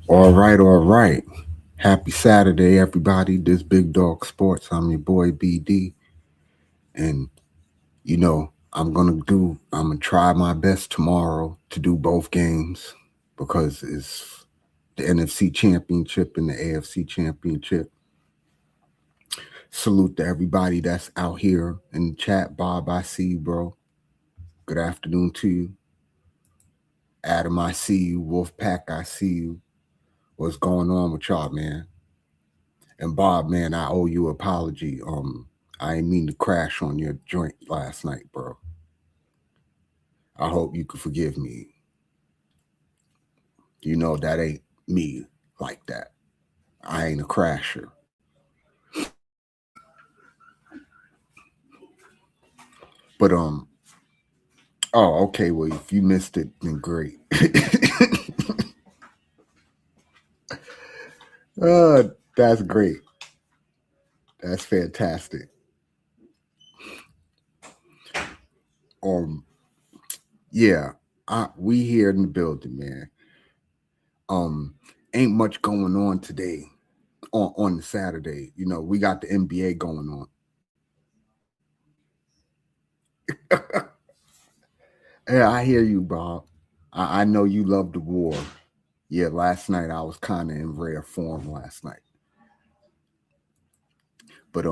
All right. Happy Saturday, everybody. This Big Dog Sports. I'm your boy BD, and I'm gonna try my best tomorrow to do both games because it's the NFC Championship and the AFC Championship. Salute to everybody that's out here in the chat. Bob, I see you, bro. Good afternoon to you. Adam, I see you. Wolfpack, I see you. What's going on with y'all, man? And Bob, man, I owe you an apology. I didn't mean to crash on your joint last night, bro. I hope you could forgive me. You know that ain't me like that. I ain't a crasher. But oh, okay. Well, if you missed it, then great. uh, that's great. That's fantastic. Um, yeah, we here in the building, man. Um, ain't much going on today on the Saturday. We got the NBA going on. Yeah, I hear you, Bob. I know you love the war. Yeah, last night I was kind of in rare form last night, but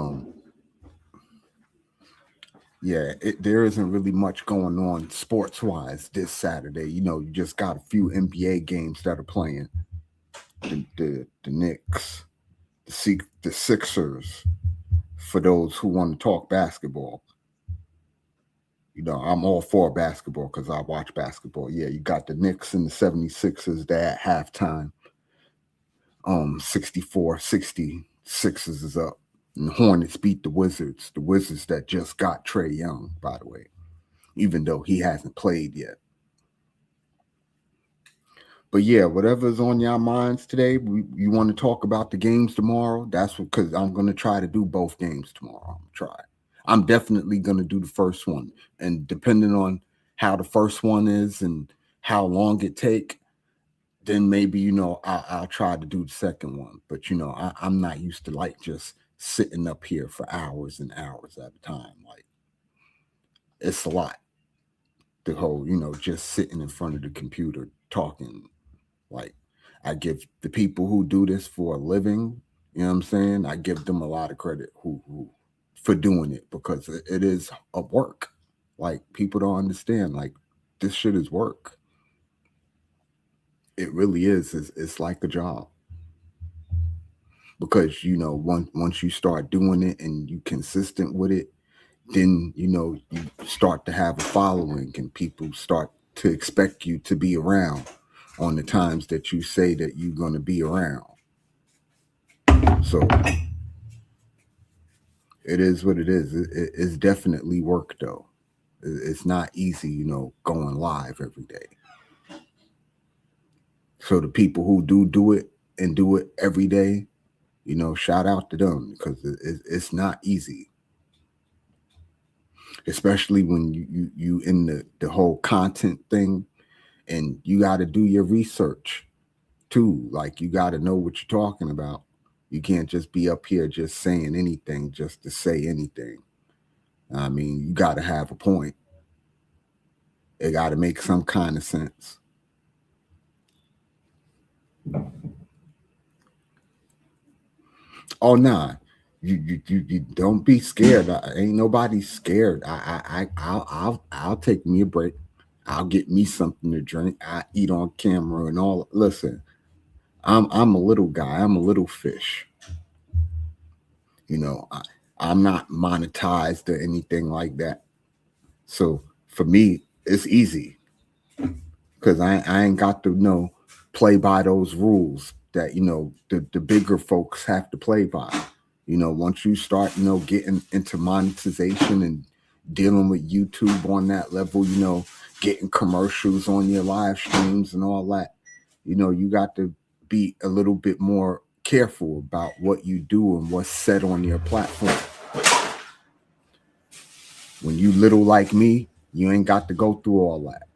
yeah, there isn't really much going on sports wise this Saturday. You just got a few NBA games that are playing. The Knicks, the Sixers. For those who want to talk basketball, I'm all for basketball because I watch basketball. Yeah, you got the Knicks and the 76ers there at halftime. 64-60, Sixers is up. And the Hornets beat the Wizards. The Wizards that just got Trey Young, by the way, even though he hasn't played yet. But yeah, whatever's on your minds today, you want to talk about the games tomorrow. That's because I'm going to try to do both games tomorrow. I'm gonna try. I'm definitely going to do the first one, and depending on how the first one is and how long it take, then maybe I'll try to do the second one. But I'm not used to like just sitting up here for hours and hours at a time. Like it's a lot. The whole just sitting in front of the computer talking. Like I give the people who do this for a living, you know what I'm saying? I give them a lot of credit who for doing it because it is a work. Like people don't understand. Like this shit is work. It really is. It's like a job because once you start doing it and you consistent with it, then you start to have a following and people start to expect you to be around on the times that you say that you're going to be around. So it is what it is. It's definitely work though. It's not easy, going live every day. So the people who do it and do it every day, shout out to them because it's not easy, especially when you in the whole content thing, and you got to do your research too. Like you got to know what you're talking about. You can't just be up here just saying anything just to say anything. I mean, you got to have a point. It got to make some kind of sense. Oh nah, you don't be scared. Ain't nobody scared. I'll take me a break. I'll get me something to drink. I eat on camera and all. Listen, I'm a little guy. I'm a little fish. You know, I'm not monetized or anything like that. So for me, it's easy because I ain't got to play by those rules that the bigger folks have to play by. Once you start getting into monetization and dealing with YouTube on that level, getting commercials on your live streams and all that, you got to be a little bit more careful about what you do and what's said on your platform. When you little like me, you ain't got to go through all that.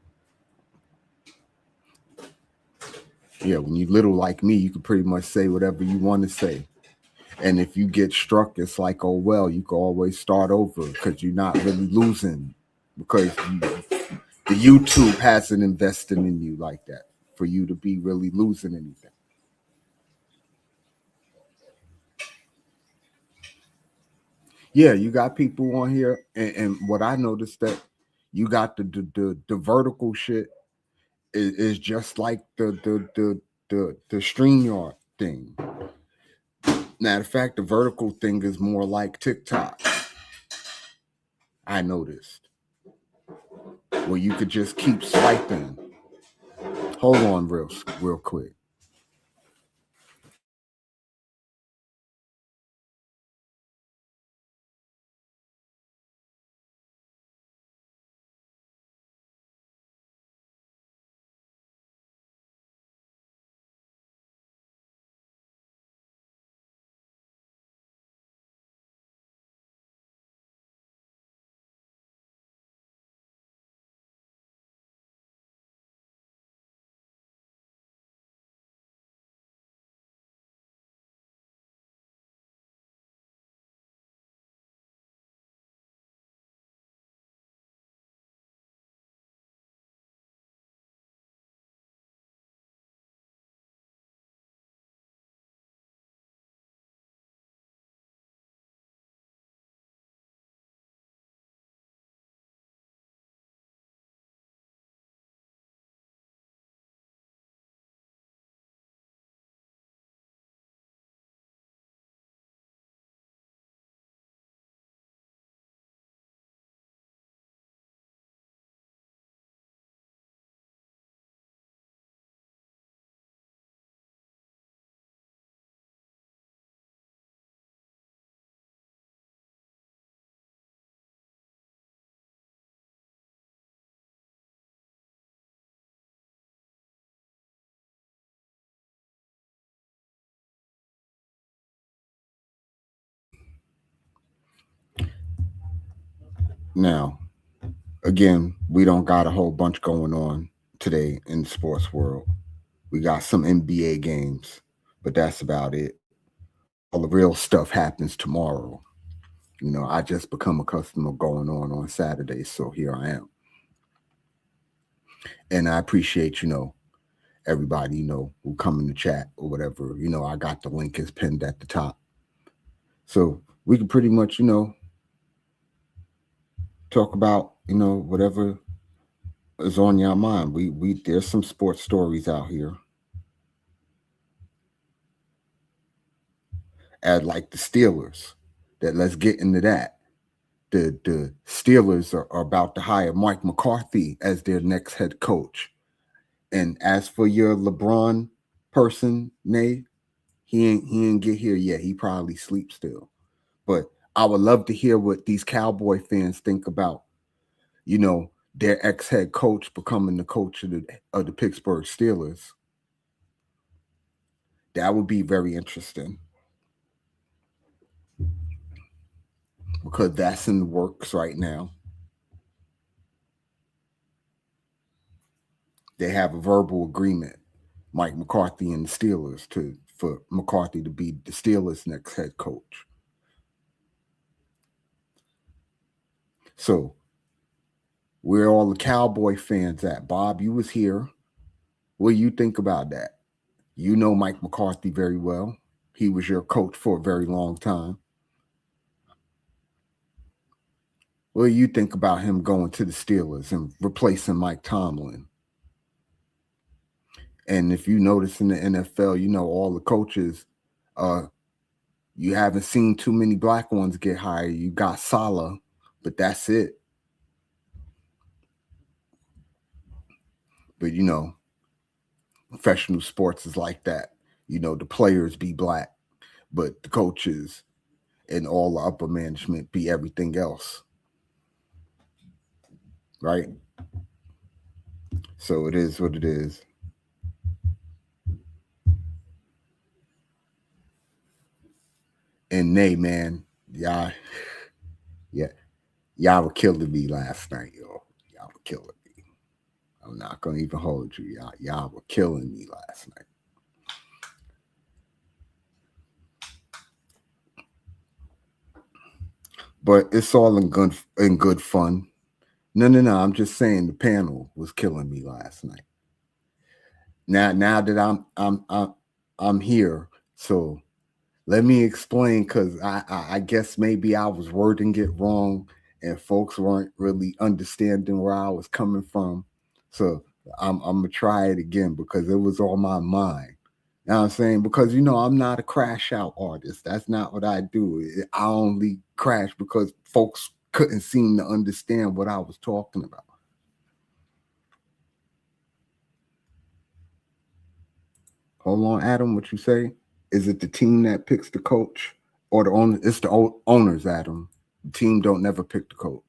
Yeah, when you little like me, you can pretty much say whatever you want to say. And if you get struck, it's like, oh well, you can always start over because you're not really losing because the YouTube hasn't invested in you like that for you to be really losing anything. Yeah, you got people on here, and what I noticed that you got the vertical shit is just like the StreamYard thing. Matter of fact, the vertical thing is more like TikTok. I noticed where you could just keep swiping. Hold on, real quick. Now, again, we don't got a whole bunch going on today in the sports world. We got some NBA games, but that's about it. All the real stuff happens tomorrow. I just become accustomed to going on Saturdays, so here I am. And I appreciate, everybody, who come in the chat or whatever. I got the link is pinned at the top. So we can pretty much, talk about, whatever is on your mind. We there's some sports stories out here. At like the Steelers. That let's get into that. The Steelers are about to hire Mike McCarthy as their next head coach. And as for your LeBron person, Nay, he ain't get here yet. He probably sleeps still. But I would love to hear what these Cowboy fans think about, their ex head coach becoming the coach of the Pittsburgh Steelers. That would be very interesting because that's in the works right now. They have a verbal agreement, Mike McCarthy and the Steelers, for McCarthy to be the Steelers' next head coach. So where all the Cowboy fans at? Bob, you was here. What do you think about that? You know Mike McCarthy very well. He was your coach for a very long time. What do you think about him going to the Steelers and replacing Mike Tomlin? And if you notice in the NFL, all the coaches, you haven't seen too many black ones get hired. You got Salah, but that's it. But professional sports is like that. The players be black, but the coaches and all the upper management be everything else. Right? So it is what it is. And Nay, man, yeah, y'all were killing me last night, yo. Y'all were killing me. I'm not gonna even hold you. Y'all were killing me last night. but it's all in good fun. No. I'm just saying the panel was killing me last night. Now that I'm here, so let me explain because I guess maybe I was wording it wrong and folks weren't really understanding where I was coming from. So I'm gonna try it again because it was on my mind. You know what I'm saying? Because I'm not a crash out artist. That's not what I do. I only crash because folks couldn't seem to understand what I was talking about. Hold on, Adam, what you say? Is it the team that picks the coach or the owner? It's the owners, Adam. The team don't never pick the coach.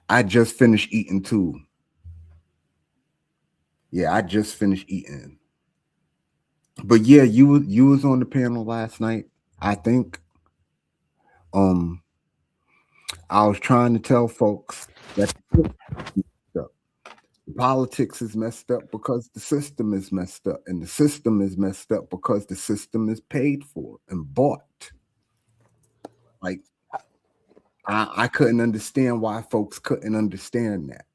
I just finished eating too. Yeah, I just finished eating. But yeah, you was on the panel last night. I think um I was trying to tell folks that the politics is messed up because the system is messed up, and the system is messed up because the system is paid for and bought. Like I couldn't understand why folks couldn't understand that.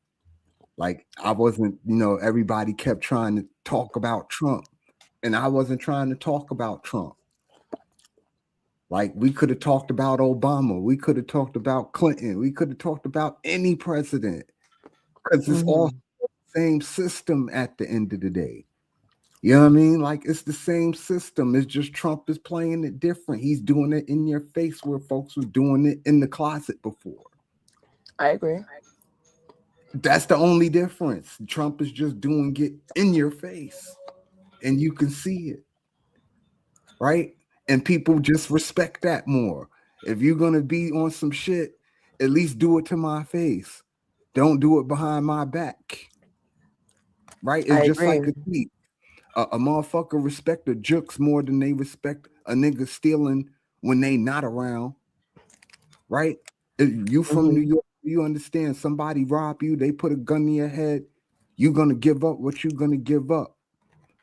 Like I wasn't, everybody kept trying to talk about Trump, and I wasn't trying to talk about Trump. Like we could have talked about Obama, we could have talked about Clinton, we could have talked about any president because it's all the same system at the end of the day. You know what I mean? Like it's the same system. It's just Trump is playing it different. He's doing it in your face where folks was doing it in the closet before. I agree. That's the only difference. Trump is just doing it in your face and you can see it. Right? And people just respect that more. If you're going to be on some shit, at least do it to my face. Don't do it behind my back. Right? It's just like a thief. A motherfucker respect the jooks more than they respect a nigga stealing when they not around. Right? If you from New York, you understand somebody rob you, they put a gun in your head, you're gonna give up what you're gonna give up.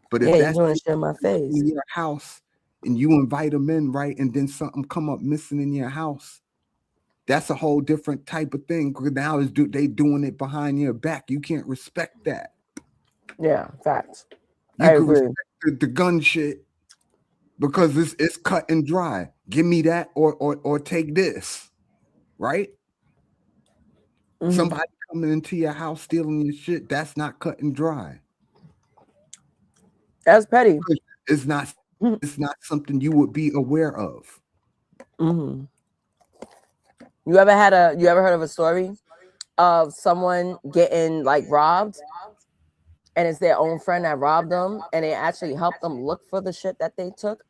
But if that's you want to share my face in your house and you invite them in, right, and then something come up missing in your house, that's a whole different type of thing. Because now they doing it behind your back. You can't respect that. Yeah, facts. You can respect the gun shit because it's cut and dry. Give me that or take this, right? Somebody coming into your house stealing your shit, that's not cut and dry. That's petty. It's not something you would be aware of. You ever heard of a story of someone getting like robbed and it's their own friend that robbed them and they actually helped them look for the shit that they took?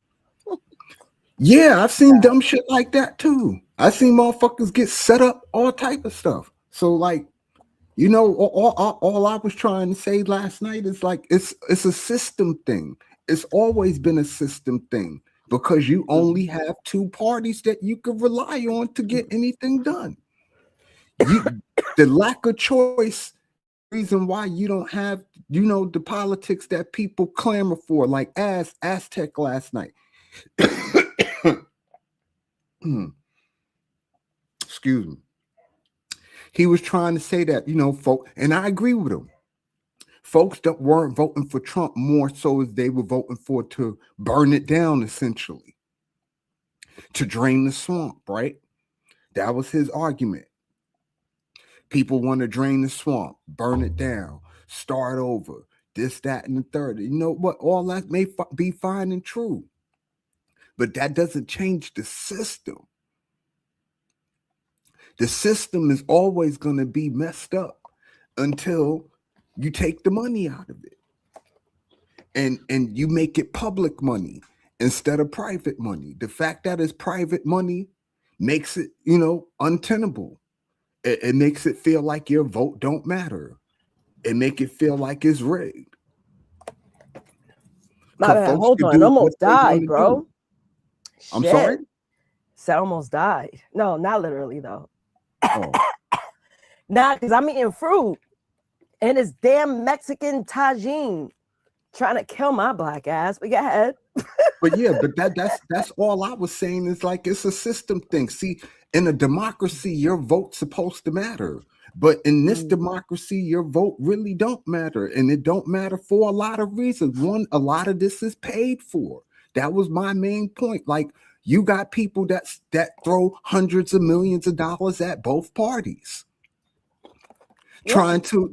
Yeah, I've seen dumb shit like that too. I've seen motherfuckers get set up, all type of stuff. So like, all I was trying to say last night is like it's a system thing. It's always been a system thing because you only have two parties that you can rely on to get anything done. The lack of choice, reason why you don't have, the politics that people clamor for, like Aztec last night. Excuse me. He was trying to say that, folks, and I agree with him. Folks that weren't voting for Trump more so as they were voting for to burn it down, essentially, to drain the swamp, right? That was his argument. People want to drain the swamp, burn it down, start over, this, that, and the third. You know what? All that may be fine and true, but that doesn't change the system. The system is always going to be messed up until you take the money out of it. And you make it public money instead of private money. The fact that it's private money makes it, untenable. It makes it feel like your vote don't matter. It make it feel like it's rigged. My bad. Hold on. Almost died, bro. I'm sorry? Said almost died. No, not literally, though. Oh. Nah, because I'm eating fruit. And it's damn Mexican tagine trying to kill my black ass. But go ahead. But yeah, but that's all I was saying is like it's a system thing. See, in a democracy, your vote's supposed to matter. But in this Mm. democracy, your vote really don't matter. And it don't matter for a lot of reasons. One, a lot of this is paid for. That was my main point. Like you got people that throw hundreds of millions of dollars at both parties Yeah, trying to,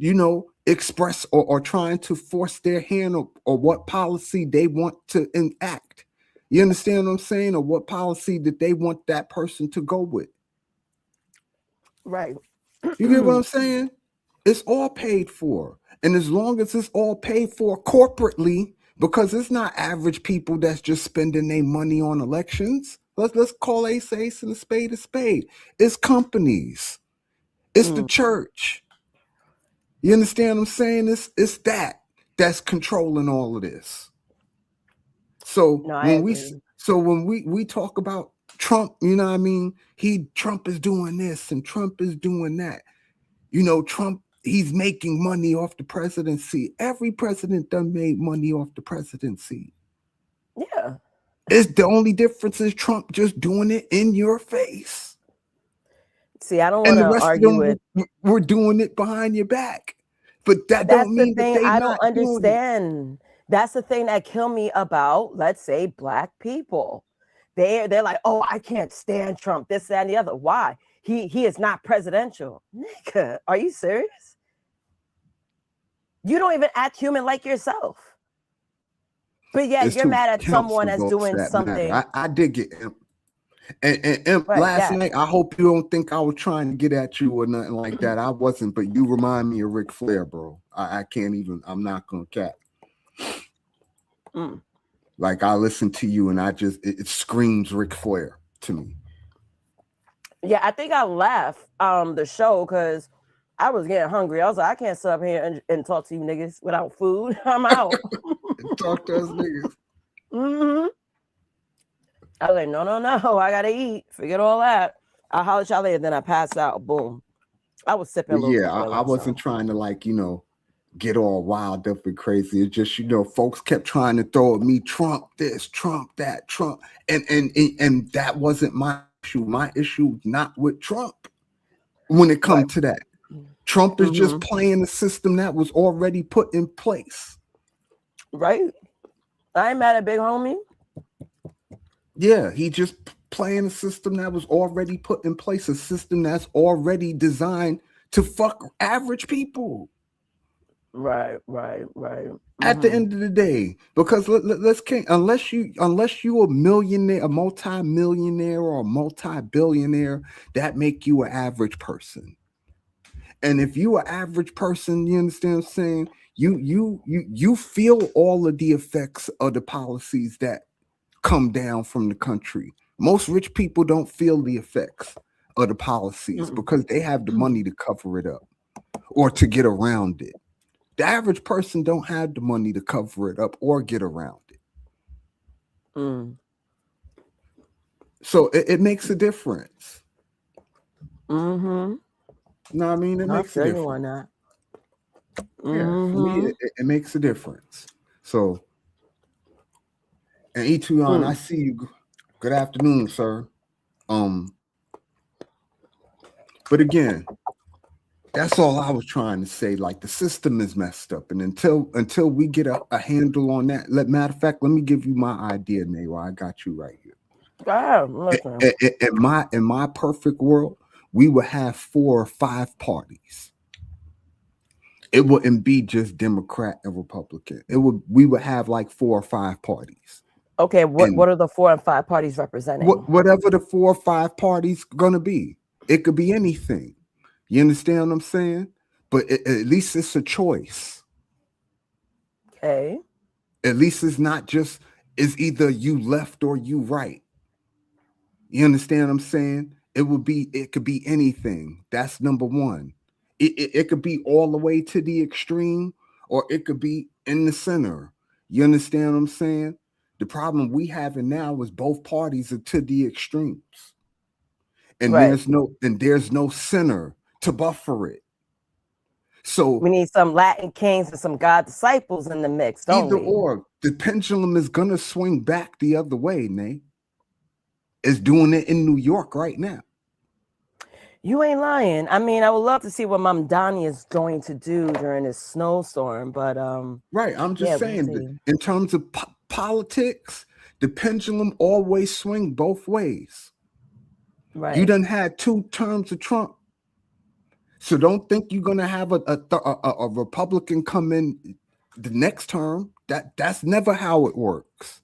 express or trying to force their hand or what policy they want to enact. You understand what I'm saying? Or what policy that they want that person to go with. right. You get what I'm saying? It's all paid for. And as long as it's all paid for corporately, because it's not average people that's just spending their money on elections. Let's call ace and a spade a spade. It's companies. It's the Mm. church. You understand what I'm saying? It's that's controlling all of this. So No, I when we agree. we talk about Trump, you know what I mean? Trump is doing this and Trump is doing that. Trump, he's making money off the presidency. Every president done made money off the presidency. Yeah. It's the only difference is Trump just doing it in your face. See, I don't want And the to rest of argue them with. were doing it behind your back. But that That's don't the mean that thing they I don't not doing it. understand. That's the thing that kill me about, let's say, black people. They're like, oh, I can't stand Trump, this, that, and the other. Why? He is not presidential. Nigga, are you serious? You don't even act human like yourself. But yet It's you're two mad at someone council that's votes doing that matter. something. I did get Imp. And Imp, Right, last yeah. night, I hope you don't think I was trying to get at you or nothing like that. I wasn't, but you remind me of Ric Flair, bro. I can't even, I'm not going to cap. Mm. Like, I listen to you and it screams Ric Flair to me. Yeah, I think I left the show because I was getting hungry. I was like, I can't sit up here and talk to you niggas without food. I'm out. Talk to us niggas. Hmm. I was like, no, I gotta eat. Forget all that. I'll holler at y'all later. Then I passed out. Boom. I was sipping a But little yeah, I tequila. wasn't So trying to, like, get all wild up and crazy. It's just, folks kept trying to throw at me Trump this, Trump that, Trump. And that wasn't my issue. My issue not with Trump when it right. comes to that. Trump is just Mm-hmm. playing a system that was already put in place. Right. I ain't mad at big homie. Yeah, he just playing a system that was already put in place, a system that's already designed to fuck average people. Right. At the Mm-hmm. end of the day, because let's can't unless you a millionaire, a multi-millionaire, or a multi-billionaire, that make you an average person. And if you an average person, you understand what I'm saying? You feel all of the effects of the policies that come down from the country. Most rich people don't feel the effects of the policies Mm-mm. because they have the money to cover it up or to get around it. The average person don't have the money to cover it up or get around it. Mm. So it makes a difference. Mm-hmm. No, I mean, it I makes a feel you difference. on that. Yeah, for me, Mm-hmm. it makes a difference. So, and Etuan, I Mm. see you. Good afternoon, sir. Um, but again, that's all I was trying to say. Like the system is messed up, and until we get a handle on that, matter of fact, let me give you my idea, Nayra. I got you right here. Ah, listen. In my perfect world, we would have 4 or 5 parties. It wouldn't be just Democrat and Republican. We would have like 4 or 5 parties. Okay, And what are the 4 and 5 parties representing? whatever the 4 or 5 parties gonna be, it could be anything. You understand what I'm saying? But at least it's a choice. Okay. At least it's not just it's either you left or you right. You understand what I'm saying? It could be anything. That's number one. It could be all the way to the extreme, or it could be in the center. You understand what I'm saying? The problem we having now is both parties are to the extremes. And Right. there's no center to buffer it. So We need some Latin kings and some God disciples in the mix, don't either we? or, the pendulum is gonna swing back the other way, Nate. It's doing it in New York right now. You ain't lying. I mean, I would love to see what Mom Donnie is going to do during this snowstorm, but Right. I'm yeah, just we'll saying that see. in terms of politics, the pendulum always swing both ways. You Right. done had 2 terms of Trump. So don't think you're gonna have a Republican come in the next term. That's never how it works.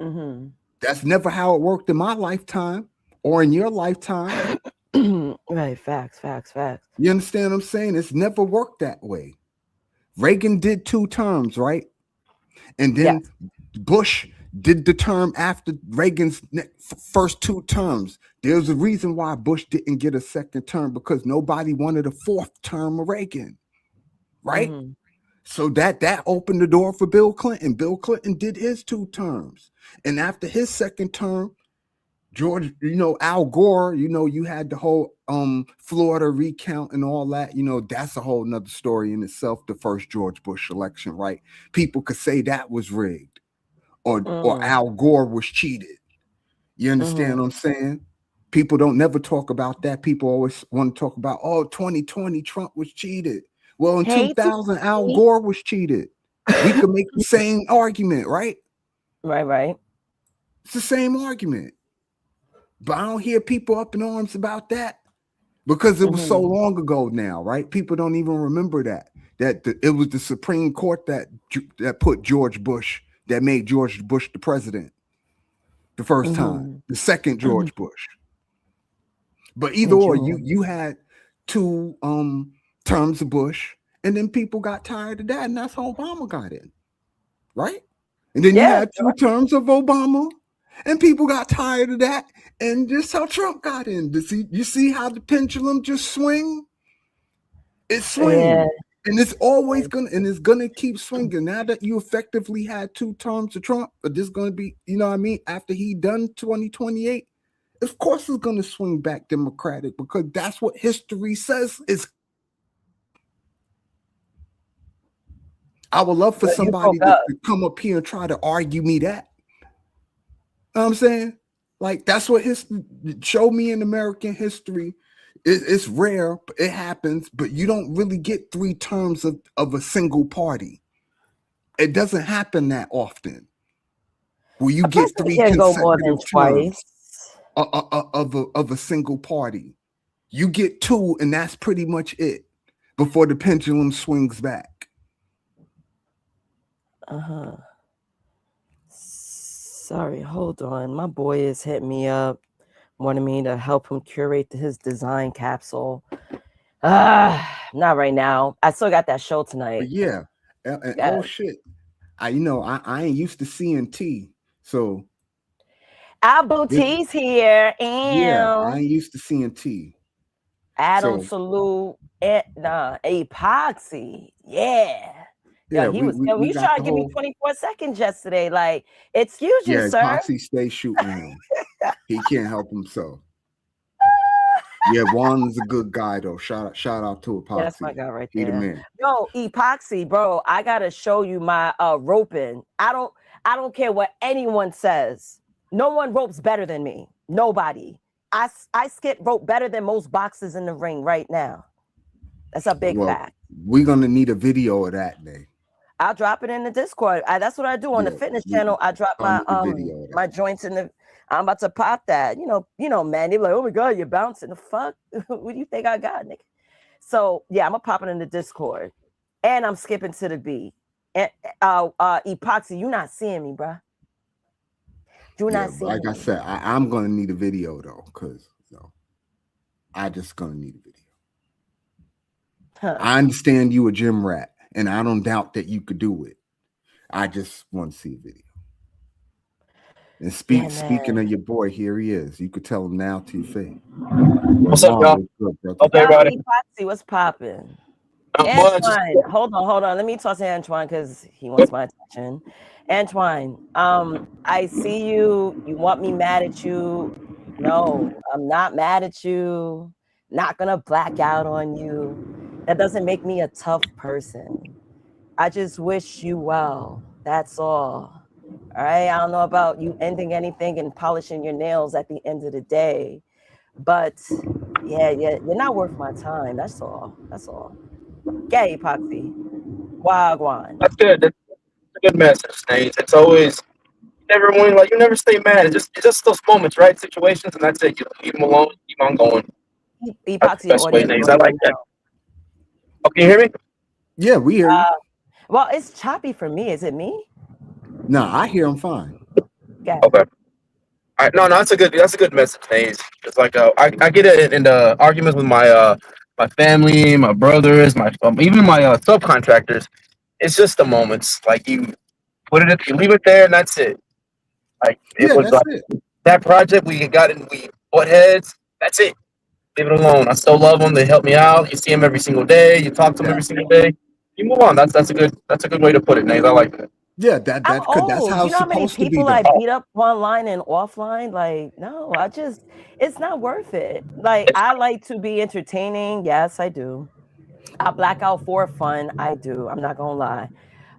Mm-hmm. That's never how it worked in my lifetime or in your lifetime. Right. Facts. Facts. Facts. You understand what I'm saying? It's never worked that way. Reagan did 2 terms, right? And then Yes. Bush did the term after Reagan's first 2 terms. There's a reason why Bush didn't get a second term, because nobody wanted a 4th term of Reagan, right? Mm-hmm. So that opened the door for Bill Clinton. Bill Clinton did his 2 terms. And after his second term, George, Al Gore, you had the whole Florida recount and all that. That's a whole nother story in itself, the first George Bush election, right? People could say that was rigged, or Mm-hmm. Al Gore was cheated. You understand what I'm saying? People don't never talk about that. People always want to talk about, 2020 Trump was cheated. Well, in Hey, 2000, Al Gore was cheated. We could make the same argument, right? right. Right. It's the same argument. But I don't hear people up in arms about that because it was so Mm-hmm. long ago now, right? People don't even remember that. It was the Supreme Court that put George Bush, that made George Bush the president the first time, Mm-hmm. the second Mm-hmm. George Bush. But either And or, June. you had 2 terms of Bush, and then people got tired of that, and that's how Obama got in, right? And then you Yeah. had 2 terms of Obama, and people got tired of that, and just how Trump got in. You see how the pendulum just swing? It Yeah. swings. And it's always gonna keep swinging. Now that you effectively had 2 terms of Trump, but this gonna be, what I mean, after he done 2028, of course it's gonna swing back Democratic, because that's what history says is. I would love for You somebody broke to up. come up here and try to argue me that. You know what I'm saying? Like, that's what show me in American history. It's rare, but it happens, but you don't really get 3 terms of a single party. It doesn't happen that often where you A get person 3 can't go more than consecutive terms twice. of a single party. You get 2, and that's pretty much it before the pendulum swings back. Uh-huh. Sorry, hold on. My boy is hitting me up, wanting me to help him curate his design capsule. Not right now. I still got that show But tonight. yeah, and Yeah. oh shit, I ain't used to seeing T, so Abu this, T's here, yeah, I and ain't used to seeing T. Adam So Salute, Epoxy. Yeah. Yo, yeah, he we was we, killing me. we He got tried the to give me whole 24 seconds yesterday. Like, excuse you, yeah. sir. Posse stay shooting him. He can't help himself. Yeah, Juan's a good guy though. Shout out to Yeah, that's my Epoxy. guy right He the there. man. Yo, Epoxy, bro, I gotta show you my roping. I don't care what anyone says. No one ropes better than me. Nobody. I skip rope better than most boxers in the ring right now. That's a big Well, fact. we're gonna need a video of that day. I'll drop it in the Discord. That's what I do on the Yeah, fitness channel. I drop I'll my need a video of my that. joints in the. I'm about to pop that. Man. They're like, oh my god, you're bouncing. The fuck? What do you think I got, nigga? So yeah, I'm gonna pop it in the Discord, and I'm skipping to the beat. And Epoxy, you not seeing me, bruh. You Yeah, not but like seeing I me. said, I'm gonna need a video though, because I just gonna need a video. Huh. I understand you a gym rat, and I don't doubt that you could do it. I just want to see a video. And Yeah, speaking man. of your boy, here he is. You could tell him now to your face. What's up, Juan, y'all? what's good, brother? Hope Yo, everybody. Epoxy, what's popping? Just Antoine, hold on. Let me talk to Antoine because he wants my attention. Antoine, I see you. You want me mad at you? No, I'm not mad at you. Not gonna black out on you. That doesn't make me a tough person. I just wish you well. That's all. All right. I don't know about you ending anything and polishing your nails at the end of the day, but yeah, you're not worth my time. That's all. That's all. Gay epoxy. Wagwan. That's good. That's a good message, Nate. It's always never when like you never stay mad. It's just those moments, right? Situations, and that's it. You leave them alone. Keep on going. That's the Epoxy, your best way, audio is Nate. I going in like and that. out. Oh, can you hear me? Yeah, we hear you. Well, it's choppy for me. Is it me? No, I hear him fine. Okay. Okay. All right. No, that's a good message, Nate. It's like I get it in the arguments with my family, my brothers, my even my subcontractors. It's just the moments. Like you leave it there, and that's it. Like it Yeah, was that's it. that project we butt heads. That's it. Leave it alone. I still love them. They help me out. You see them every single day. You talk to them Yeah, every single day. You move on. That's a good way to put it, Nate. I like that. yeah. I'm That's old. how You it's know how many supposed to be people I done. Oh, beat up online and offline? Like, no, it's not worth it. Like, it's I like to be entertaining. Yes, I do. I black out for fun. I do. I'm not gonna lie.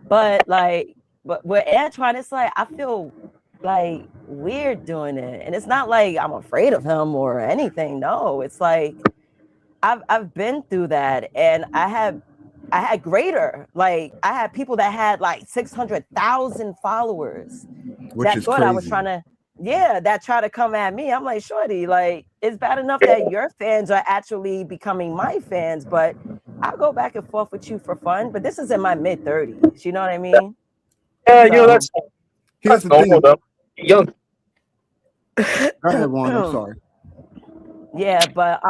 But like, but with Antoine, it's like I feel like weird doing it, and it's not like I'm afraid of him or anything. No, it's like I've been through that, and I had greater like I had people that had like 600,000 followers Which that is thought I was crazy. trying to that try to come at me. I'm like, shorty, like it's bad enough that your fans are actually becoming my fans, but I'll go back and forth with you for fun. But this is in my mid 30s, you know what I mean? yeah, So Here's that's the normal thing. though. Young. Go ahead, Juan. I'm sorry. yeah, but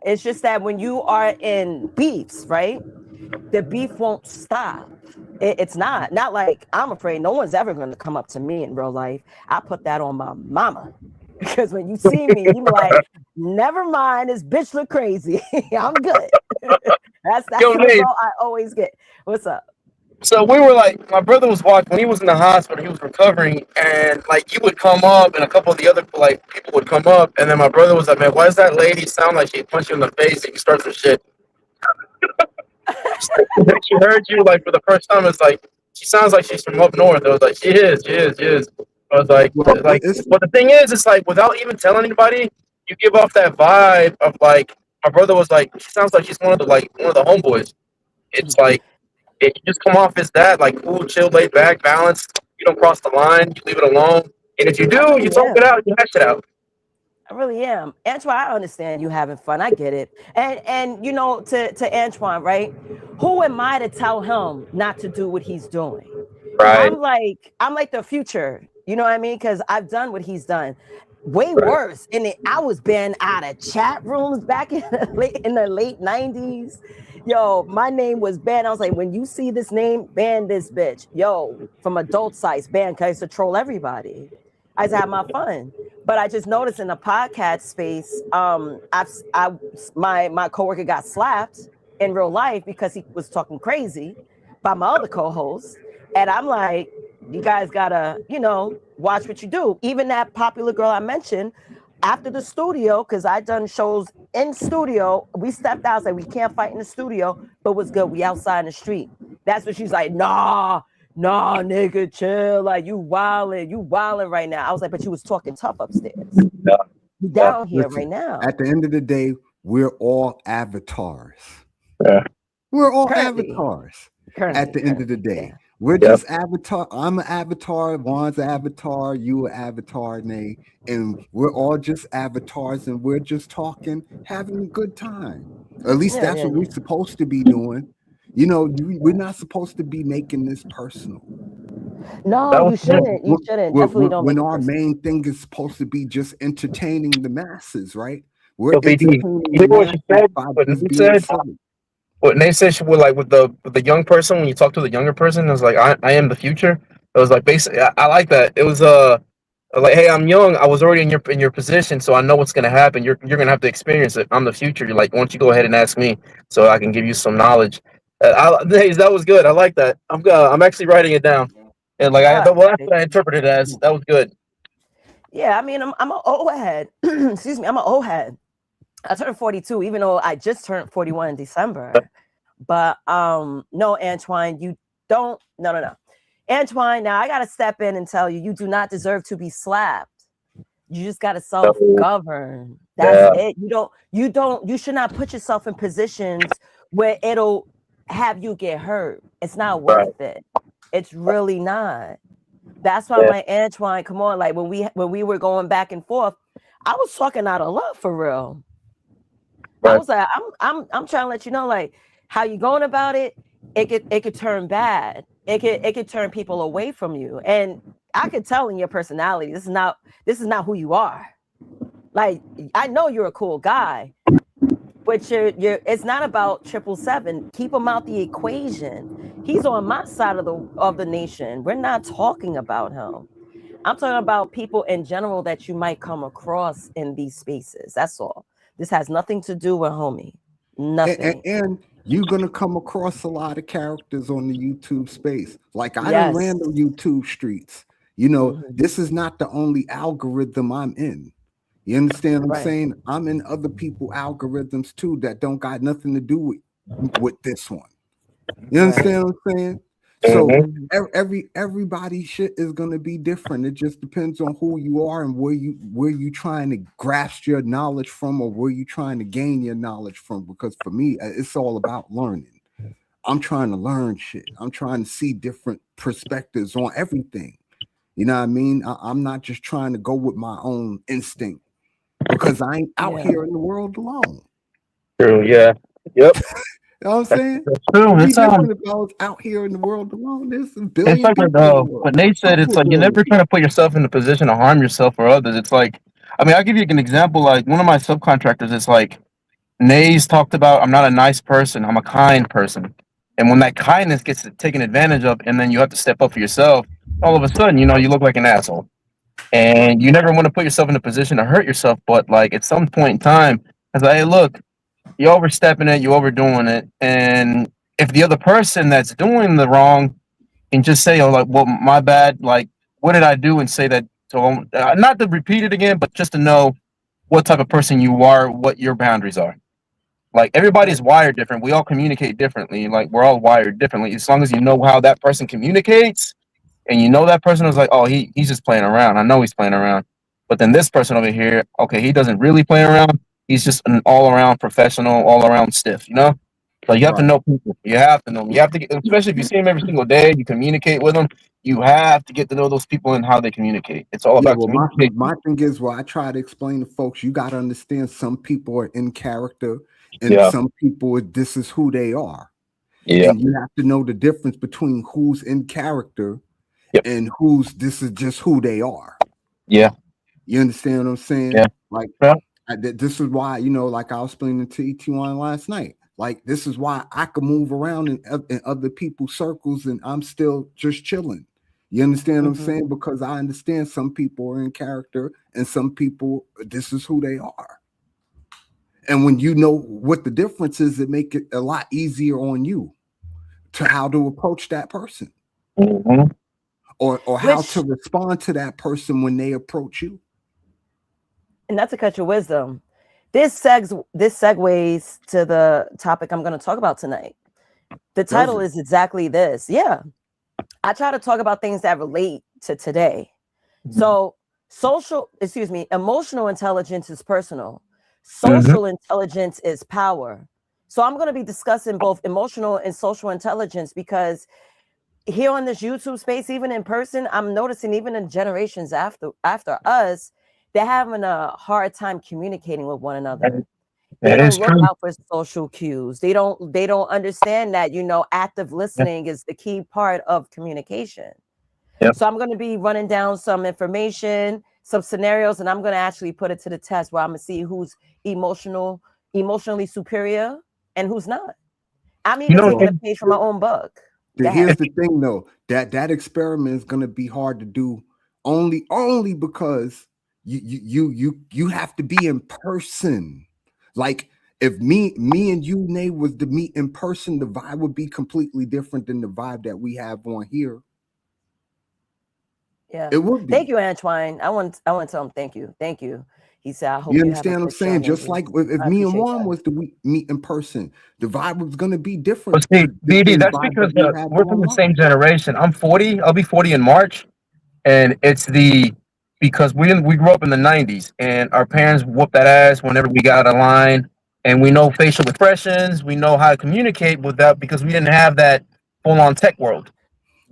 it's just that when you are in beefs, right? The beef won't stop. It's not like I'm afraid no one's ever going to come up to me in real life. I put that on my mama because when you see me, you be like, never mind, this bitch look crazy. I'm good. That's Yo, the Nate. result I always get. What's up? So we were like, my brother was watching when he was in the hospital. He was recovering, and like you would come up, and a couple of the other like people would come up, and then my brother was like, "Man, why does that lady sound like she punched you in the face?" And you start some shit. She heard you like for the first time. It's like she sounds like she's from up north. I was like, she is. I was Well, like, it's but the thing is, it's like without even telling anybody, you give off that vibe of like my brother was like, she sounds like she's one of the homeboys. It's like you just come off as that, like cool, chill, laid back, balanced. You don't cross the line. You leave it alone. And if you I do, you really talk it am. out. You hash it out. I really am. Antoine, I understand you having fun. I get it. And to Antoine, right? Who am I to tell him not to do what he's doing? Right. I'm like the future. You know what I mean? Because I've done what he's done. Way Right. worse. And I was banned out of chat rooms back in the late 90s. Yo, my name was banned. I was like, when you see this name, ban this bitch. Yo, from adult sites, ban because I used to troll everybody. I used to have my fun. But I just noticed in the podcast space, my coworker got slapped in real life because he was talking crazy by my other co-host. And I'm like, you guys gotta, watch what you do. Even that popular girl I mentioned, after the studio, because I done shows in studio, we stepped out, said we can't fight in the studio, but what's good? We outside in the street. That's what she's like, nah, nigga, chill. Like you wilding right now. I was like, but you was talking tough upstairs. Yeah. You Yeah. down here right listen. now. At the end of the day, we're all avatars. Yeah. We're all Currently, avatars. At currently, the end of the currently, day, yeah. we're Yep. just avatar. I'm an avatar. Juan's an avatar. You an avatar, Nate, and we're all just avatars, and we're just talking, having a good time. At least Yeah, that's yeah, what we're yeah. supposed to be doing. We're not supposed to be making this personal. No, That was you shouldn't. You We're, shouldn't. Definitely don't when make it our personal. main thing is supposed to be just entertaining the masses, right? We're yo, BD. entertaining You the hear what she masses said? by What just Nate being said? silly. What Nate said she would like with the young person when you talk to the younger person. It was like I am the future. It was like basically I like that. It was like hey, I'm young. I was already in your position, so I know what's gonna happen. You're gonna have to experience it. I'm the future. You're like, why don't you go ahead and ask me so I can give you some knowledge. Hey, that was good. I like that. I'm actually writing it down. And like All right, well, that's thank what I you. interpreted it as. That was good. Yeah, I mean, I'm an old head. Excuse me, I'm an old head. I turned 42, even though I just turned 41 in December. But no, Antoine, you don't. No. Antoine, now I gotta step in and tell you, you do not deserve to be slapped. You just gotta self-govern. That's Yeah, it. You should not put yourself in positions where it'll have you get hurt. It's not right. worth it. It's really not. That's why I'm Yeah, like, Antoine, come on. Like when we were going back and forth, I was talking out of love for real. I right. was like, I'm trying to let you know, like, how you going about it, it could turn bad. It could turn people away from you. And I could tell in your personality, this is not who you are. Like, I know you're a cool guy, but you're it's not about 777. Keep him out the equation. He's on my side of the nation. We're not talking about him. I'm talking about people in general that you might come across in these spaces. That's all. This has nothing to do with homie. Nothing. And you're gonna come across a lot of characters on the YouTube space. Like I done Yes. ran the YouTube streets. You know, Mhm. this is not the only algorithm I'm in. You understand what I'm Right. saying? I'm in other people algorithms too that don't got nothing to do with this one. You Right. understand what I'm saying? So Mm-hmm. Mhm. everybody shit is gonna be different. It just depends on who you are and where you trying to grasp your knowledge from or where you trying to gain your knowledge from. Because for me, it's all about learning. I'm trying to learn shit. I'm trying to see different perspectives on everything. You know what I mean? I'm not just trying to go with my own instinct because I ain't out Yeah. here in the world alone. True. Yeah. Yep. You know what I'm saying? That's true. It'd be different if I was out here in the world alone. There's a It's billion like people in the world. what Nate said. It's Couple of like you're billion never trying to people. put yourself in a position to harm yourself or others. It's like, I mean, I'll give you an example. Like one of my subcontractors, it's like Nays talked about, I'm not a nice person, I'm a kind person. And when that kindness gets taken advantage of, and then you have to step up for yourself, all of a sudden, you look like an asshole. And you never want to put yourself in a position to hurt yourself. But like at some point in time, it's like, hey, look, you're overstepping it, you're overdoing it. And if the other person that's doing the wrong and just say, oh, like, well, my bad, like, what did I do? And say that to them, not to repeat it again, but just to know what type of person you are, what your boundaries are. Like everybody's Right. wired different. We all communicate differently. Like we're all wired differently. As long as you know how that person communicates, and you know that person was like, oh, he's just playing around. I know he's playing around. But then this person over here, okay, he doesn't really play around. He's just an all around professional, all around stiff. So you have to Right. know people. You have to know them. You have to get, especially if you see them every single day. You communicate with them. You have to get to know those people and how they communicate. It's all Yeah, about well, my communication. thing is, well, I try to explain to folks, you got to understand some people are in character and Yeah, some people, this is who they are. yeah, And you have to know the difference between who's in character yep, and who's this is just who they are. yeah, You understand what I'm yeah, saying? Like, yeah. this is why, like I was explaining to ET1 last night. Like, this is why I can move around in other people's circles and I'm still just chilling. You understand what I'm Mhm. saying? Because I understand some people are in character and some people, this is who they are. And when you know what the difference is, it make it a lot easier on you to how to approach that person Hmm. or how to Which, respond to that person when they approach you. and not to cut your wisdom, this segues to the topic I'm going to talk about tonight. The Does title it? is exactly this. Yeah. I try to talk about things that relate to today. So, emotional intelligence is personal. Hmm. Social intelligence is power. So, I'm going to be discussing both emotional and social intelligence because here on this YouTube space, even in person, I'm noticing even in generations after us, they're having a hard time communicating with one another. They That don't is look true. out for social cues. They don't understand that, active Yeah, listening is the key part of communication. yep. So I'm going to be running down some information, some scenarios, and I'm going to actually put it to the test where I'm going to see who's emotionally superior and who's not. I'm You even know, taking a So page from my own book. Go ahead. here's the thing though, that experiment is gonna be hard to do only because you have to be in person. Like if me and you, Nate, was to meet in person, the vibe would be completely different than the vibe that we have on here. Yeah. It would Thank be. you, Antoine. I want to tell him thank you. Thank you. He said, "I hope You you have a understand what I'm good show, saying? Just Navy." like if I me and appreciate Juan that. was to meet in person, the vibe was going to be But different see, to BD, than the that's vibe because that we have we're from the same online. generation. I'm 40. I'll be 40 in March, and it's the because we grew up in the 90s, and our parents whooped that ass whenever we got out of line, and we know facial expressions. We know how to communicate with that because we didn't have that full on tech world.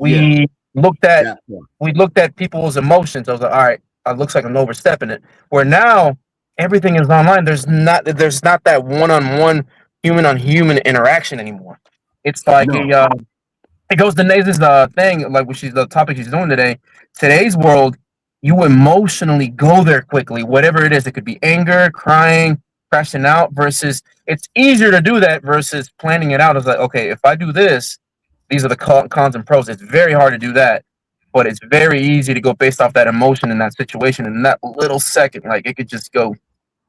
Yeah, we looked at that part. we looked at people's emotions. I was like, all right, it looks like I'm overstepping it. Where now everything is online. There's not that one on one human on human interaction anymore. It's like No, it goes to Naze's thing, like which is the topic she's doing today. Today's world, you emotionally go there quickly, whatever it is. It could be anger, crying, crashing out. Versus, it's easier to do that versus planning it out. It's like, okay, if I do this, these are the cons and pros. It's very hard to do that, but it's very easy to go based off that emotion in that situation in that little second. Like it could just go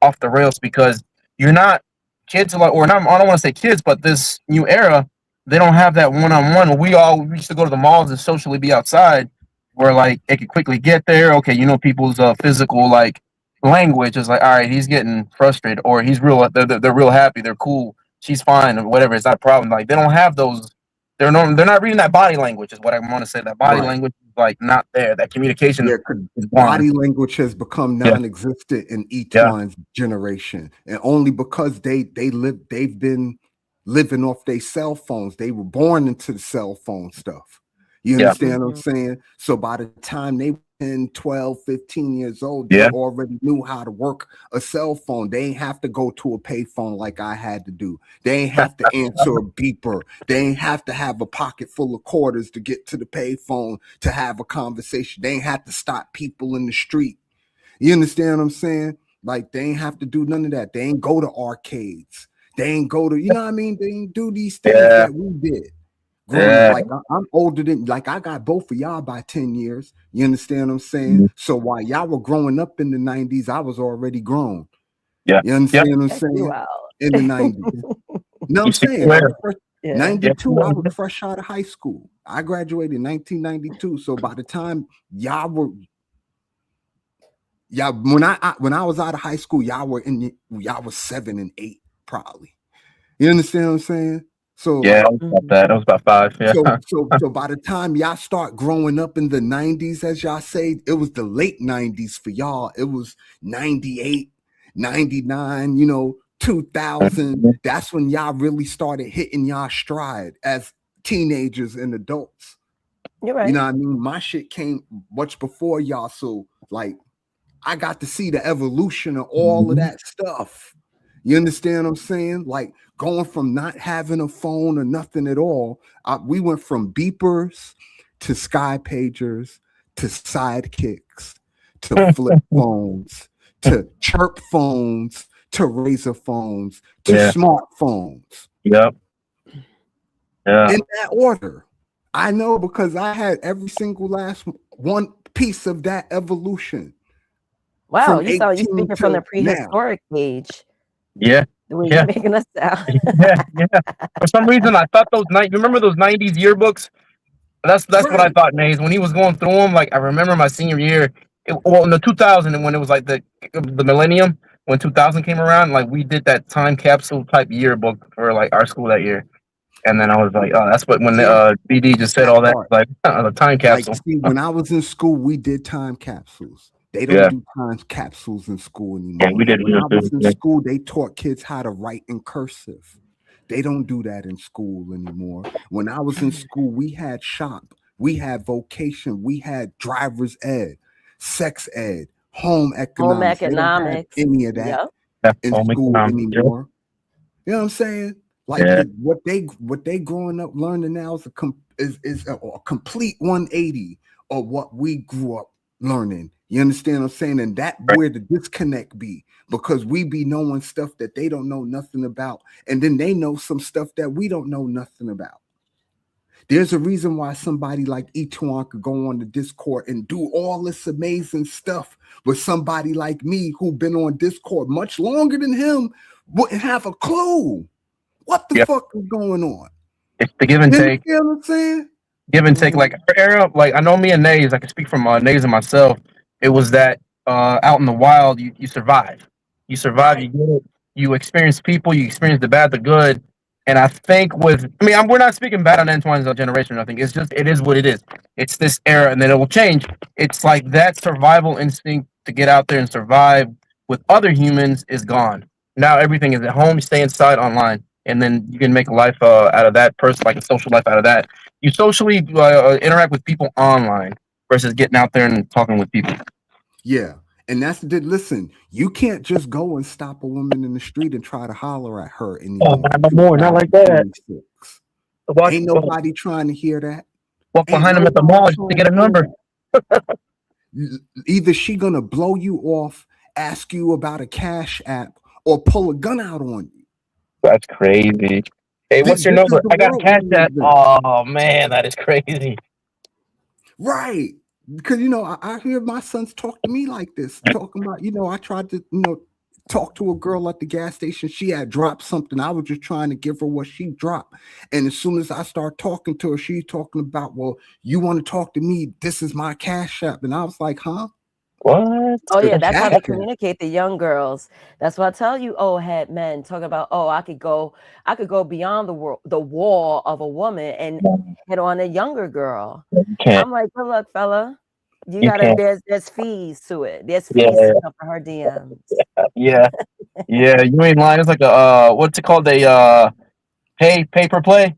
off the rails because you're not kids are like, or not. I don't want to say kids, but this new era, they don't have that one on one. We used to go to the malls and socially be outside, where like it could quickly get there. Okay, people's physical like language is like, all right, he's getting frustrated, or he's real. They're real happy. They're cool. She's fine, or whatever. It's not a problem. Like they don't have those. They're not reading that body language. Is what I want to say. That body right. language is like not there. That communication Yeah, 'cause is gone. body language has become Yeah, non-existent in yeah, Etwan's generation, and only because they've been living off their cell phones. They were born into the cell phone stuff. You yeah, understand what I'm Mhm. saying? So by the time they were 10, 12, 15 years old, they yeah. already knew how to work a cell phone. They ain't have to go to a payphone like I had to do. They ain't have to answer a beeper. They ain't have to have a pocket full of quarters to get to the payphone to have a conversation. They ain't have to stop people in the street. You understand what I'm saying? Like they ain't have to do none of that. They ain't go to arcades. They ain't go to, you know what I mean? They ain't do these things Yeah, that we did growing up. yeah. Like I'm older than, like I got both of y'all by 10 years. You understand what I'm saying? Mhm. So while y'all were growing up in the 90s, I was already grown. Yeah, You yeah. understand what I'm Check you saying? out. In the 90s. No, I'm You see saying I where? was fresh. Yeah. Yeah, 92, I was fresh out of high school. I graduated in 1992. So by the time y'all were, y'all when I was out of high school, y'all was 7 and 8 probably. You understand what I'm saying? So yeah. like I was about Mhm. that. I was about 5. Yeah, so by the time y'all start growing up in the 90s, as y'all say, it was the late 90s for y'all. It was 98, 99, 2000. That's when y'all really started hitting y'all stride as teenagers and adults. You're You right. know what I mean? My shit came much before y'all. So like I got to see the evolution of all of Mhm. that stuff. You understand what I'm saying? Like going from not having a phone or nothing at all. We went from beepers to sky pagers to sidekicks to flip phones to chirp phones to razor phones to Yeah, smartphones yep, yeah, in that order. I know because I had every single last one piece of that evolution Wow, from you 18 speaking from the to now. prehistoric age, yeah, the way you're yeah, making us sound. yeah, yeah. For some reason, I thought those night. Remember those '90s yearbooks? That's what I Right. thought, Nays. When he was going through them, like I remember my senior year, well, in the 2000, and when it was like the millennium, when 2000 came around, like we did that time capsule type yearbook for like our school that year. And then I was like, oh, that's what when Yeah, BD just said that all that, part. like the time Like, capsule. see, when I was in school, we did time capsules. They don't Yeah, do time capsules in school yeah, anymore. we did. When I was in Yeah. school, they taught kids how to write in cursive. They don't do that in school anymore. When I was in school, we had shop, we had vocation, we had driver's ed, sex ed, home Home economics. They don't have economics. any of that Yep. Yeah, in home school economics. Yeah, anymore. You know what I'm saying? Like yeah, what they growing up learning now is a complete 180 of what we grew up learning. You understand what I'm saying? And that right. where the disconnect be because we be knowing stuff that they don't know nothing about, and then they know some stuff that we don't know nothing about. There's a reason why somebody like Etuan could go on the Discord and do all this amazing stuff with somebody like me who been on Discord much longer than him wouldn't have a clue what the Yeah, fuck is going on. it's the give and You take. understand what I'm saying? Give and take. Like our era, like I know me and Nays, I can speak from Nays and myself. It was that out in the wild, you survive. You survive. You Right. get it. You experience people. You experience the bad, the good. And I think we're not speaking bad on Antoine's generation or nothing. It's just it is what it is. It's this era, and then it will change. It's like that survival instinct to get out there and survive with other humans is gone. Now everything is at home. You stay inside online, and then you can make a life out of that person, like a social life out of that. You socially interact with people online versus getting out there and talking with people. Yeah. And that's the listen, you can't just go and stop a woman in the street and try to holler at her Oh, anymore not in no more, not like that. 2026. Walk, Ain't nobody trying to hear that. walk Ain't behind them at the nobody mall just to trying get to a hear number. that. Either she gonna blow you off, ask you about a cash app, or pull a gun out on you. That's crazy. Hey, what's your This is number? the I got a world cash we live app. in. Oh man, that is crazy. Right. Because I hear my sons talk to me like this, talking about, I tried to, talk to a girl at the gas station. She had dropped something. I was just trying to give her what she dropped. And as soon as I start talking to her, she's talking about, well, you want to talk to me? This is my cash app. And I was like, huh? What? Oh The yeah, that's how cash they app. communicate, the young girls. That's what I tell you, old head men talk about, oh, I could go beyond the wall of a woman and hit on a younger girl. You can't. I'm like, good luck, fella. You You gotta can't. there's fees to it. There's fees Yeah, to jump in her DMs. yeah, yeah. You ain't lying. It's like a what's it called? A pay per play,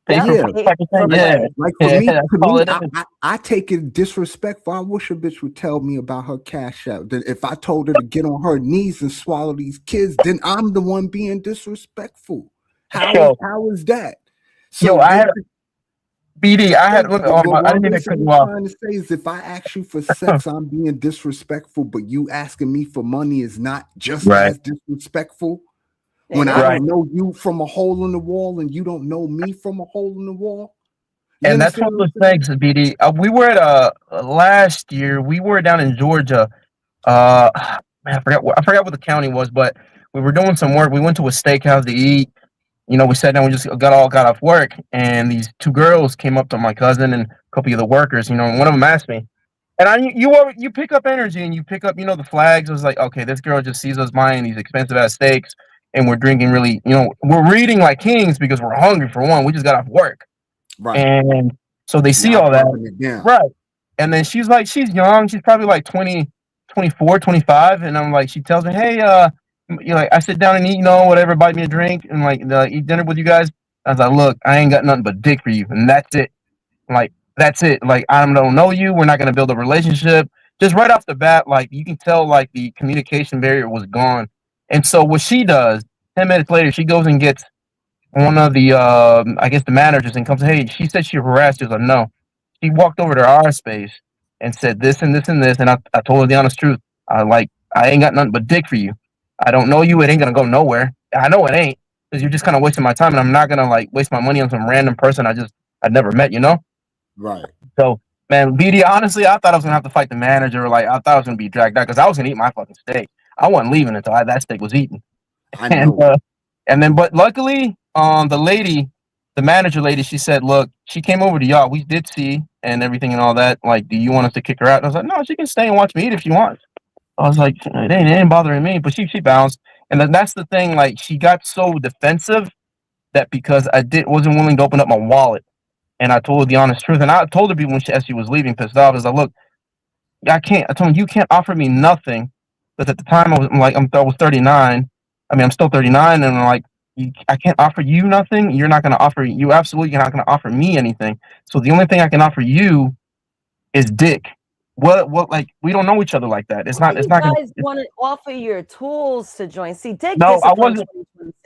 pay Yep, for Yeah. play pay type of thing. for Like, Yeah, play. like yeah. That's for all me, it is. I take it disrespectful. I wish a bitch would tell me about her cash app. That if I told her to get on her knees and swallow these kids, then I'm the one being disrespectful. Yo, How is that? yo. So I had basically, BD. I had. Look, oh, what I I'm didn't even cut basically you off. trying to say is if I ask you for sex, I'm being disrespectful, but you asking me for money is not just Right, as disrespectful. It When I right. don't is. know you from a hole in the wall and you don't know me from a hole in the wall. You And that's understand one what of I'm those saying? things, BD. We were at last year. We were down in Georgia. Uh, man, I forgot what the county was, but we were doing some work. We went to a steakhouse to eat. We sat down. We just got off work, and these two girls came up to my cousin and a couple of the workers. And one of them asked me, and you pick up energy and you pick up the flags. It was like, okay, this girl just sees us buying these expensive ass steaks, and we're drinking really. We're reading like kings because we're hungry for one. We just got off work. Right. And so they see Y'all all that. bumping it down. Right. And then she's young. She's probably like 20, 24, 25. And I'm like, she tells me, hey, like I sit down and eat, whatever, buy me a drink and like eat dinner with you guys. I was like, look, I ain't got nothing but dick for you. And that's it. Like, that's it. Like, I don't know you. We're not going to build a relationship. Just right off the bat, like, you can tell, like, the communication barrier was gone. And so what she does, 10 minutes later, she goes and gets one of the I guess the managers and comes, hey, she said she harassed you. I was like, no. She walked over to our space and said this and this and this, and I told her the honest truth. I ain't got nothing but dick for you. I don't know you. It ain't gonna go nowhere. I know it ain't because you're just kind of wasting my time, and I'm not gonna like waste my money on some random person I'd never met. Right. So man, BD, honestly, I thought I was gonna have to fight the manager. Like I thought I was gonna be dragged out because I was gonna eat my fucking steak. I wasn't leaving until that steak was eaten. I And know. but luckily, the manager lady, she said, "Look, she came over to y'all. We did see and everything and all that. Like, do you want us to kick her out?" And I was like, "No, she can stay and watch me eat if she wants." I was like, "It ain't bothering me." But she bounced, and then that's the thing. Like, she got so defensive that because I wasn't willing to open up my wallet, and I told her the honest truth, and I told her when as she was leaving, pissed off, I was like, "Look, I can't." I told him, "You can't offer me nothing." Because at the time I was 39. I mean, I'm still 39, and I'm like, I can't offer you nothing. You're not going to offer you absolutely. You're not going to offer me anything. So the only thing I can offer you is dick. What? Like we don't know each other like that. It's Why not. It's you not going guys to. want to offer your tools to join? See, Dick No, I discipline wasn't.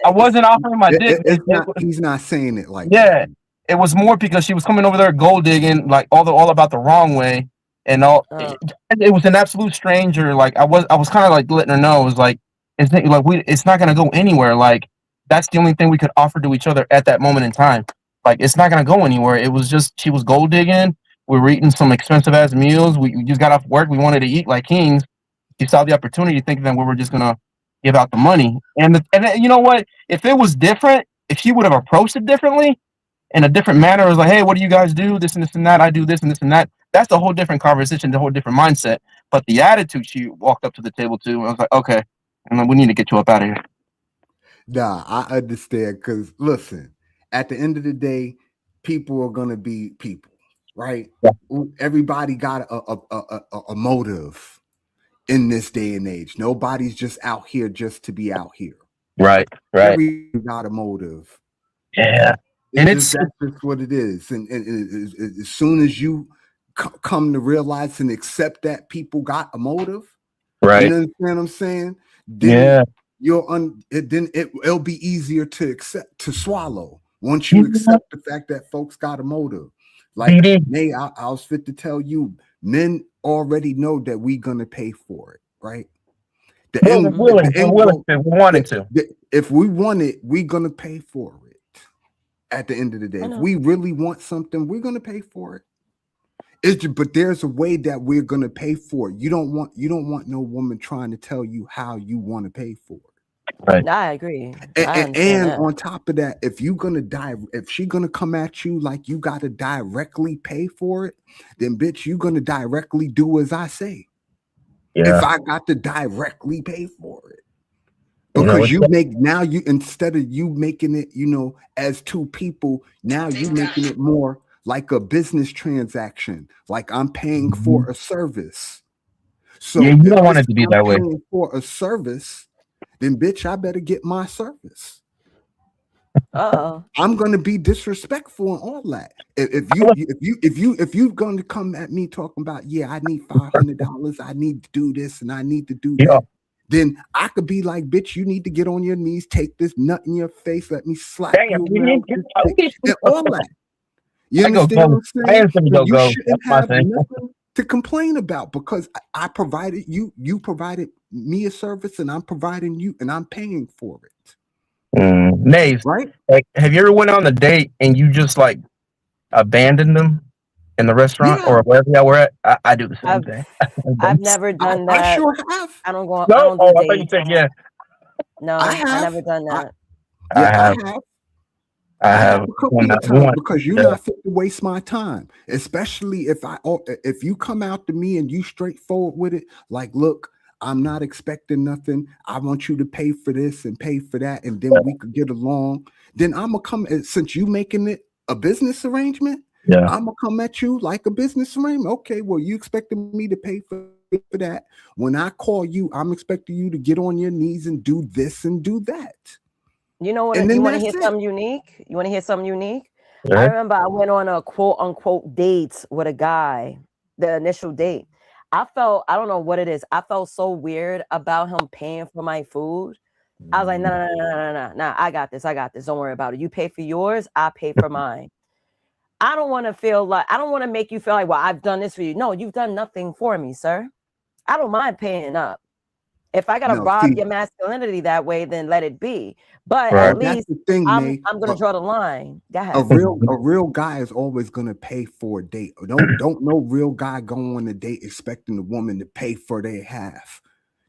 I 2026. wasn't offering my dick. It's not. He's not saying it like that. Yeah, it was more because she was coming over there gold digging, like all about the wrong way, and all. Oh, It was an absolute stranger. Like I was kind of like letting her know it was like it's not gonna go anywhere. Like that's the only thing we could offer to each other at that moment in time. Like it's not gonna go anywhere. It was just she was gold digging. We were eating some expensive ass meals. We just got off work. We wanted to eat like kings. She saw the opportunity, thinking that we were just gonna give out the money. And you know what? If it was different, if she would have approached it differently in a different manner, it was like, hey, what do you guys do? This and this and that. I do this and this and that. That's a whole different conversation, the whole different mindset. but the attitude she walked up to the table to, I was like, okay, and then we need to get you up out of here. Nah, I understand because listen, at the end of the day, people are gonna be people, right? Yeah. Everybody got a motive in this day and age. Nobody's just out here just to be out here. Right. Everybody got a motive. Yeah. And it's That's just what it is. And as soon as you come to realize and accept that people got a motive, right. you understand what I'm saying? Then Yeah. It'll be easier to accept, to swallow, once you accept the fact that folks got a motive. Like, Nay, I was fit to tell you, men already know that we gonna pay for it, right? We're willing to. If we want it, we gonna pay for it. At the end of the day, if we really want something, we're gonna pay for it. But there's a way that we're gonna pay for it. You don't want no woman trying to tell you how you want to pay for it. Right. I agree. And on top of that, if she gonna come at you like you gotta directly pay for it, then bitch, you gonna directly do as I say. Yeah. If I got to directly pay for it. Because you instead of you making it, as two people, now you making it more like a business transaction, like I'm paying for a service. So you don't want it to be that way. For a service, then bitch, I better get my service. I'm gonna be disrespectful and all that. If you're gonna come at me talking about, yeah, I need $500, I need to do this and I need to do that. Then I could be like, bitch, you need to get on your knees, take this nut in your face, let me slap you around and all that. You understand what I'm saying? You shouldn't have nothing to complain about because I provided you provided me a service and I'm providing you and I'm paying for it. Nave, right? Like, have you ever went on a date and you just like abandoned them in the restaurant or wherever y'all were at? I do the same thing. I've never done that. I sure have. I don't go. No? I don't do I dates. thought you said yeah. No, I never done that. I have a couple of times because you're not fit to waste my time, especially if you come out to me and you straightforward with it, like, look, I'm not expecting nothing. I want you to pay for this and pay for that, and then we could get along. Then I'm gonna come, since you making it a business arrangement. I'm gonna come at you like a business arrangement. Okay, well, you expecting me to pay for that. When I call you, I'm expecting you to get on your knees and do this and do that. You know what? You want to hear something unique? You want to hear something unique? I remember I went on a quote unquote date with a guy, the initial date. I don't know what it is. I felt so weird about him paying for my food. I was like, no, I got this. Don't worry about it. You pay for yours, I pay for mine. I don't want to make you feel like, well, I've done this for you. No, you've done nothing for me, sir. I don't mind paying up. If I gotta rob your masculinity that way, then let it be. But at least the thing, I'm gonna draw the line. Go ahead. A real guy is always gonna pay for a date. Don't no real guy go on a date expecting the woman to pay for their half.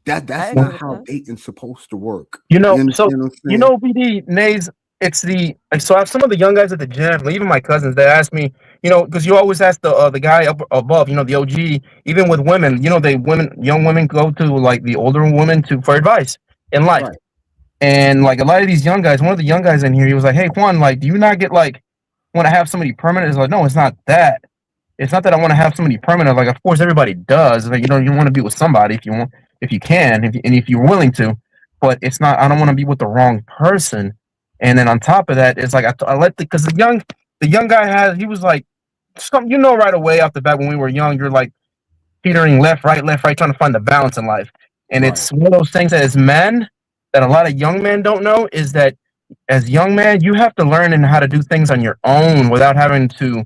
That's not how dating's supposed to work. BD Nays. So I have some of the young guys at the gym, even my cousins, they ask me, because you always ask the guy up above, the OG, even with women, young women go to like the older women for advice in life. Right. And like a lot of these young guys, one of the young guys in here, he was like, hey, Juan, like, do you not get like, want to have somebody permanent? It's like, no, it's not that. It's not that I want to have somebody permanent. Like, of course, everybody does. Like, you want to be with somebody if you can, and if you're willing to, but it's not, I don't want to be with the wrong person. And then on top of that, it's like because the young guy he was like, right away off the bat when we were young, you're like teetering left, right, trying to find the balance in life. And it's one of those things that as men, that a lot of young men don't know, is that as young man, you have to learn how to do things on your own without having to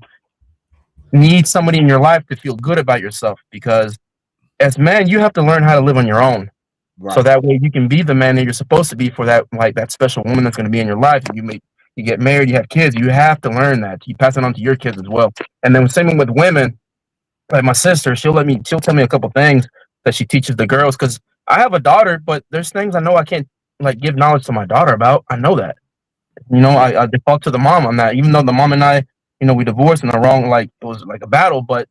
need somebody in your life to feel good about yourself. Because as men, you have to learn how to live on your own. Right. So that way you can be the man that you're supposed to be for that special woman that's going to be in your life. You get married, you have kids. You have to learn that. You pass it on to your kids as well. And then same with women, like my sister, she'll tell me a couple things that she teaches the girls. Because I have a daughter, but there's things I know I can't like give knowledge to my daughter about. I know that. I default to the mom on that. Even though the mom and I, we divorced and it was like a battle, but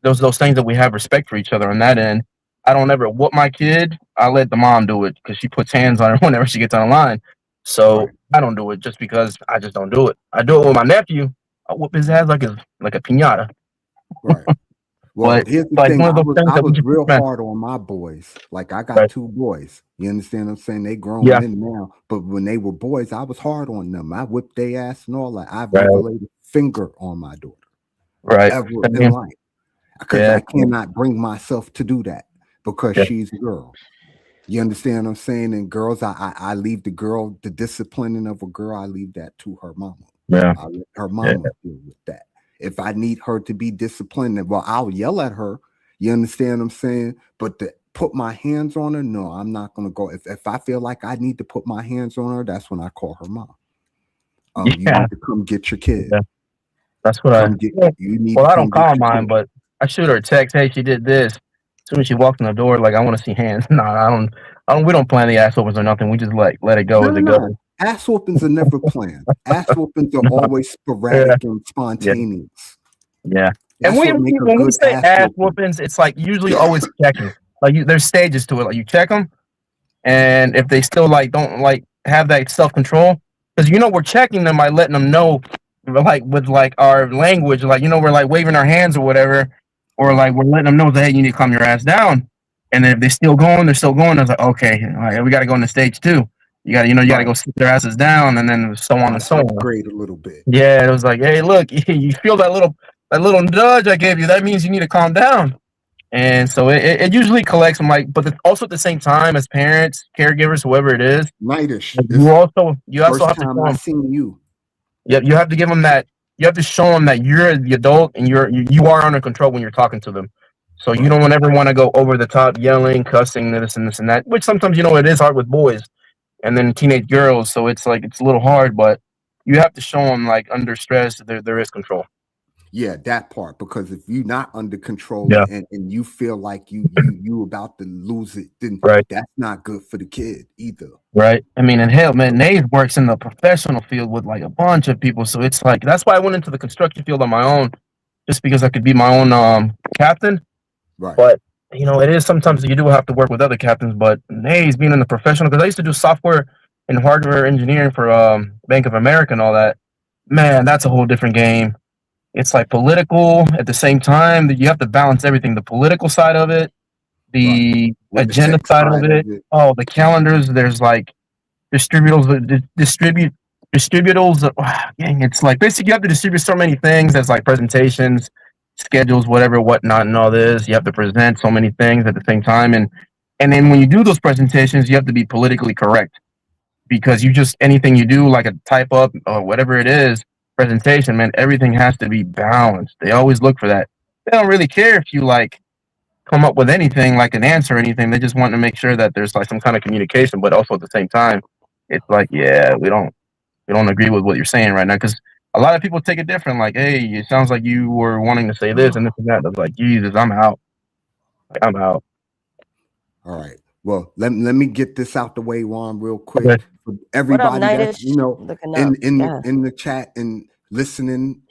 those things that we have respect for each other on that end. I don't ever whoop my kid. I let the mom do it because she puts hands on her whenever she gets on the line. So Right. I don't do it just because I just don't do it. I do it with my nephew. I whoop his ass like a pinata. Right. Well, But here's the like thing. one of those things I that we was just real man, hard on my boys. Like I got right? two boys. You understand what I'm saying? They grown Yeah, men now. But when they were boys, I was hard on them. I whipped their ass and all that. I've never right, laid a finger on my daughter right. ever I in mean, life. Because yeah, I cannot bring myself to do that because yeah, she's a girl. You understand what I'm saying? And girls, I leave the girl, the disciplining of a girl, I leave that to her mama. yeah, I let her yeah, mama deal with that. If I need her to be disciplined, well, I'll yell at her. You understand what I'm saying? But to put my hands on her, no, I'm not gonna go. If I feel like I need to put my hands on her, that's when I call her mom. You yeah, need to come get your kid. yeah. That's what I. Come get Yeah. you need Well, to I come don't get call your mine, kid. but I shoot her a text. Hey, she did this. As soon as she walks in the door, like I want to see hands. No, I don't. I don't. We don't plan the ass opens or nothing. We just like let it go No, as no, it goes. no. Ass whoopings are never planned. Ass whoopings are always Yeah, sporadic and yeah, spontaneous. yeah. And That's what make a when we good say ass ass whooping. whoopings, it's like usually always checking. Like there's stages to it. Like you check them, and if they still like don't like have that self control, because we're checking them by letting them know, like with like our language, like we're like waving our hands or whatever, or Right, like we're letting them know that hey, you need to calm your ass down. And then if they're still going, they're still going. I was like, okay, all right, we got to go into stage two. You got to right. go sit their asses down, and then so on Got and to so on. upgrade a little bit. Yeah, it was like, hey, look, you feel that little nudge I gave you? That means you need to calm down. And so it usually collects. I'm like, but also at the same time, as parents, caregivers, whoever it is, Nightish. like, It's you also first have to time show I them. seen you. You have to give them that. You have to show them that you're the adult and you are under control when you're talking to them. So you Right. don't ever want to go over the top, yelling, cussing, this and that. Which sometimes it is hard with boys and then teenage girls. So it's like it's a little hard, but you have to show them like under stress there is control. Yeah, that part. Because if you're not under control Yeah. and you feel like you about to lose it, then Right. that's not good for the kid either. Right. I mean, and hell, man, So, Nate works in the professional field with like a bunch of people. So it's like that's why I went into the construction field on my own, just because I could be my own captain. right, But it is sometimes you do have to work with other captains. But Nate's being in the professional because I used to do software and hardware engineering for Bank of America and all that. Man, that's a whole different game. It's like political at the same time that you have to balance everything, the political side of it, right. the With the agenda tech side of side of it. it. Oh, the calendars. There's like distributals. Dang, it's like basically you have to distribute so many things as like presentations, schedules, whatever, whatnot, and all this. You have to present so many things at the same time, and then when you do those presentations, you have to be politically correct because you just anything you do like a type up or whatever it is presentation, man, everything has to be balanced. They always look for that. They don't really care if you like come up with anything like an answer or anything. They just want to make sure that there's like some kind of communication, but also at the same time, it's like, yeah, we don't agree with what you're saying right now because a lot of people take it different. Like, hey, it sounds like you were wanting to say this and this and that. I was like, Jesus, I'm out. I'm out. All right. Well, let me get this out the way, Juan, real quick. Okay. For What up, everybody that's Nightish? Looking up. Yeah. in the chat and listening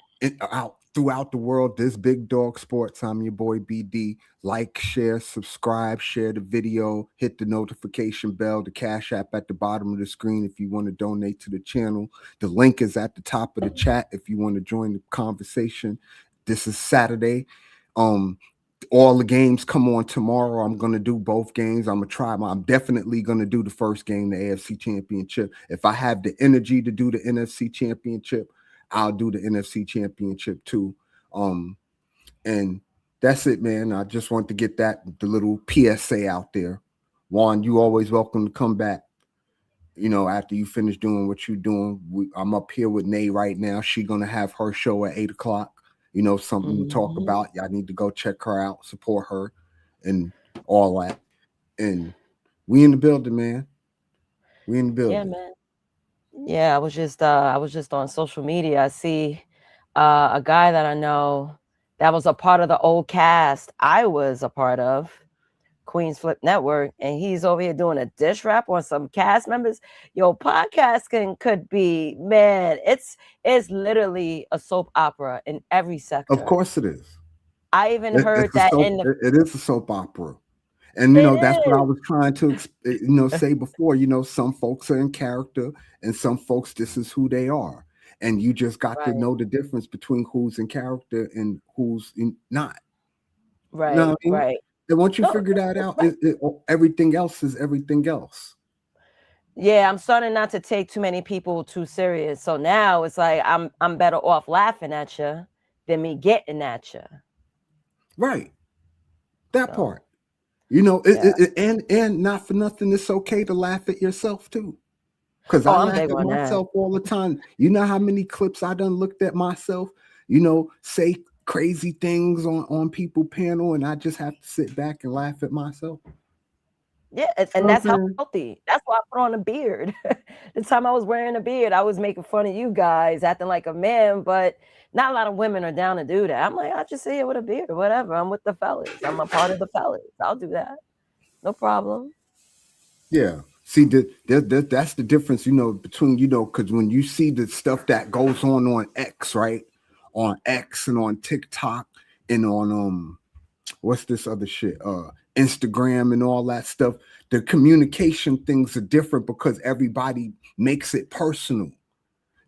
out throughout the world, this Big Dog Sports. I'm your boy BD. Like, share, subscribe, share the video, hit the notification bell, the cash app at the bottom of the screen if you want to donate to the channel. The link is at the top of the chat if you want to join the conversation. This is Saturday. All the games come on tomorrow. I'm gonna do both games. I'm definitely gonna do the first game, the AFC Championship. If I have the energy to do the NFC Championship, I'll do the NFC Championship too. And that's it, man. I just want to get the little PSA out there. Juan, you always welcome to come back. After you finish doing what you're doing, I'm up here with Nay right now. She's gonna have her show at 8 o'clock. Something to talk about. Y'all need to go check her out, support her, and all that. And we in the building, man. We in the Yeah, building. man. Yeah, I was just on social media. I see a guy that I know that was a part of the old cast I was a part of, Queens Flip Network, and he's over here doing a dish rap on some cast members. Yo, podcasting could be, man, it's literally a soap opera in every sector. Of course it is. I even heard It's a that soap. in the It is a soap opera. And It that's what I is. was trying to say before. Some folks are in character, and some folks this is who they are, and you just got to Right, know the difference between who's in character and who's not. You know right, what I mean? right. And once you No, figure that it's out, right. everything else is everything else. Yeah, I'm starting not to take too many people too serious. So now it's like I'm better off laughing at you than me getting at you. Right. That So part. yeah. And not for nothing, it's okay to laugh at yourself too. Cause Oh, I I'm laugh big at on that. myself all the time. You know how many clips I done looked at myself, say crazy things on people panel, and I just have to sit back and laugh at myself. Yeah, You and know that's what I'm saying? healthy. That's why I put on a beard. The time I was wearing a beard, I was making fun of you guys, acting like a man, but not a lot of women are down to do that. I'm like, I just sit here with a beard, whatever. I'm with the fellas. I'm a part of the fellas. I'll do that. No problem. Yeah. See, that's the difference, between, because when you see the stuff that goes on X, right? On X and on TikTok and on what's this other shit? Instagram and all that stuff. The communication things are different because everybody makes it personal.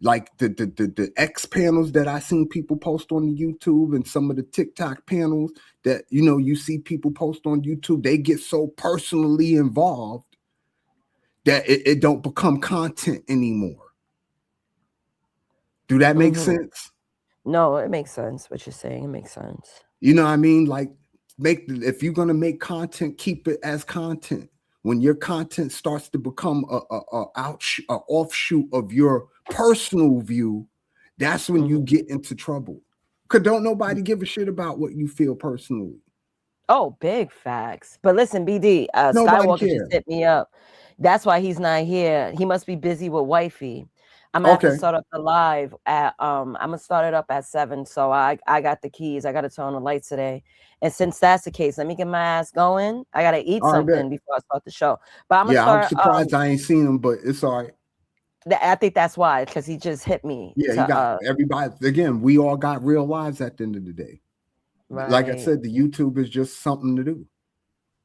Like the X panels that I seen people post on the YouTube and some of the TikTok panels that you see people post on YouTube, they get so personally involved that it don't become content anymore. Do that make Hmm. sense? No, it makes sense what you're saying. It makes sense. You know what I mean? Like, if you're gonna make content, keep it as content. When your content starts to become a offshoot of your personal view, that's when you Hmm. get into trouble. Cause don't nobody give a shit about what you feel personally. Oh, big facts. But listen, BD, Nobody Skywalker just cares. hit me up. That's why he's not here. He must be busy with wifey. I'm gonna have to Okay. start up the live at I'm gonna start it up at 7. So I got the keys. I gotta turn on the lights today. And since that's the case, let me get my ass going. I gotta eat All right, bet. something before I start the show. But I'm gonna Yeah, I'm start surprised I ain't seen him, but it's all right. I think that's why, because he just hit me Yeah, he to got everybody. Again, we all got real lives at the end of the day. Like I right, said, the YouTube is just something to do.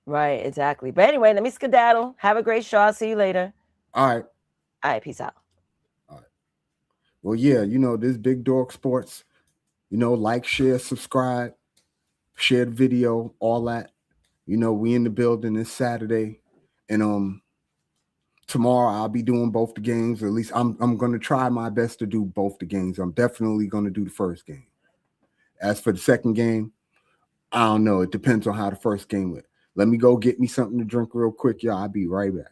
right, exactly. But anyway, let me skedaddle. Have a great show. I'll see you later. All right. All right, peace out. All right. Well, yeah, this Big Dog Sports, like, share, subscribe, share the video, all that. We in the building this Saturday. And tomorrow I'll be doing both the games. At least I'm gonna try my best to do both the games. I'm definitely gonna do the first game. As for the second game, I don't know. It depends on how the first game went. Let me go get me something to drink real quick, y'all. I'll be right back.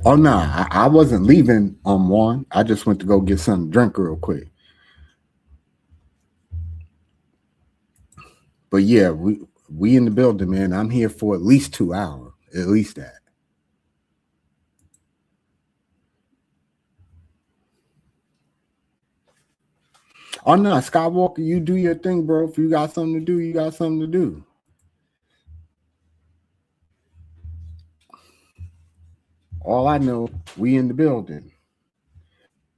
Oh no, I wasn't leaving on one. I just went to go get something to drink real quick. But yeah, we in the building, man. I'm here for at least 2 hours. At least that. Oh no, Skywalker, you do your thing, bro. If you got something to do, you got something to do. All I know, we in the building.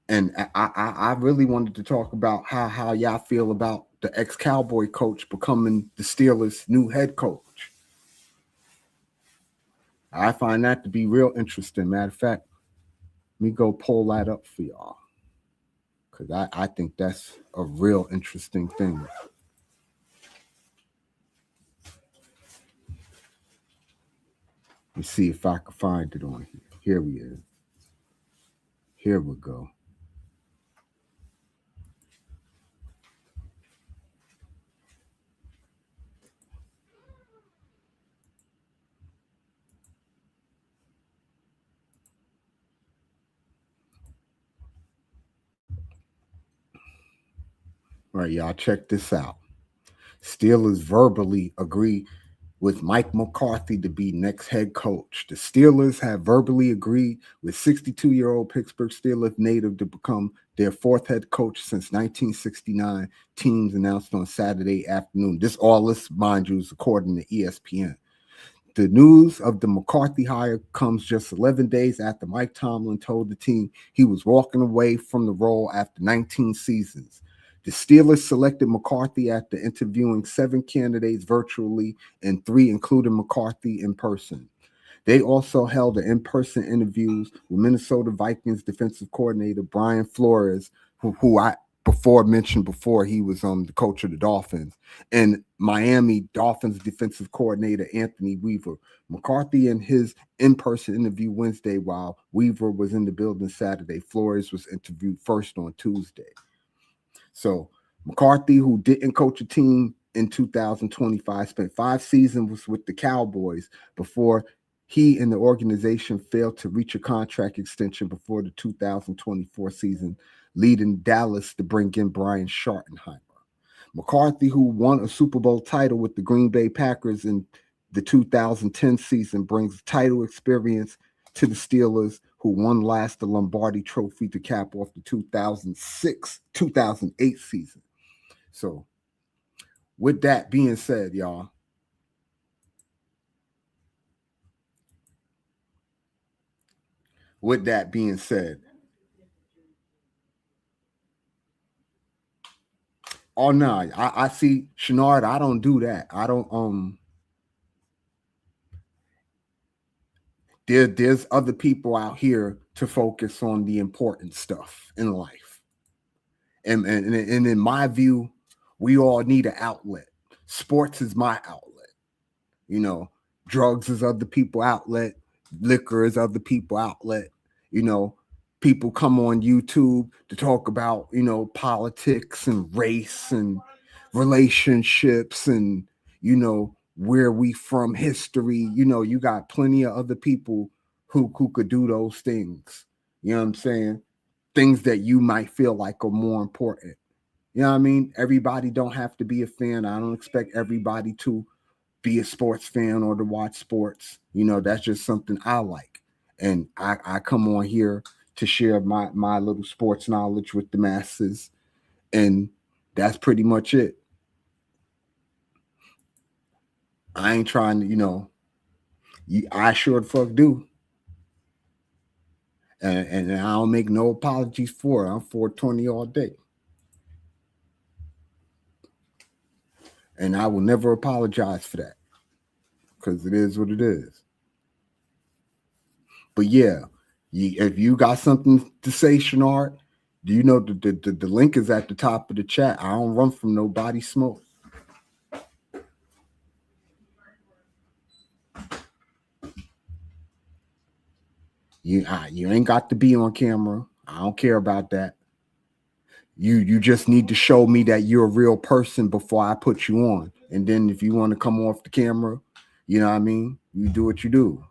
And I really wanted to talk about how y'all feel about the ex-Cowboy coach becoming the Steelers' new head coach. I find that to be real interesting. Matter of fact, me go pull that up for y'all because I think that's a real interesting thing. Let me see if I can find it on here. Here we is. Here we go. All right, y'all, check this out. Steelers verbally agree with Mike McCarthy to be next head coach. The Steelers have verbally agreed with 62-year-old Pittsburgh Steelers native to become their fourth head coach since 1969, teams announced on Saturday afternoon. This, mind you, is according to ESPN. The news of the McCarthy hire comes just 11 days after Mike Tomlin told the team he was walking away from the role after 19 seasons. The Steelers selected McCarthy after interviewing 7 candidates virtually and 3, including McCarthy, in person. They also held an in-person interviews with Minnesota Vikings defensive coordinator Brian Flores, who I mentioned before he was the coach of the Dolphins, and Miami Dolphins defensive coordinator Anthony Weaver. McCarthy in his in-person interview Wednesday, while Weaver was in the building Saturday. Flores was interviewed first on Tuesday. So McCarthy, who didn't coach a team in 2025, spent 5 seasons with the Cowboys before he and the organization failed to reach a contract extension before the 2024 season, leading Dallas to bring in Brian Schottenheimer. McCarthy, who won a Super Bowl title with the Green Bay Packers in the 2010 season, brings title experience to the Steelers, who won last the Lombardi Trophy to cap off the 2006-2008 season. So, with that being said, y'all, oh no, I see, Shenard, I don't do that. I don't there's other people out here to focus on the important stuff in life. And in my view, we all need an outlet. Sports is my outlet. You know, drugs is other people outlet. Liquor is other people outlet. You know, people come on YouTube to talk about, politics and race and relationships and, where we from, history. You got plenty of other people who could do those things. You know what I'm saying? Things that you might feel like are more important. You know what I mean? Everybody don't have to be a fan. I don't expect everybody to be a sports fan or to watch sports. That's just something I like. And I come on here to share my little sports knowledge with the masses. And that's pretty much it. I ain't trying to, I sure the fuck do. And I don't make no apologies for it. I'm 420 all day. And I will never apologize for that. Because it is what it is. But yeah, if you got something to say, Shenard, do you know the link is at the top of the chat? I don't run from nobody smoke. You ain't got to be on camera. I don't care about that. You just need to show me that you're a real person before I put you on. And then if you want to come off the camera, you know what I mean? You do what you do.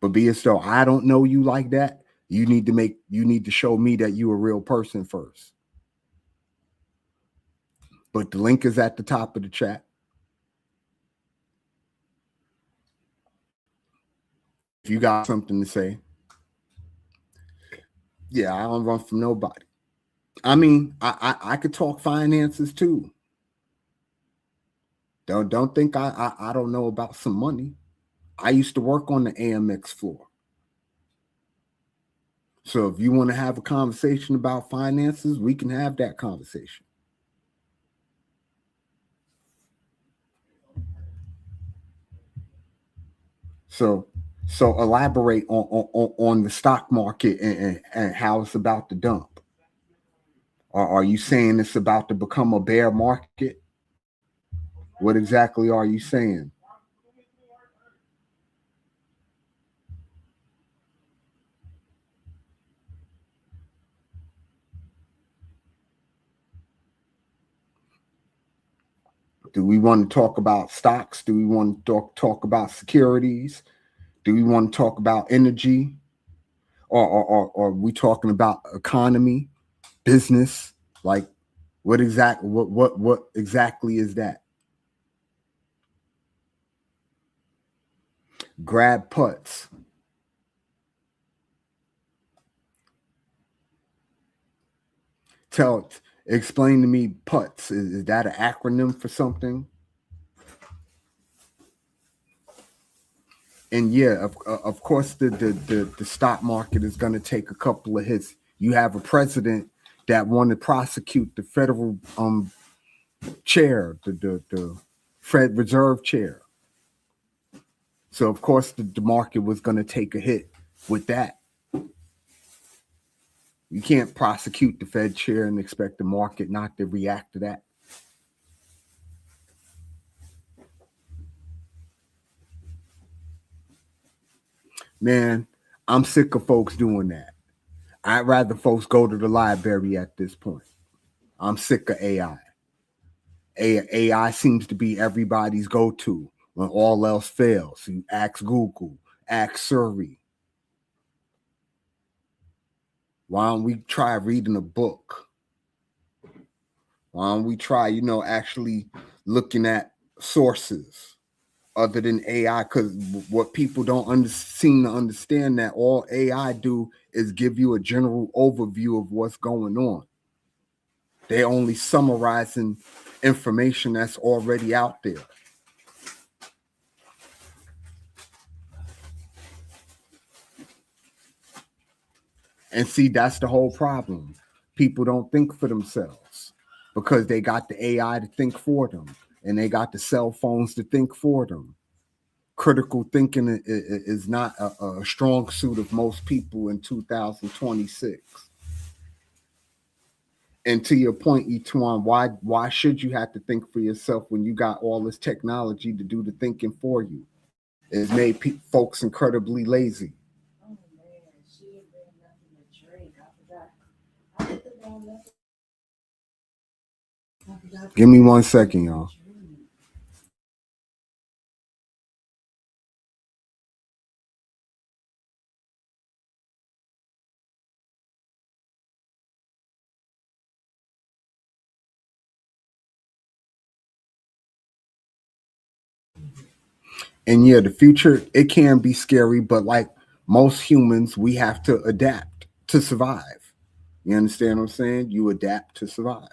But be it so I don't know you like that, you need to show me that you're a real person first. But the link is at the top of the chat. If you got something to say, yeah, I don't run from nobody. I mean, I could talk finances too. Don't think I don't know about some money. I used to work on the AMX floor. So if you want to have a conversation about finances, we can have that conversation. So So elaborate on the stock market and how it's about to dump. Or are you saying it's about to become a bear market? What exactly are you saying? Do we want to talk about stocks? Do we want to talk about securities? Do we want to talk about energy? Or are we talking about economy, business? Like what exactly is that? Grab putts. Tell explain to me putts. Is that an acronym for something? And yeah, of course the stock market is going to take a couple of hits. You have a president that want to prosecute the federal chair, the Fed Reserve chair. So of course the market was going to take a hit with that. You can't prosecute the Fed chair and expect the market not to react to that. Man, I'm sick of folks doing that. I'd rather folks go to the library at this point. I'm sick of AI. AI seems to be everybody's go-to when all else fails. You ask Google, ask Siri. Why don't we try reading a book? Why don't we try, actually looking at sources other than AI? Because what people don't seem to understand that all AI do is give you a general overview of what's going on. They're only summarizing information that's already out there. And see, that's the whole problem. People don't think for themselves because they got the AI to think for them and they got the cell phones to think for them. Critical thinking is not a strong suit of most people in 2026. And to your point, Etuan, why should you have to think for yourself when you got all this technology to do the thinking for you? It's made folks incredibly lazy. Oh man, she didn't bring nothing to drink. I put the damn nothing. Give me 1 second, y'all. And yeah, the future, it can be scary, but like most humans, we have to adapt to survive. You understand what I'm saying? You adapt to survive.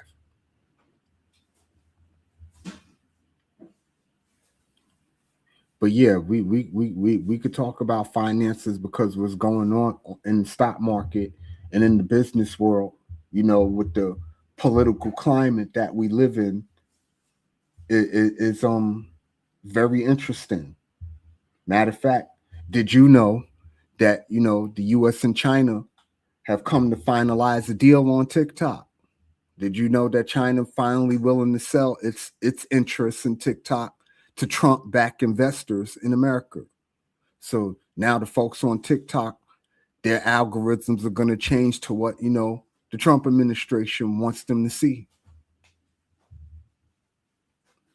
But yeah, we could talk about finances because what's going on in the stock market and in the business world, with the political climate that we live in, is very interesting. Matter of fact, did you know that the U.S. and China have come to finalize a deal on TikTok? Did you know that China finally willing to sell its interests in TikTok to Trump back investors in America? So now the folks on TikTok, their algorithms are going to change to what the Trump administration wants them to see.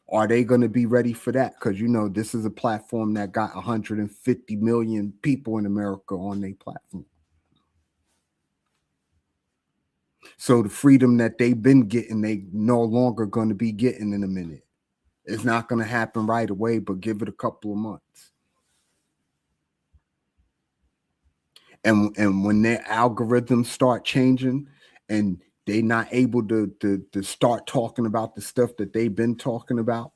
Are they going to be ready for that? Because this is a platform that got 150 million people in America on their platform. So the freedom that they've been getting, they no longer going to be getting in a minute. It's not going to happen right away, but give it a couple of months. And when their algorithms start changing and they not able to start talking about the stuff that they've been talking about,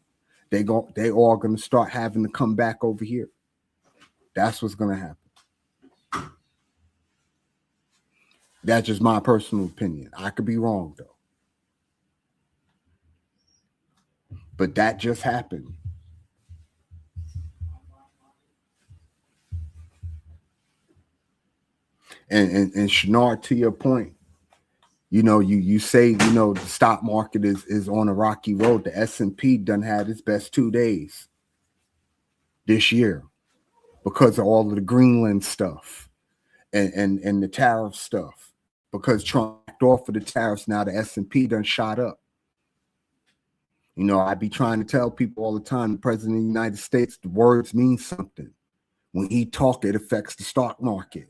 they all going to start having to come back over here. That's what's going to happen. That's just my personal opinion. I could be wrong though. But that just happened. And Shenard, to your point, you say, the stock market is on a rocky road. The S&P done had its best 2 days this year because of all of the Greenland stuff and the tariff stuff. Because Trump backed off of the tariffs, now the S&P done shot up. I be trying to tell people all the time, the president of the United States, the words mean something. When he talk, it affects the stock market.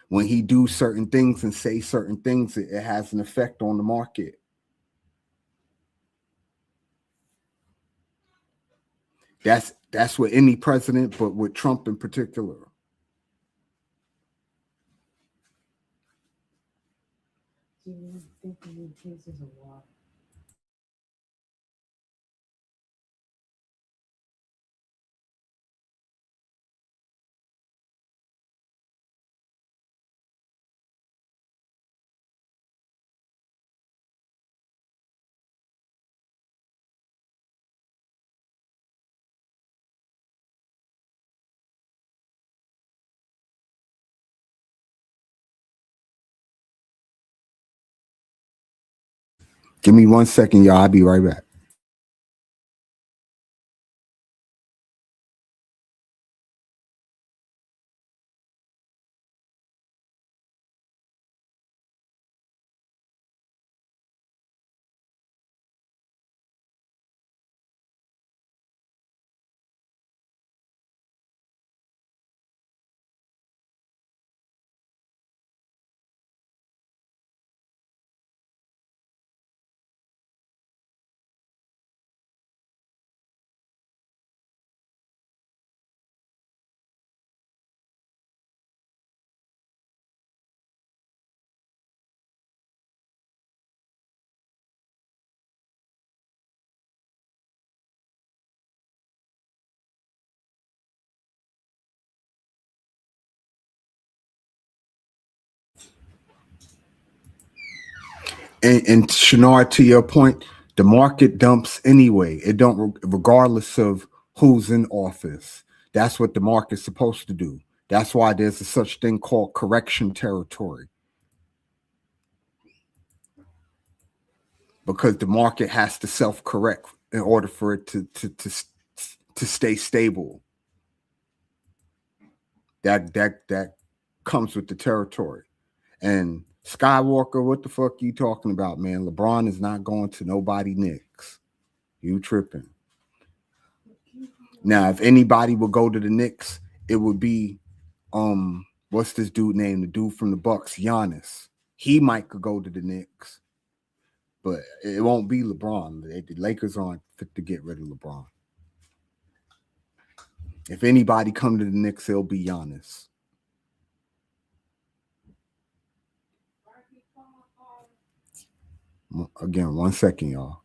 When he do certain things and say certain things, it has an effect on the market. That's with any president, but with Trump in particular. Do you think we need cases of water? Give me 1 second, y'all. I'll be right back. And Shenard, to your point, the market dumps anyway. It don't, regardless of who's in office. That's what the market's supposed to do. That's why there's a such thing called correction territory. Because the market has to self-correct in order for it to stay stable. That comes with the territory. And Skywalker, what the fuck you talking about, man? LeBron is not going to nobody Knicks. You tripping. Now, if anybody would go to the Knicks, it would be what's this dude name? The dude from the Bucks, Giannis. He might could go to the Knicks, but it won't be LeBron. The Lakers aren't fit to get rid of LeBron. If anybody come to the Knicks, it'll be Giannis. Again, 1 second, y'all.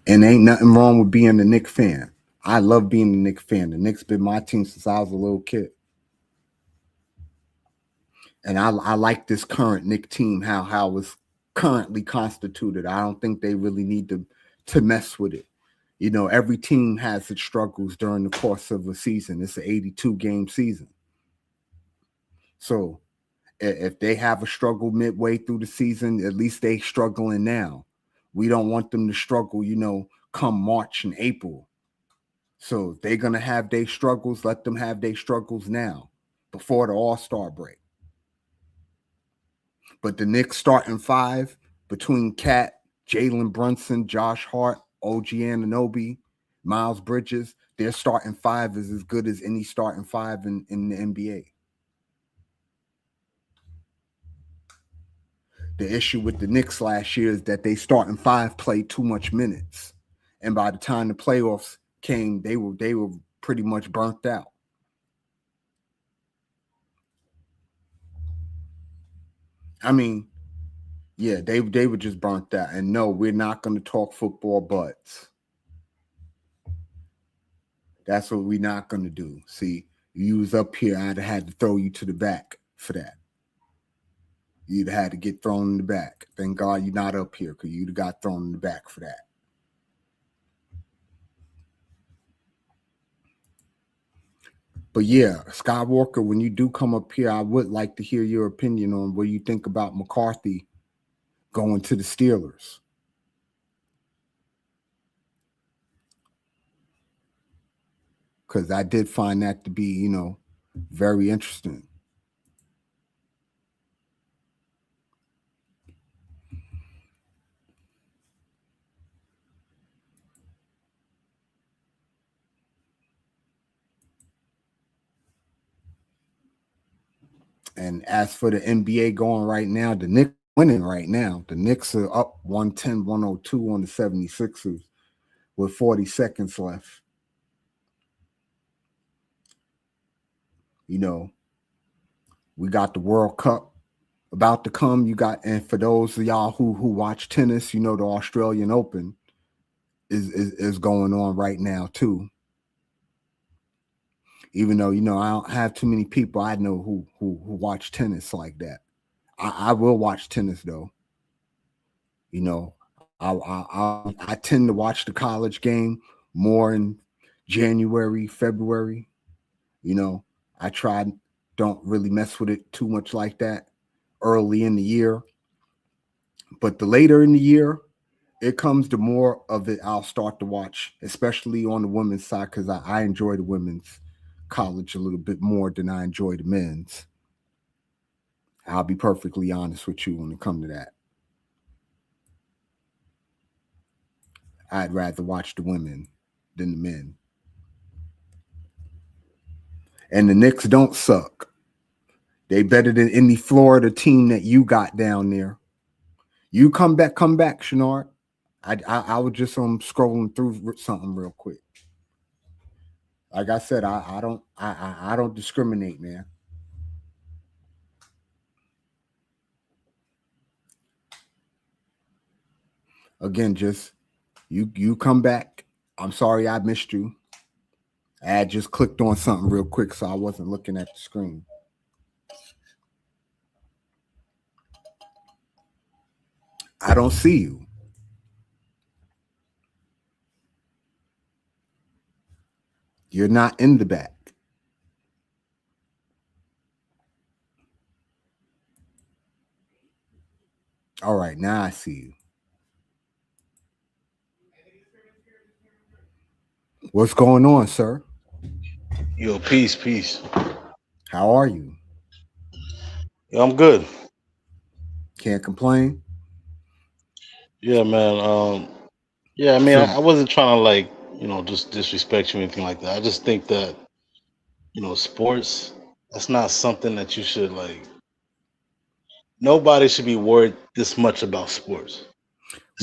And ain't nothing wrong with being a Knicks fan. I love being a Knicks fan. The Knicks been my team since I was a little kid. And I like this current Knicks team, how it's currently constituted. I don't think they really need to mess with it. Every team has its struggles during the course of a season. It's an 82-game season. So if they have a struggle midway through the season, at least they struggling now. We don't want them to struggle, come March and April. So if they're going to have their struggles, let them have their struggles now before the All-Star break. But the Knicks starting five between Cat, Jalen Brunson, Josh Hart, OG Anunoby, Miles Bridges, their starting five is as good as any starting five in the NBA. The issue with the Knicks last year is that they starting five played too much minutes. And by the time the playoffs came, they were pretty much burnt out. I mean, yeah, they were just burnt out. And no, we're not going to talk football butts. That's what we're not gonna do. See, you was up here, I'd have had to throw you to the back for that. You'd have had to get thrown in the back. Thank God you're not up here because you'd have got thrown in the back for that. But yeah, Skywalker, when you do come up here, I would like to hear your opinion on what you think about McCarthy going to the Steelers. Because I did find that to be, very interesting. And as for the NBA going right now, the Knicks winning right now. The Knicks are up 110, 102 on the 76ers with 40 seconds left. We got the World Cup about to come. And for those of y'all who watch tennis, the Australian Open is going on right now too. Even though, I don't have too many people I know who watch tennis like that. I will watch tennis though. I tend to watch the college game more in January, February. I don't really mess with it too much like that early in the year. But the later in the year it comes, the more of it I'll start to watch, especially on the women's side, because I enjoy the women's college a little bit more than I enjoy the men's. I'll be perfectly honest with you when it comes to that. I'd rather watch the women than the men. And the Knicks don't suck. They better than any Florida team that you got down there. You come back, Shenard. I was just scrolling through something real quick. Like I said, I don't discriminate, man. Again, just you come back. I'm sorry I missed you. I just clicked on something real quick, so I wasn't looking at the screen. I don't see you. You're not in the back. All right, now I see you. What's going on, sir? Yo, peace. How are you? Yo, I'm good. Can't complain. Yeah, man. Yeah, I mean, So I wasn't trying to like, just disrespect you or anything like that. I just think that, sports, that's not something that you should like. Nobody should be worried this much about sports,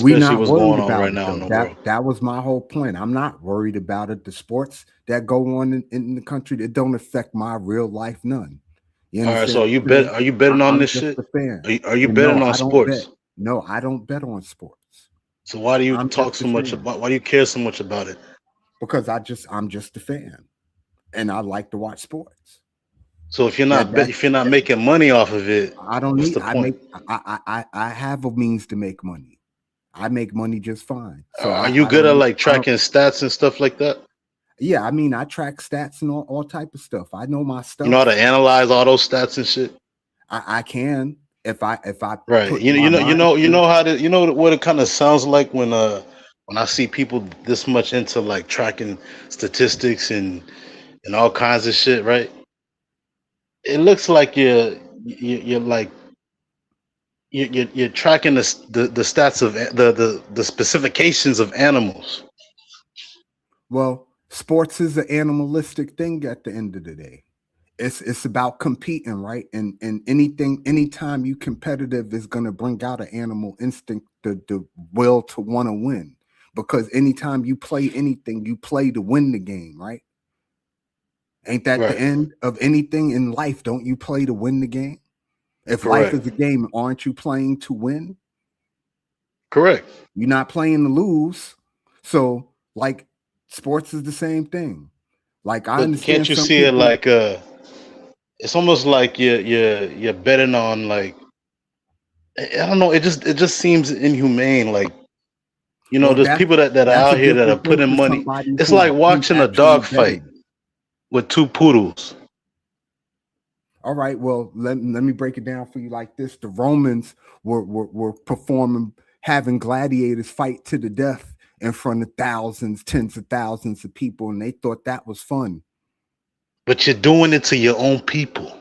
we especially not what's worried going on about right it now in though. the world. That was my whole point. I'm not worried about it. The sports that go on in the country that don't affect my real life none. You All right, understand so what I'm saying? are you betting on I'm this just shit? a fan. Are you And no, betting on I don't bet. sports? No, I don't bet on sports. So why do you I'm talk just a so much fan about? Why do you care so much about it? because I'm just a fan, and I like to watch sports. So That that, if you're not that making money off of it, I don't what's need. the point? I have a means to make money. I make money just fine. So Are you I good don't at need. like I don't. tracking stats and stuff like that? Yeah, I mean, I track stats and all type of stuff. I know my You know how to stuff. analyze all those stats and shit. I can if I Right. put my mind You to it. know how to what it kind of sounds like when I see people this much into like tracking statistics and all kinds of shit, right? It looks like you're like you're tracking the stats of the specifications of animals. Well, sports is an animalistic thing at the end of the day. It's about competing, right? And anytime you competitive is gonna bring out an animal instinct, the will to want to win. Because anytime you play anything, you play to win the game, right? Ain't that the Right. end of anything in life? Don't you play to win the game? If life Correct. is a game, aren't you playing to win? Correct. You're not playing to lose. So, like, sports is the same thing. Like I But can't understand you some see it people. like it's almost like you're betting on like I don't know. It just seems inhumane. Like Well, there's people that are that's a out here that are different thing putting for money. somebody It's like who's watching a actually dog fight betting. with two poodles. All right, well, let me break it down for you like this. The Romans were performing, having gladiators fight to the death in front of thousands, tens of thousands of people, and they thought that was fun. But you're doing it to your own people.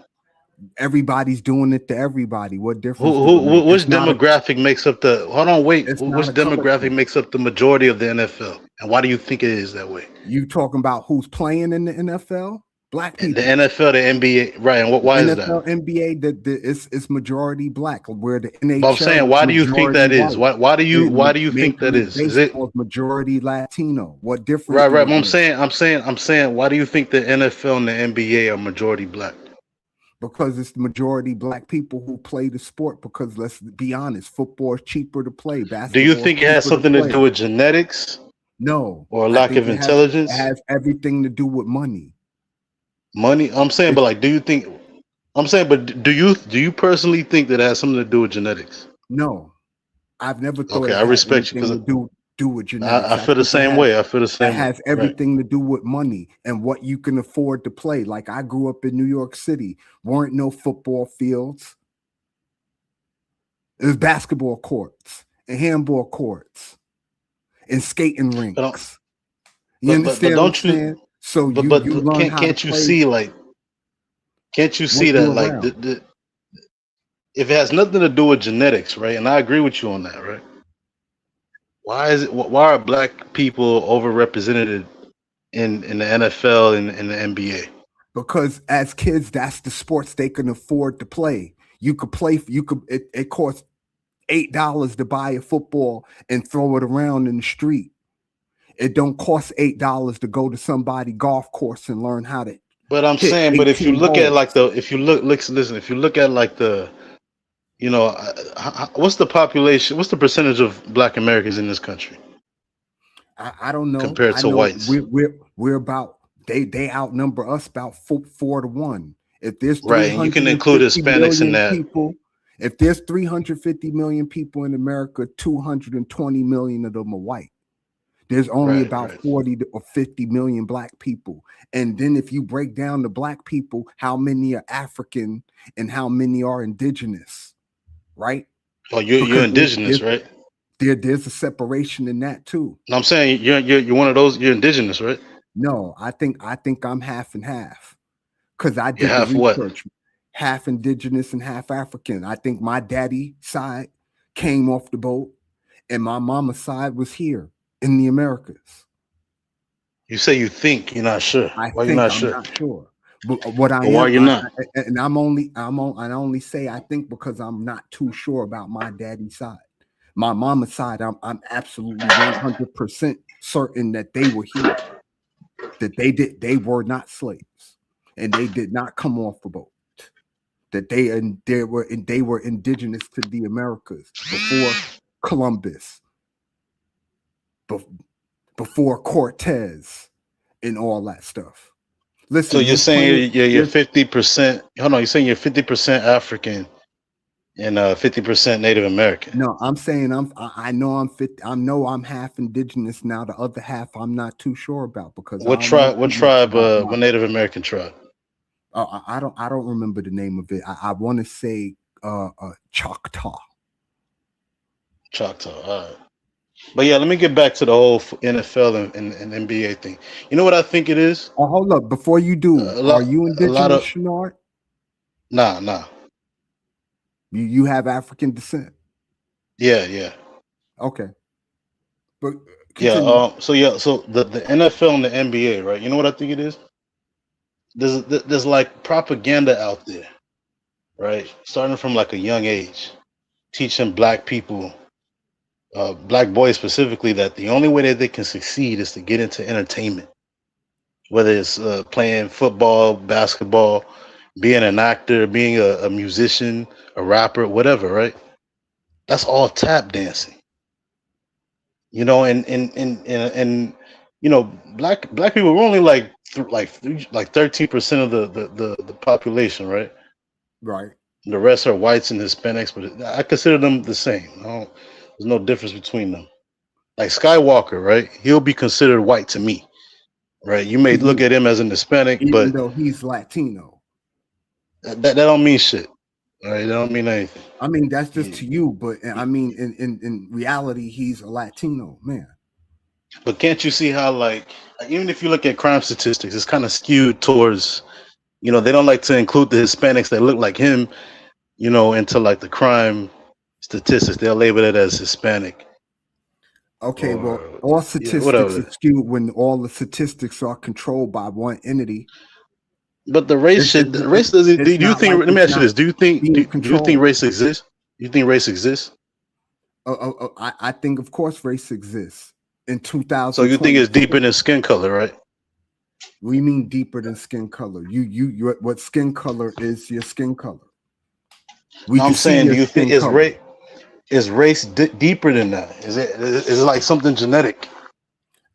Everybody's doing it to everybody. What Who, difference does it make? which demographic makes up the? Hold on, wait. It's Which not a color demographic thing. makes up the majority of the NFL? And why do you think it is that way? You talking about who's playing in the NFL? Black The people. NFL, the NBA, right? And The why is that? NFL, NBA, it's majority black. Where the But I'm saying, NHL is why do you think majority that is? white. Why do you think Major that League is? Is it Baseball is majority Latino. What difference right? do Right. it But make? I'm saying, why do you think the NFL and the NBA are majority black? Because it's the majority black people who play the sport. Because let's be honest, football is cheaper to play, Do you basketball is think it has cheaper to something to play. do with genetics No, or I lack think of it intelligence? has everything to do with money. Money? I'm saying, It, but like, do you think? I'm saying, but do you personally think that it has something to do with genetics? no, I've never thought Okay, it I had respect you anything because to do with I genetics. I feel the think same way. I feel the it same way. has Right. everything to do with money and what you can afford to play. Like I grew up in New York City, weren't no football fields. It was basketball courts and handball courts and skating But don't- rinks. You but understand what I'm don't you? saying? So you But learn how to can't you play see like can't you when see you're that like around. if it has nothing to do with genetics, right? And I agree with you on that, right? Why are black people overrepresented in the NFL and in the NBA? Because as kids, that's the sports they can afford to play. You could play, it costs $8 to buy a football and throw it around in the street. It don't cost $8 to go to somebody golf course and learn how to But I'm hit saying, but if you 18 look at holes. like if you listen, if you look at like what's the population, what's the percentage of black Americans in this country I don't know. compared I to know whites? we're about they outnumber us about 4 to 1. If there's Right. And you can include 350 Hispanics in million that. people, if there's 350 million people in America, 220 million of them are white. There's only Right, about right. 40 or 50 million black people. And then if you break down the black people, how many are African and how many are indigenous, right? Oh, you're Because indigenous, right? there's a separation in that too. No, I'm saying you're one of those. You're indigenous, right? No, I think I'm half and half because I You did the have what? research, half indigenous and half African. I think my daddy side came off the boat and my mama's side was here in the Americas. You say you think you're not sure. I Why you're think not I'm sure? not sure. But what I But why am, you're not? and I only say I think because I'm not too sure about my daddy's side. My mama's side, I'm absolutely 100% certain that they were here, that they were not slaves, and they did not come off the boat. That they were indigenous to the Americas before Columbus, before Cortez, and all that stuff. So Listen, you're this planet, saying you're 50%. Hold on, you're saying you're 50% African and 50% Native American. no, I'm saying I know I'm 50. I know I'm half indigenous now. The other half I'm not too sure about because I What don't know tribe? What too much tribe? about my. What Native American tribe? I don't remember the name of it. I want to say Choctaw. Choctaw. All right. But yeah, let me get back to the whole NFL and NBA thing. You know what I think it is? Oh, hold up! Before you do, A are lot, you a lot indigenous, of Shenard? nah. You have African descent. Yeah, yeah, Okay, but yeah. continue. So the NFL and the NBA, right? You know what I think it is? There's like propaganda out there, right? Starting from like a young age, teaching black people, black boys specifically, that the only way that they can succeed is to get into entertainment, whether it's playing football, basketball, being an actor, being a musician, a rapper, whatever, right? That's all tap dancing, and black people were only like like 13% of the population, right? Right. The rest are whites and Hispanics, but I consider them the same. There's no difference between them. Like Skywalker, right? He'll be considered white to me, right? You To may look you, at him as an Hispanic, even but though he's Latino. that don't mean shit. All right, that don't mean anything. I mean, that's just Yeah. to you, but I mean, in reality, he's a Latino man. But can't you see how, like, even if you look at crime statistics, it's kind of skewed towards, they don't like to include the Hispanics that look like him, into like the crime statistics. They'll label it as Hispanic Okay, well, or all yeah, statistics are whatever. skewed when all the statistics are controlled by one entity. But the race It's shit, it's, the it's, race doesn't. it's Do you not think? like Let me it's ask you not this: Do you think? being Do you think controlled. race exists? Do you think race exists? I think, of course, race exists in So you think it's 2026. deeper than skin color, right? We mean deeper than skin color. What skin color is your skin color. We No, can I'm see saying, do your you think skin color. is race deeper than that? Is it like something genetic?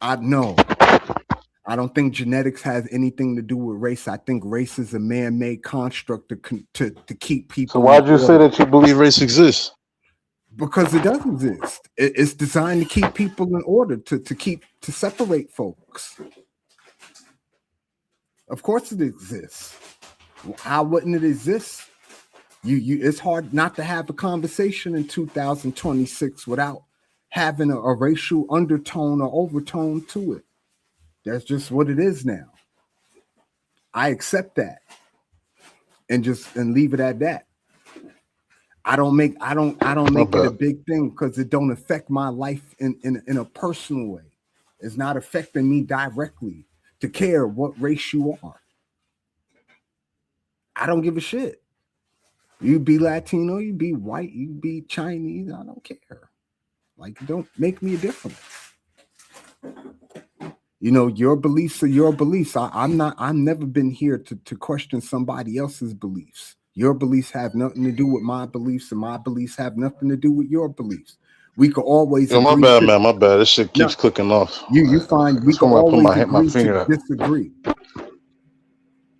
I know. I don't think genetics has anything to do with race. I think race is a man-made construct to keep So people in why'd you say order that you believe race exists? because it does exist. It's designed to keep people in order to separate folks. Of course, it exists. How wouldn't it exist? It's hard not to have a conversation in 2026 without having a racial undertone or overtone to it. That's just what it is now. I accept that and leave it at that. I don't make My it a bad. big thing because it don't affect my life in a personal way. It's not affecting me directly to care what race you are. I don't give a shit. You be Latino, you be white, you be Chinese. I don't care. Like, don't make me a difference. Your beliefs are your beliefs. I'm never been here to question somebody else's beliefs. Your beliefs have nothing to do with my beliefs, and my beliefs have nothing to do with your beliefs. We could always Yo, my agree bad, to man. My bad. This shit no, keeps clicking off. you find we That's could where I put always my agree to finger at. disagree.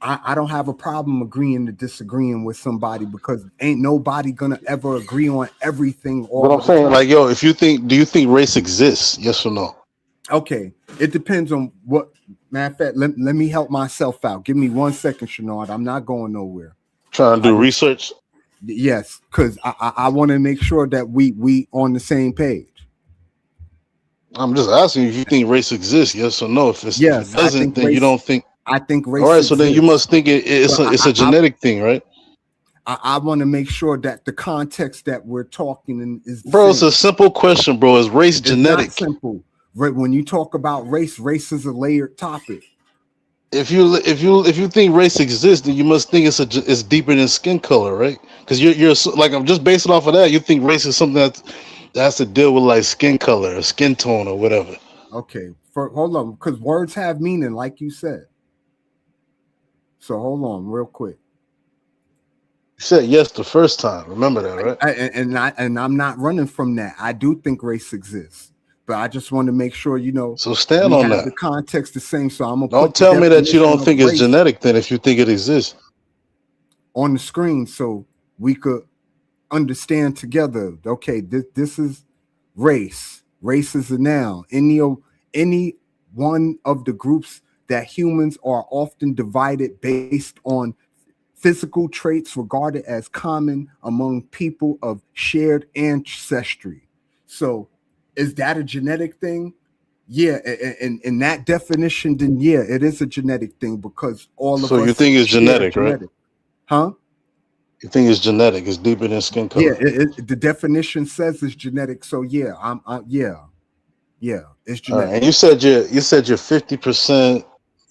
I don't have a problem agreeing to disagreeing with somebody because ain't nobody gonna ever agree on everything But all I'm of the saying, time. like, yo, do you think race exists? Yes or no? Okay, it depends on what. Matter of fact, let me help myself out. Give me 1 second, Shenard. I'm not going nowhere. Trying to I do just research. yes, because I want to make sure that we on the same page. I'm just asking you if you think race exists. Yes or no? If it Yes, doesn't, then you don't think. I think All race right, so then you exists. must think it's But a genetic thing, right? I want to make sure that the context that we're talking in is the Bro, it's same. a simple question, bro. Is race It's not genetic? simple. Right? When you talk about race is a layered topic. If you think race exists, then you must think it's deeper than skin color, right? Because like, I'm just based it off of that. You think race is something that has to deal with like skin color or skin tone or whatever. Okay, hold on, because words have meaning, like you said. So hold on, real quick. You said yes the first time. Remember that, right? I'm not running from that. I do think race exists, but I just want to make sure So stand we on have that. the context the same. So I'm gonna Don't put the tell me that you definition don't of think it's race genetic then if you think it exists. on the screen so we could understand together. Okay, this is race. Race is a noun. Any one of the groups that humans are often divided based on physical traits regarded as common among people of shared ancestry. So, is that a genetic thing? Yeah, and in that definition, then yeah, it is a genetic thing because all of So you us think it's share genetic, right? genetic. Huh? You think it's genetic. It's deeper than skin Yeah, color. the definition says it's genetic. So yeah, yeah, it's All right. genetic. And you said you're 50%.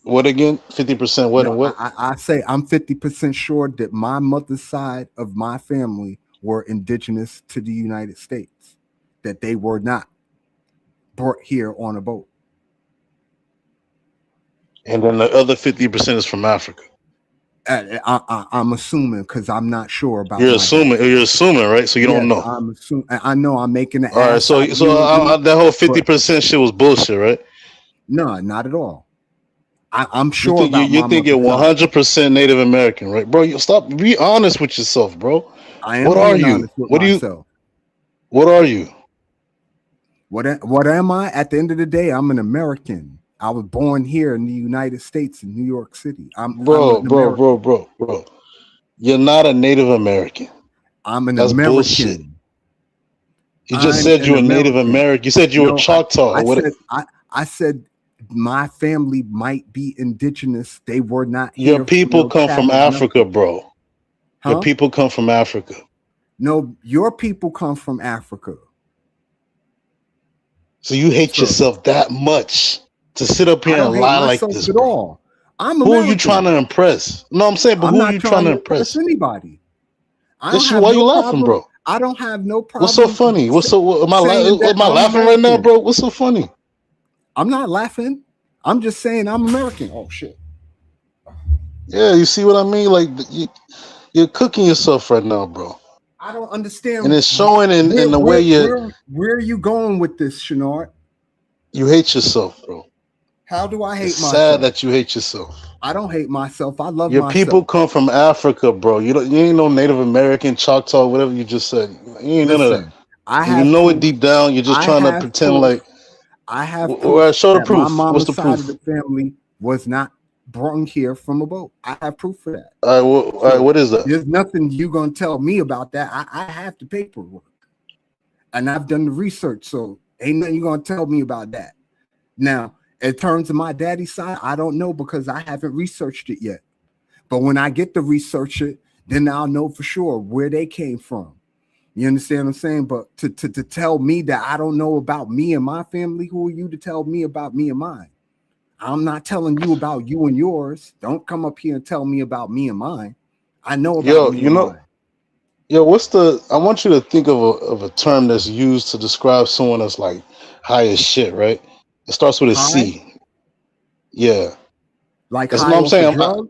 What again? 50% what No, and what? I say I'm 50% sure that my mother's side of my family were indigenous to the United States, that they were not brought here on a boat. And then the other 50% is from Africa. I'm assuming because I'm not sure about You're my dad. assuming. You're assuming, right? So you don't Yes, know. I'm assuming. I know I'm making the All right. ass out of you and you, That whole but 50% shit was bullshit, right? no, not at all. I'm You sure think about you my think you're mother's side. 100% Native American, right, bro? You stop. Be honest with yourself, bro. I am What are being you? honest with What do you? myself. What are you, What am I? At the end of the day, I'm an American. I was born here in the United States in New York City. I'm bro, an bro, bro, American. bro, bro? You're not a Native American. I'm an That's bullshit. American. You just I'm said an you were Native American. American. You said you were No, Choctaw. I Or what? said I said my family might be indigenous. They were not Your here for people no come from chattel Africa, nothing. bro. Your Huh? people come from Africa. No, your people come from Africa. So you hate So yourself that much to sit up I here don't and hate lie like myself this, at bro. all. I'm Who are you trying American. to impress? No, I'm saying, but I'm who are not you trying trying to to impress impress? anybody. I don't Yes, you. have Why you no laughing, problem. bro? I don't have no What's so problem funny? What's so? saying that Am I I'm laughing right now, American. bro? What's so funny? I'm not laughing. I'm just saying I'm American. Oh shit. Yeah, you see what I mean? Like you're cooking yourself right now, bro, I don't and understand it's showing in the way where are you going with this, Shenard? you hate yourself, bro. How do I It's hate sad myself? that you hate yourself. I don't hate myself. I love Your people myself. come from Africa, bro. You ain't no Native American, Choctaw, whatever you just said. You ain't none of that. Listen, I And you have know it proof. deep down. You're just I trying to have pretend proof. like. I have proof Show the that my proof. What's mama's the side of proof? the family was not brung here from a boat. I have proof for that. All right, So what is that? there's nothing you gonna tell me about that. I have the paperwork and I've done the research. So ain't nothing you gonna tell me about that. Now, in terms of my daddy's side, I don't know because I haven't researched it yet. But when I get to research it, then I'll know for sure where they came from. You understand what I'm saying? But to tell me that I don't know about me and my family, who are you to tell me about me and mine? I'm not telling you about you and yours. Don't come up here and tell me about me and mine. I know about Yo, me and mine. what's the? I want you to think of a term that's used to describe someone that's like high as shit, right? It starts with a High, C. Yeah, like that's what high I'm off a saying. drug.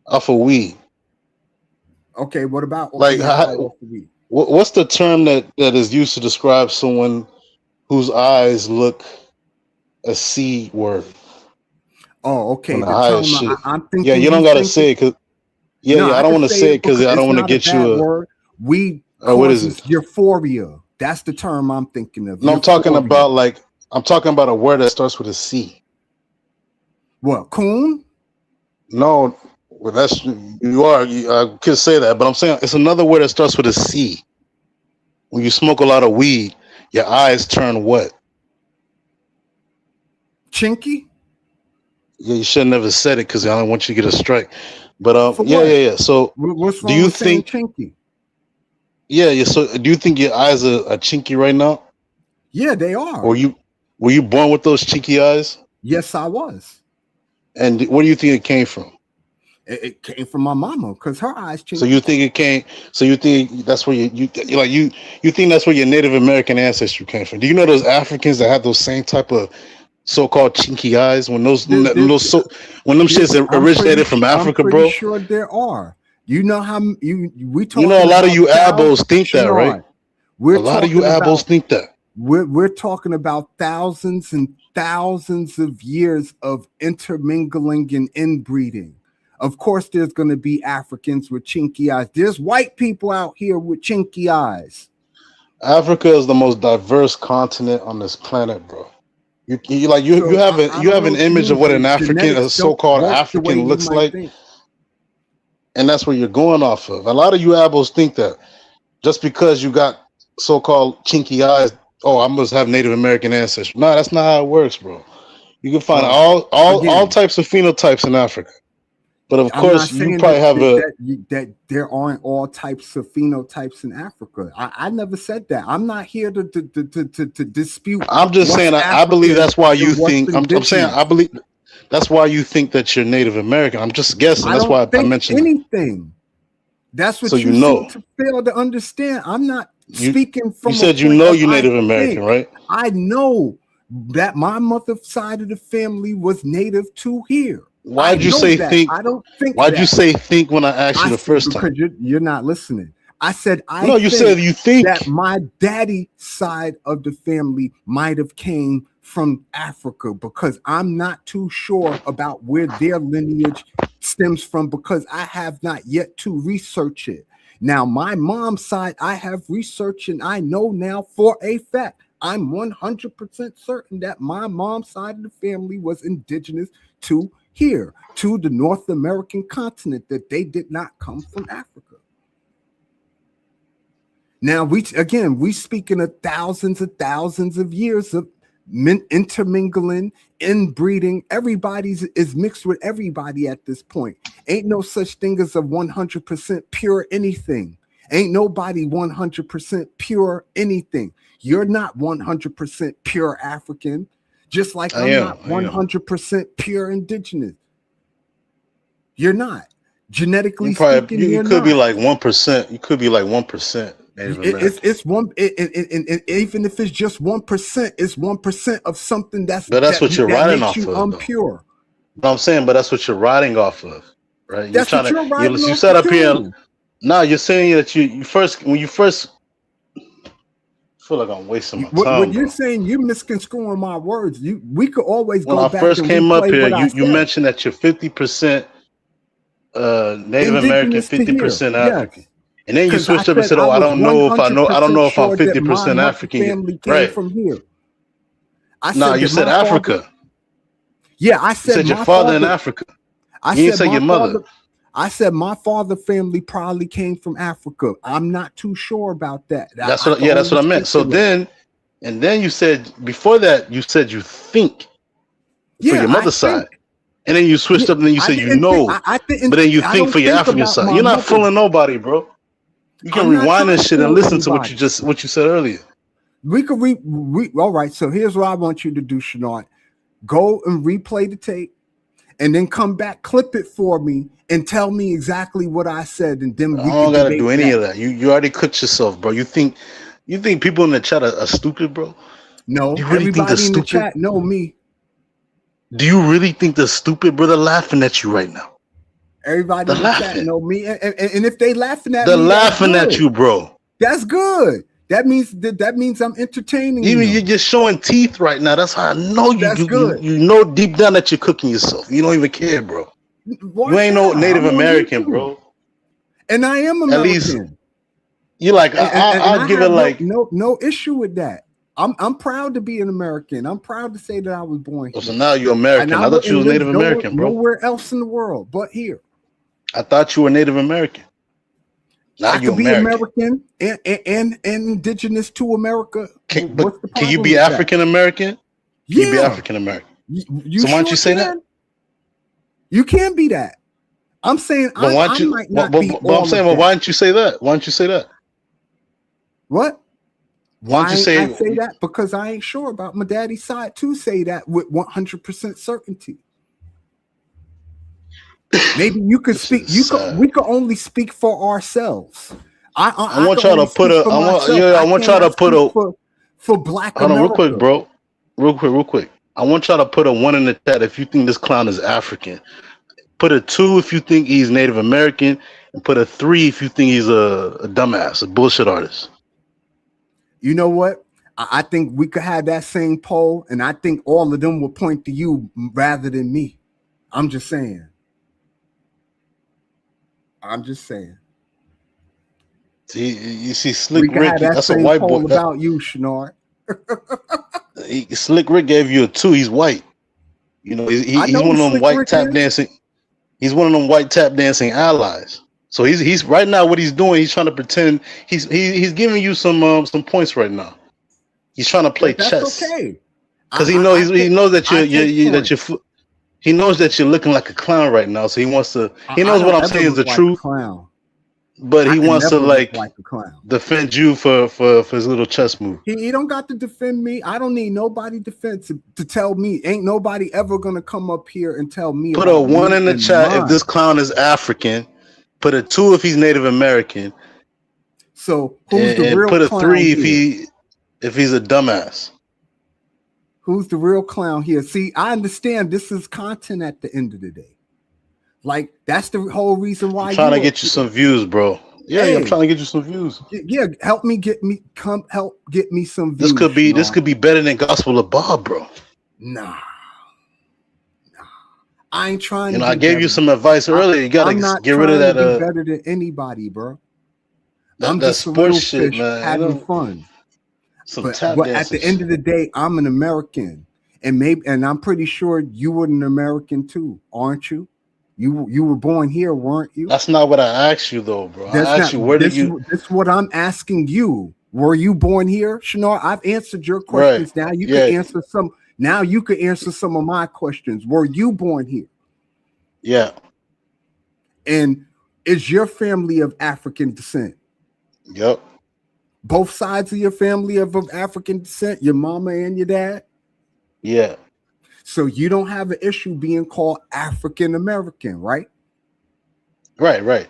Off of weed. Okay, what about Like, being high off the weed? what's the term that is used to describe someone whose eyes look a C word Oh, when okay. they're The high as term shit? I'm Yeah, thinking you you don't gotta thinking. say it because No, I I don't can want to say say it it because because I don't it's want to not a get bad you a. word. Weed What is it? causes euphoria. That's the term I'm thinking of. No, Euphoria. I'm talking about a word that starts with a C. What? Coon? No, well, that's I could say that, but I'm saying it's another word that starts with a C. When you smoke a lot of weed, your eyes turn what? Chinky? Yeah, you should have never said it because I don't want you to get a strike. But For yeah, what? yeah, yeah. So What's do wrong you with saying think? chinky? Yeah, yeah. So do you think your eyes are chinky right now, Yeah, they are. or you were you born with those chinky eyes? Yes, I was. And where do you think it came from? It came from my mama because her eyes So you chinky. think it came? So you think that's where you think that's where your Native American ancestry came from? Do you know those Africans that have those same type of so-called chinky eyes when when them shits originated from I'm Africa, pretty bro? sure there are. You know how we You know, a talking lot of about you thousands, abos think that, right? Shenard. We're A lot of you talking abos about think that. we're talking about thousands and thousands of years of intermingling and inbreeding. Of course, there's going to be Africans with chinky eyes. There's white people out here with chinky eyes. Africa is the most diverse continent on this planet, bro. You So have I you don't have know an what you image of mean. what an African, a Genetics don't so-called work the way African you looks might like, think. and that's what you're going off of. A lot of you abos think that just because you got so-called chinky eyes, oh, I must have Native American ancestry. No, that's not how it works, bro. You can find Well, all again, types of phenotypes in Africa, but of I'm not course, you saying probably have a. that there aren't all types of phenotypes in Africa. I never said that. I'm not here to dispute I'm just what's saying, I believe African that's why you and what's think. I'm saying I indigenous. believe that's why you think that you're Native American. I'm just guessing. I That's don't why I think mentioned it. anything. That's So what you you seem know, to fail to understand. I'm not you speaking you from a said you point know of you're I Native American, think. right? I know that my mother's side of the family was native to here. I Why'd you know say that. think? I don't think Why'd you that. say think when I asked you I the said first time? because you're not listening. I said I No, you think said you that think. my daddy side of the family might have came from Africa because I'm not too sure about where their lineage stems from because I have not yet to research it. Now, my mom's side, I have researched and I know now for a fact. I'm 100% certain that my mom's side of the family was indigenous to here, to the North American continent, that they did not come from Africa. Now, we speaking of thousands of years of intermingling, inbreeding. Everybody's is mixed with everybody at this point. Ain't no such thing as a 100% pure anything. Ain't nobody 100% pure anything. You're not 100% pure African, just like I'm not 100% pure indigenous. You're not. Genetically speaking, you could be like 1%. You could be like 1%. It's one, even if it's just 1%, it's 1% of something that's what you're riding off of. Impure. But I'm saying, but that's what you're riding off of, right? That's what you're riding off. You set up here. No, you're saying that you first. I feel like I'm wasting my time. What you're saying, you're misconstruing my words. We could always go back. When I first came up here, you mentioned that you're 50% Native American, 50% African. And then you switched up and said, "Oh, I don't know if I'm 50% African." Family came from here. You said Africa. Yeah, I said you said your father in Africa. You didn't say your mother. I said my father family probably came from Africa. I'm not too sure about that. That's what I meant. So then you said before that you said you think for your mother's side. And then you switched up and then you said but then you think for your African side. You're not fooling nobody, bro. You can rewind this shit and listen to what you said earlier. We could all right. So here's what I want you to do, Shenard. Go and replay the tape, and then come back, clip it for me, and tell me exactly what I said. And then I don't gotta do any of that. You already cooked yourself, bro. You think people in the chat are stupid, bro? No, you really think they're stupid? In the chat know me. Do you really think they're stupid, bro? They're laughing at you right now. Everybody in the chat know me, and if they laughing at me, they're laughing at you, bro. That's good. That means I'm entertaining. Even you're just showing teeth right now. That's how I know you. That's good. You know deep down that you're cooking yourself. You don't even care, bro. You ain't no Native American, bro. And I am American. At least you're like I'll give it like no issue with that. I'm proud to be an American. I'm proud to say that I was born here. So now you're American. I thought you were Native American, bro. Nowhere else in the world but here. I thought you were Native American. Now I could be American and indigenous to America. Can you be African American? Yeah. You be African American. So why don't you say that? You can be that. I'm saying why don't you say that? Why don't you say that? What? Why don't you say I say that? Because I ain't sure about my daddy's side to say that with 100% certainty. Maybe you could speak. We could only speak for ourselves. I want y'all to put a. I want y'all to put a for Black America. Hold on, real quick, bro. Real quick. I want y'all to put a 1 in the chat if you think this clown is African. Put a 2 if you think he's Native American, and put a 3 if you think he's a dumbass, a bullshit artist. You know what? I think we could have that same poll, and I think all of them will point to you rather than me. I'm just saying. See, you see, Slick Rick. That's a white boy. About you, Shenard. Slick Rick gave you a 2. He's white. You know, he's one of them white tap dancing. He's one of them white tap dancing allies. So he's right now. What he's doing, he's trying to pretend he's giving you some points right now. He's trying to play chess. Okay. Because he knows that he knows that you're looking like a clown right now. So he wants to. He knows what I'm saying is the truth. But he wants to like a clown. Defend you for his little chess move. He don't got to defend me. I don't need nobody defense to tell me. Ain't nobody ever gonna come up here and tell me. Put a 1 in the chat if this clown is African. Put a 2 if he's Native American. So who's the real clown? Put a 3 if he's a dumbass. Who's the real clown here? See, I understand this is content at the end of the day. Like, that's the whole reason why I'm trying to get you some views, bro. Yeah, yeah, I'm Hey, trying to get you some views. yeah, help get me some This views, could be this Shinar. could be better than Gospel of Bob, bro. Nah, I ain't trying You to know, I be gave you better. some advice I, earlier. You gotta I'm not get rid of trying to that be better than anybody, bro. I'm that just a sports little shit, fish man. You having know, fun. some But tap at dancing the end shit. of the day, I'm an American, and I'm pretty sure you were an American too, aren't you? You were born here, weren't you? That's not what I asked you though, bro. That's I asked not you where did this. you This what I'm asking you. Were you born here, Shinar? I've answered your right. questions. Now you can Yeah, answer some. Now you can answer some of my questions. Were you born here? yeah. And is your family of African descent? Yep. Both sides of your family of African descent, your mama and your dad? Yeah. So you don't have an issue being called African American, right? Right, right.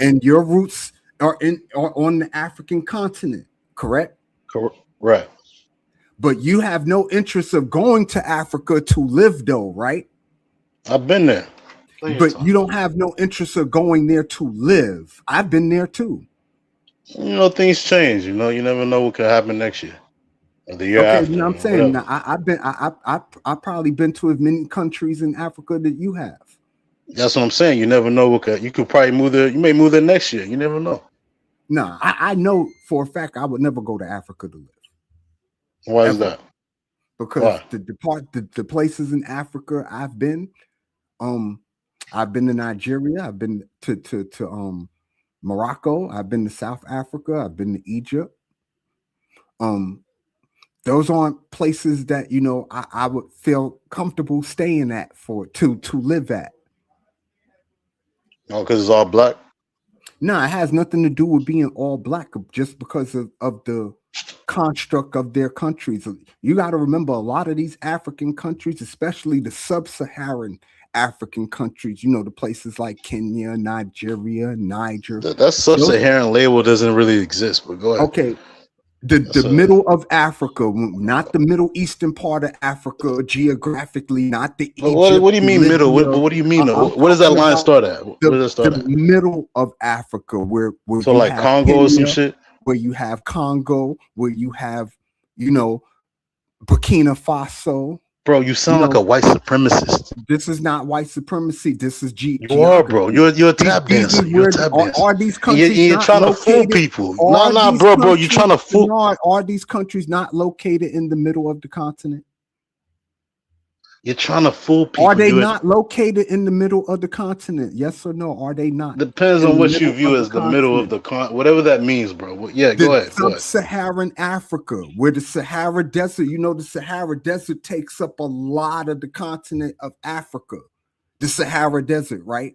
And your roots are on the African continent, correct? Right. But you have no interest of going to Africa to live, though, right? I've been there. Plenty of But you times. don't have no interest of going there to live. I've been there too. You know, things change, you know, you never know what could happen next year or the year Okay, you after, know you what I'm know, saying? whatever. Now, I've probably been to as many countries in Africa that you have. That's what I'm saying. You never know what could you could probably move there. You may move there next year. You never know. No, I know for a fact I would never go to Africa to live Why is ever that? because Why? the places in Africa um, I've been to Nigeria, I've been to Morocco, I've been to South Africa, I've been to Egypt. Um, those aren't places that I would feel comfortable staying at for to live at. Oh, because it's all black. No, it has nothing to do with being all black, just because of the construct of their countries. You got to remember a lot of these African countries, especially the sub-Saharan African countries, the places like Kenya, Nigeria, Niger. That Those, sub-Saharan label doesn't really exist. But go ahead. okay, the That's middle of Africa, not the Middle Eastern part of Africa geographically, not the But Egypt, what do you mean middle? Libya. What do you mean though? I'm Where does that talking line about start at? Where does that start the at? middle of Africa, where So you like have Congo or some Kenya, shit, where you have Congo, where you have, you know, Burkina Faso. bro. You You sound like know, a white supremacist. this is not white supremacy. This is You are, bro. geography. You're a tap These is dancer. You're a where tap dancer, are these and countries you're not trying to fool located? people. Nah, Are nah, these bro. You're trying countries, to fool. are these countries not located in the middle of the continent? You're trying to fool Are people. they You not located in the middle of the continent? Yes or no? Are they not depends in on the what you middle view of the as the middle of continent? the whatever that means, bro. Yeah, go The ahead, go ahead. sub-Saharan Africa, where the Sahara Desert, the Sahara Desert takes up a lot of the continent of Africa. The Sahara Desert, right?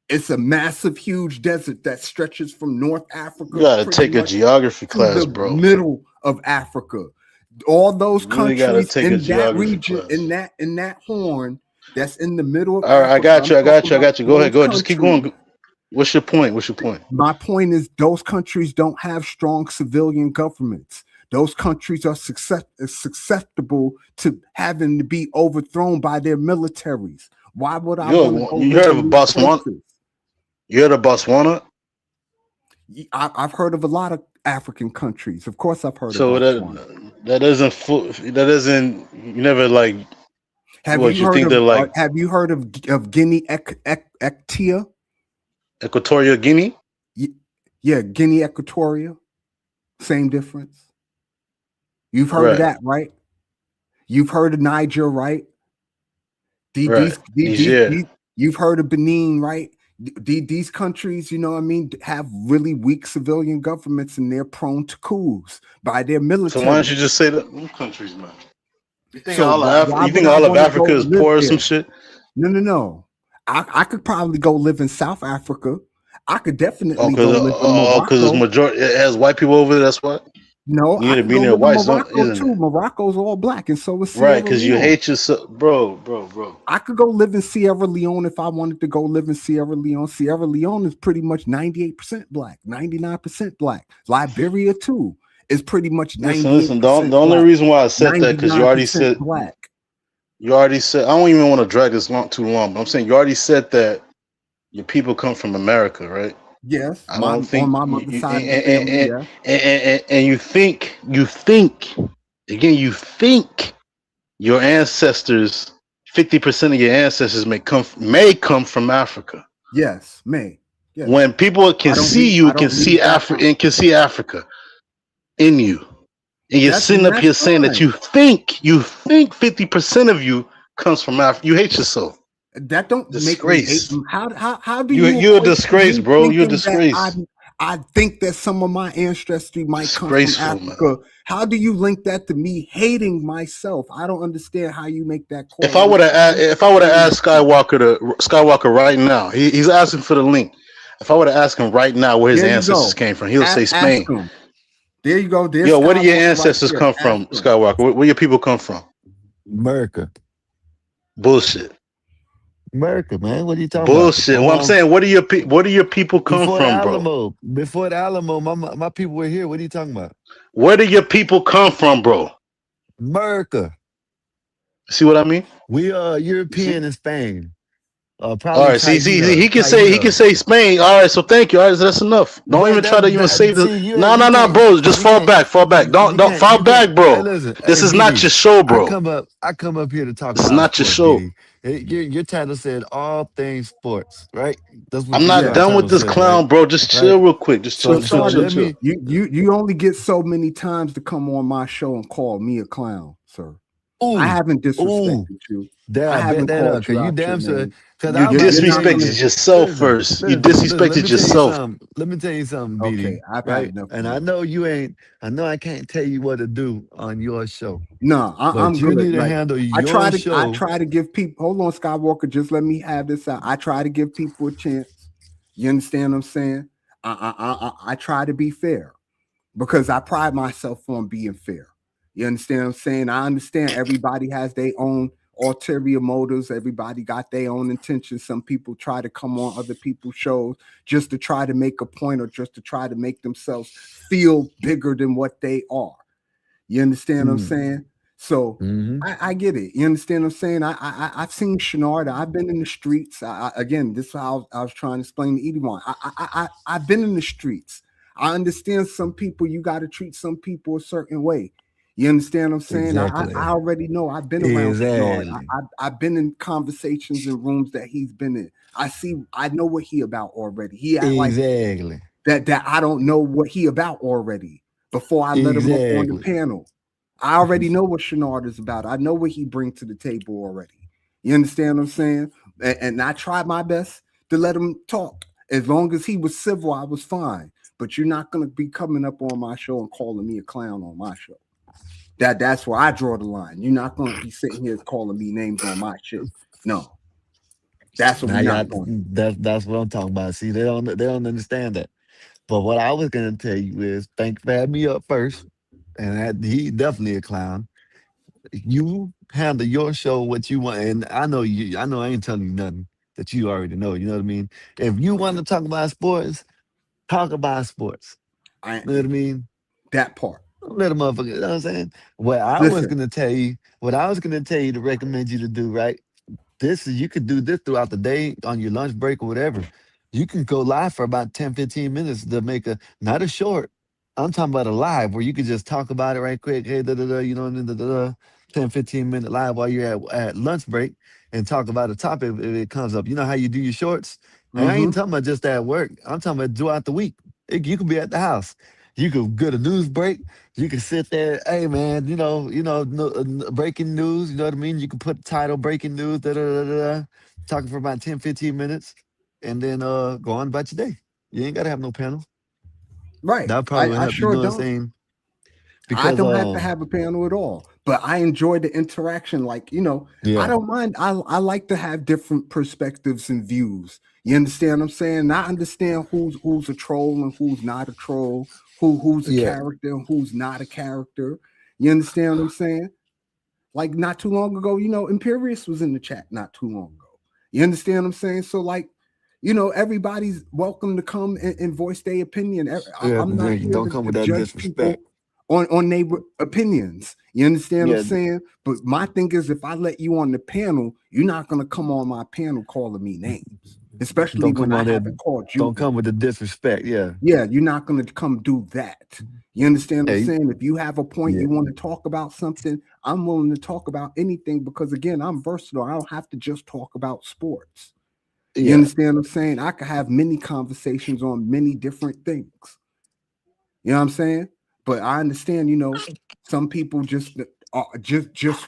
It's a massive, huge desert that stretches from North You Africa gotta pretty take a much geography to class, the bro. middle of Africa. All those You really gotta countries take a in that geography region, class. in that horn, that's in the middle of All right, I Africa. got I'm you. I got talking you. I about got you. Go ahead, those go ahead. Just keep countries. going. What's your point? What's your point? My point is those countries don't have strong civilian governments. Those countries are susceptible to having to be overthrown by their militaries. Why would I want to Yo, go you live heard of in these Botswana? places? You heard of Botswana? I've heard of a lot of African countries. Of course, I've heard of So Botswana. that doesn't that doesn't you never like Have what you you heard think of they're like Guinea Ectia? Equatorial Guinea? Yeah, Guinea Equatoria. Same difference. You've heard of Right, that, right? You've heard of Niger, right? right. Niger. You've heard of Benin, right? These countries, you know what I mean, have really weak civilian governments and they're prone to coups by their So why don't military. you just say that them countries, man? You think So all of why You would think I all of want to Africa go is live poor or some there? shit? No, no, no. I could probably go live in South Africa. I could Oh, definitely go live in because it's Morocco. majority. It has white people over there. That's why No, you need I to could be go near live in whites, don't Morocco isn't too. it? Morocco's all black, and so is Right, Sierra because you Leone. hate yourself, bro. I could go live in Sierra Leone if I wanted to go live in Sierra Leone. Sierra Leone is pretty much 98% black, 99% black. Liberia too is pretty much Listen. 98% The only black, reason why I said that because 99% black. you already said. I don't even want to drag this too long, but I'm saying you already said that your people come from America, right? Yes, I don't on think my mother's side of the family. Yeah. and you think again, you think your ancestors, 50% of your ancestors may come from Africa. Yes, May. Yes. When people can see you, I don't leave that out. Can see Africa in you. And you're sitting up That's here saying that fine. you think 50% of you comes from Africa. You hate yourself. That don't make me hate Disgrace. them. How do you You're a equate to disgrace, me bro. You're a thinking that disgrace. I think that some of my ancestry might come from Disgraceful, man. Africa? How do you link that to me hating myself? I don't understand how you make that If I would correlation. have asked Skywalker right now, he's asking for the link. If I would have asked him right now where his There you ancestors go. came from, he'll say Ask Spain. them. There you go. There's Yo, where do your Skywalker right ancestors there. come Ask from, them. Skywalker? Where your people come from? America. Bullshit. America, man. What are you talking about? Bullshit. Well, I'm saying, where do your people come Before the from, bro? Alamo. Before the Alamo, my people were here. What are you talking about? Where do your people come from, bro? America. See what I mean? We are You see? European and Spain. All Probably right, see, he can Taino. say Spain. All right, so thank you. All right, so that's enough. Don't even try to even save the. See, No, you can't, bro. Just you fall can't, back, fall back. you Don't can't, fall you can't. back, Hey, bro. listen, This hey, is not BD. your show, bro. I come up here to talk This is about not your sports, show. BD. Your title said all things sports, right? That's what I'm not our done with title this says, right? clown, bro. Just Right. chill real quick. Just So, chill. let me. You only get so many times to come on my show and call me a clown, sir. I Ooh, haven't ooh. disrespected you. There, I I bet haven't that called up, you cause you out your damn sure. name. Cause You I'm about to tell you. disrespected yourself first. You Listen. Let disrespected me tell you yourself. something. Let me tell you something, Okay, BD. I've had Right? enough of And I you. know you ain't. I know I can't tell you what to do on your show, No, but I'm you good. need to Like handle your I show. try to give people. Hold on, Skywalker. Just let me have this out. I try to give people a chance. You understand what I'm saying? I try to be fair because I pride myself on being fair. You understand what I'm saying? I understand everybody has their own ulterior motives. Everybody got their own intentions. Some people try to come on other people's shows just to try to make a point or just to try to make themselves feel bigger than what they are. You understand what I'm Mm, saying? So mm-hmm. I get it. You understand what I'm saying? I've seen Shenarda. I've been in the streets. Again, this is how I was trying to explain to Edwan. I've been in the streets. I understand some people. You got to treat some people a certain way. You understand what I'm saying? I Exactly. already know. I've been around Shenard. Exactly. I've been in conversations in rooms that he's been in. I see. I know what he about already. He act like Exactly. that I don't know what he about already before I let him up on the Exactly. panel. I already know what Shenard is about. I know what he brings to the table already. You understand what I'm saying? And I tried my best to let him talk. As long as he was civil, I was fine. But you're not gonna be coming up on my show and calling me a clown on my show. That's where I draw the line. You're not gonna be sitting here calling me names on my shit. No, that's what Now we're y'all, not going to do. that's what I'm talking about. See, they don't understand that. But what I was gonna tell you is, thank you for having me up first, and he definitely a clown. You handle your show what you want, and I know you. I know I ain't telling you nothing that you already know. You know what I mean? If you want to talk about sports, talk about sports. I You know what I mean? that part. Let a motherfucker. You know what I'm saying? Listen, What I was gonna tell you to recommend you to do, right? This is you could do this throughout the day on your lunch break or whatever. You can go live for about 10, 15 minutes to make a not a short. I'm talking about a live where you could just talk about it right quick. Hey, da da da, you know, da, da, da, 10, 15-minute live while you're at lunch break and talk about a topic if it comes up. You know how you do your shorts? And I ain't talking about just at work. I'm talking about throughout the week. You could be at the house. You could get a news break. You can sit there, hey man, breaking news, you know what I mean? You can put the title breaking news, da, da, da, da, da, talking for about 10, 15 minutes, and then go on about your day. You ain't gotta have no panel. right. That probably would I help you sure know what I'm don't. saying? I Because don't have to have a panel at all, but I enjoy the interaction. Like, I yeah, don't mind. I like to have different perspectives and views. You understand what I'm saying? I understand who's a troll and who's not a troll, who's a yeah, character and who's not a character. You understand what I'm saying? Like not too long ago, Imperius was in the chat not too long ago. You understand what I'm saying? So like, everybody's welcome to come and voice their opinion. yeah, I'm not here don't come to with that judge disrespect. people on their opinions. You understand what Yeah, I'm saying? But my thing is, if I let you on the panel, you're not gonna come on my panel calling me names. especially Don't when come I on there. haven't called you Don't come one. with the disrespect. Yeah. Yeah, you're not going to come do that. You understand what I'm Hey. saying? If you have a point, Yeah. you want to talk about something, I'm willing to talk about anything because, again, I'm versatile. I don't have to just talk about sports. You Yeah. understand what I'm saying? I could have many conversations on many different things. You know what I'm saying? But I understand, some people just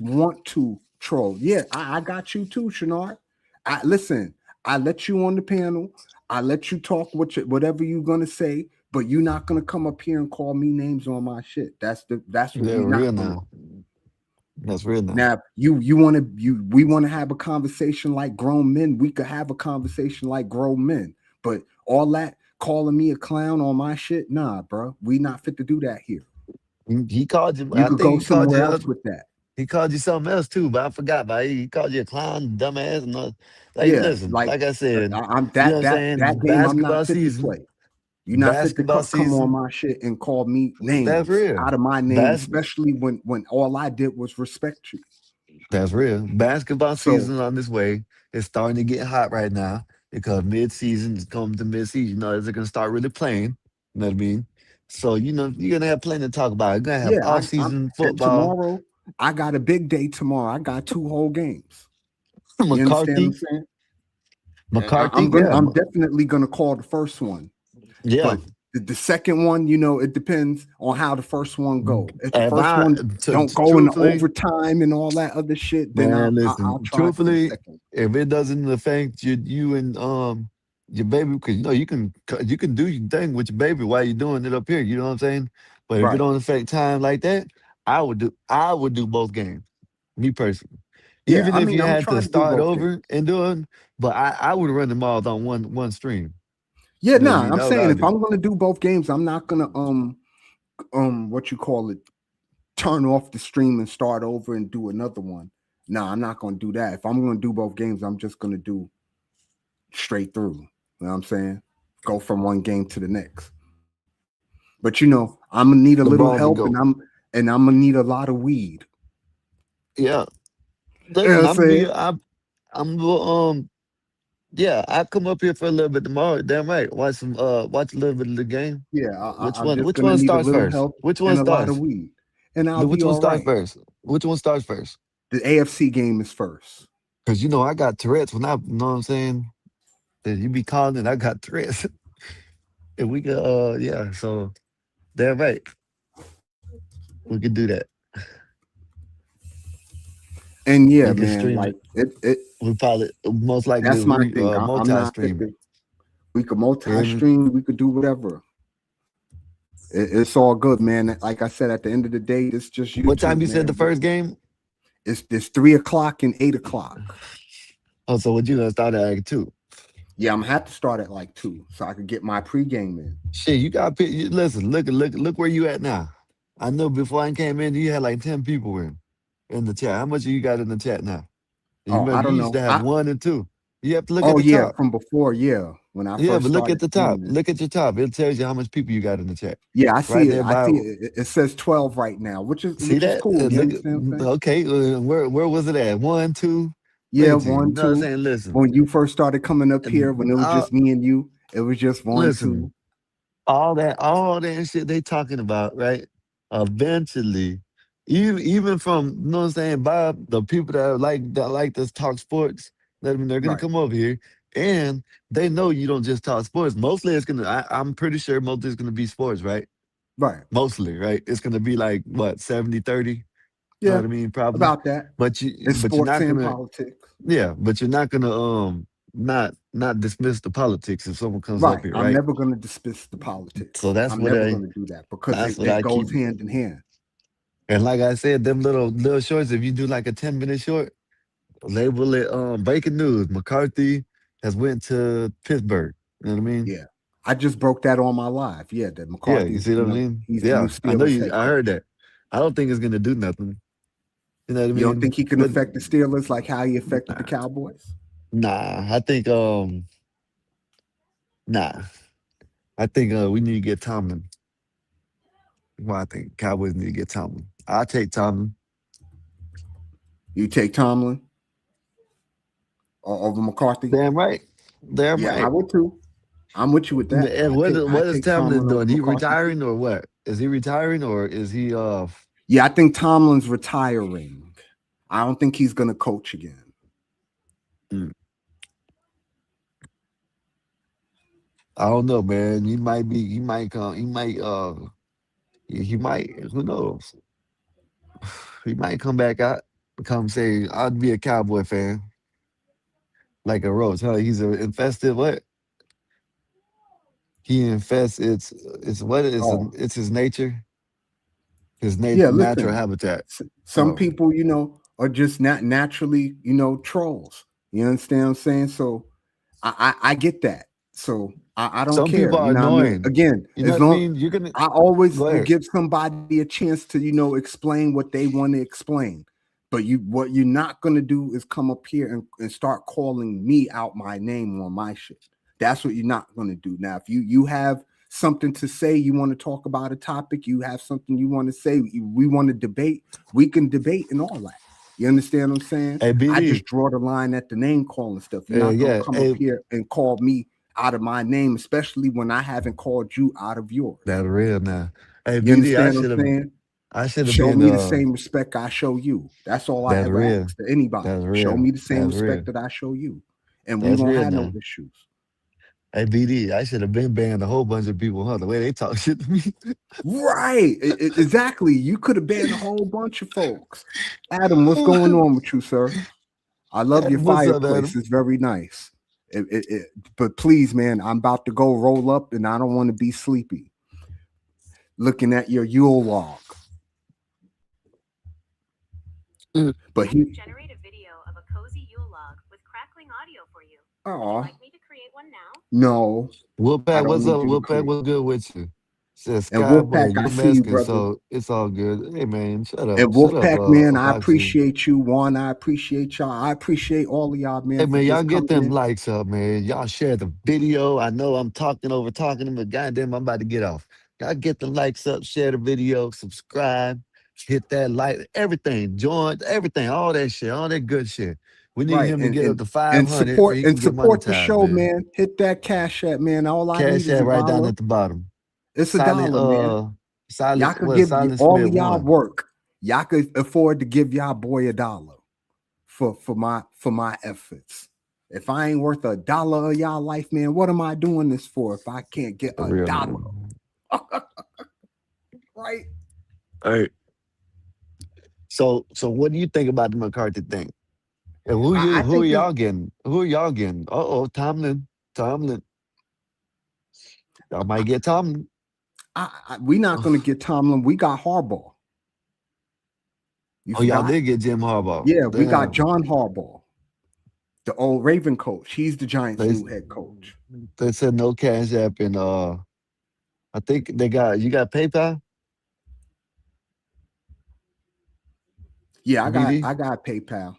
want to troll. Yeah, I got you too, Shanard. I listen. I let you on the panel. I let you talk whatever you're gonna say, but you're not gonna come up here and call me names on my shit. That's what They're we're not real gonna now. do. That's real now. Now, you want to we want to have a conversation like grown men. We could have a conversation like grown men, but all that calling me a clown on my shit, nah, bro. We not fit to do that here. He called you. You I could think go he called somewhere you. else with that. He called you something else too, but I forgot about it. He called you a clown, dumbass, and all. Like, Yeah, listen, like like I said, I'm you know what that I'm that saying? that game. I'm not Basketball fit to season. play. You're not fit to Basketball come on season. my shit and call me That's names real. out of my name, Bas- especially when all I did was respect you. that's real. Basketball So season on this way. It's starting to get hot right now because mid-season is coming to mid-season. You know, they're gonna start really playing. You know what I mean? So you're gonna have plenty to talk about. You're gonna have yeah, I'm off-season and football. tomorrow I got a big day tomorrow. I got two whole games. You understand what I'm McCarthy, saying? McCarthy, Gonna yeah, I'm definitely gonna call the first one, yeah. but the second one, it depends on how the first one go. If the If first I, one don't go into truthfully, overtime and all that other shit, then man, I'll listen, try for the truthfully, second. if it doesn't affect you and your baby, because you can do your thing with your baby while you're doing it up here. You know what I'm saying? But if it Right. don't affect time like that, I would do both games. Me personally, Yeah. even I if mean, you I'm had to trying to do start both over games. and do it, but I would run them all on one stream. Yeah. You know what I Nah. mean? I'm That's what I saying would if do. I'm gonna do both games, I'm not gonna what you call it, turn off the stream and start over and do another one. Nah, I'm not gonna do that. If I'm gonna do both games, I'm just gonna do straight through. You know what I'm saying? Go from one game to the next. But I'm gonna need a little help, LeBron and to go. I'm gonna need a lot of weed. Yeah, You know what listen, I'm saying? I'm yeah, I come up here for a little bit tomorrow. Damn right. Watch a little bit of the game. Yeah, Which I'm one? just Which gonna one need a starts little first? help Which one and a lot of starts? weed, and I'll be Which one all starts right. first? Which one starts first? The AFC game is first. Because I got Tourette's when you know what I'm saying? That you be calling it, I got Tourette's. And we could yeah, so damn right. We could do that. And We yeah, could man, stream like it. it. We probably most likely That's my we thing. I'm not fit multi-stream it. to. We could You hear me? multi-stream. We could do whatever. It's all good, man. Like I said, at the end of the day, it's just What time YouTube, you said the man. first game? It's 3 o'clock and 8 o'clock. Oh, so what you gonna start at like two? Yeah, I'm gonna have to start at like 2 so I could get my pregame in. Shit, you got listen, look where you at now. I know before I came in, you had like 10 people in the chat. How much you got in the chat now? You Oh, remember I you don't used to know. have one and two. You have to look at Oh the yeah, top. from before. Yeah, when I Yeah, first but look at started the top. streaming. Look at your top. It tells you how much people you got in the chat. Yeah, I see Right it. there I by see it. It says 12 right now, which is see which is that? cool. You Look understand what I'm saying? okay, where was it at? One, two. Look Yeah, at you. You one, know what I'm two. saying? Listen. When you first started coming up here, when it was Uh, just me and you, it was just one, listen. two. All that shit they talking about, right? Eventually, even from you know what I'm saying, Bob, the people that like to talk sports, they're gonna Right, come over here and they know you don't just talk sports. Mostly it's gonna I'm pretty sure mostly it's gonna be sports, right? right. Mostly, right? It's gonna be like what, 70-30. You know Yeah, what I mean? Probably. about that. But you It's but you're sports not and gonna politics. yeah, but you're not gonna not dismiss the politics if someone comes up Right. here, I'm right? never going to dismiss the So politics. that's I'm what never I going to do that because that's it, what it I keep. goes hand in hand. And like I said, them little shorts, if you do like a 10-minute short, label it breaking news. McCarthy has went to Pittsburgh. You know what I mean? Yeah. I just broke that on my live. Yeah, that Yeah, you McCarthy's, see what I mean? he's the new Yeah. I know Steelers you head I coach. heard that. I don't think it's gonna do nothing. You know what I You don't mean? think he can But affect the Steelers like how he affected the nah, Cowboys? I think nah. I think we need to get Tomlin. Well, I think Cowboys need to get Tomlin. I'll take Tomlin. You take Tomlin over McCarthy? Damn right. Damn Yeah, I right. would too. I'm with you with that. And I what is take Tamlin Tomlin over doing? He McCarthy too. retiring or what? Is he retiring or is he Yeah, I think Tomlin's retiring. I don't think he's gonna coach again. mm, I don't know, man. He might come he might who knows? He might come back out, come say, I'd be a Cowboy fan. Like a roach, huh? He's a infested what? He infests it's what is Oh, it's his nature, his yeah. natural Listen, habitat. some Oh. people, are just not naturally, trolls. You understand what I'm saying? So I get that. So I don't Some people care. You are know what I mean? annoying. Again, You know as what I long mean? You're gonna I always go ahead. give somebody a chance to, explain what they want to explain. But what you're not gonna do is come up here and start calling me out my name on my shit. That's what you're not gonna do. Now, if you have something to say, you want to talk about a topic, you have something you want to say, we want to debate, we can debate and all that. You understand what I'm saying? Hey I just BD. draw the line at the name calling stuff. You're not gonna Yeah. come up Hey, here and call me out of my name, especially when I haven't called you out of yours. that's real now. Hey You BD, understand what I'm saying? I should have Show been me the same respect I show you. That's all I that's ever real. ask to anybody. That's Show real. me the same That's real. respect that I show you, and we That's won't real have no now. issues. Hey BD, I should have been banned a whole bunch of people, huh? The way they talk shit to me. Right. Exactly. You could have banned a whole bunch of folks. Adam, what's going on with you, sir? I love your What's up, fireplace. Adam? It's very nice. But please, man, I'm about to go roll up and I don't want to be sleepy looking at your Yule log. Mm. But he generate a video of a cozy Yule log with crackling audio for you. Would you like me to create one now? No, I Wolfpack, don't what's need up? you to Wolfpack, create. what's good with you? Says And Sky, but Wolfpack, I you're see you, Mexican, brother. so it's all good. Hey man, And shut up, Wolfpack, man, I Epoxy. appreciate you. Juan, I appreciate y'all. I appreciate all of y'all, Hey man, for man, y'all just get coming them in. likes up, man. Y'all share the video. I know I'm talking them, but goddamn, I'm about to get off. Y'all get the likes up, share the video, subscribe, hit that like, everything, join, everything, all that shit, all that good shit. We need Right. him to And get up and to and 500 so support he and can get support the monetized, show, man. man. Hit that cash app, man. All I need Cash is a app right down dollar. at the bottom. It's a Silent, dollar, man. Y'all could give Silent all Smith of y'all one. work. Y'all could afford to give y'all boy a dollar for my efforts. If I ain't worth a dollar of y'all life, man, what am I doing this for if I can't get For a real, dollar? man. Right? Hey, so what do you think about the McCarthy thing? And I who are think this. y'all getting? Who are y'all getting? Uh-oh, Tomlin. Tomlin. Y'all might get Tomlin. We not gonna get Tomlin. We got Harbaugh. You Oh, y'all forgot? did get Jim Harbaugh. Yeah, we got Damn. John Harbaugh, the old Raven coach. He's the Giants' They new head coach. they said no cash app and I think they got you got PayPal, Yeah, I got BD? I got PayPal.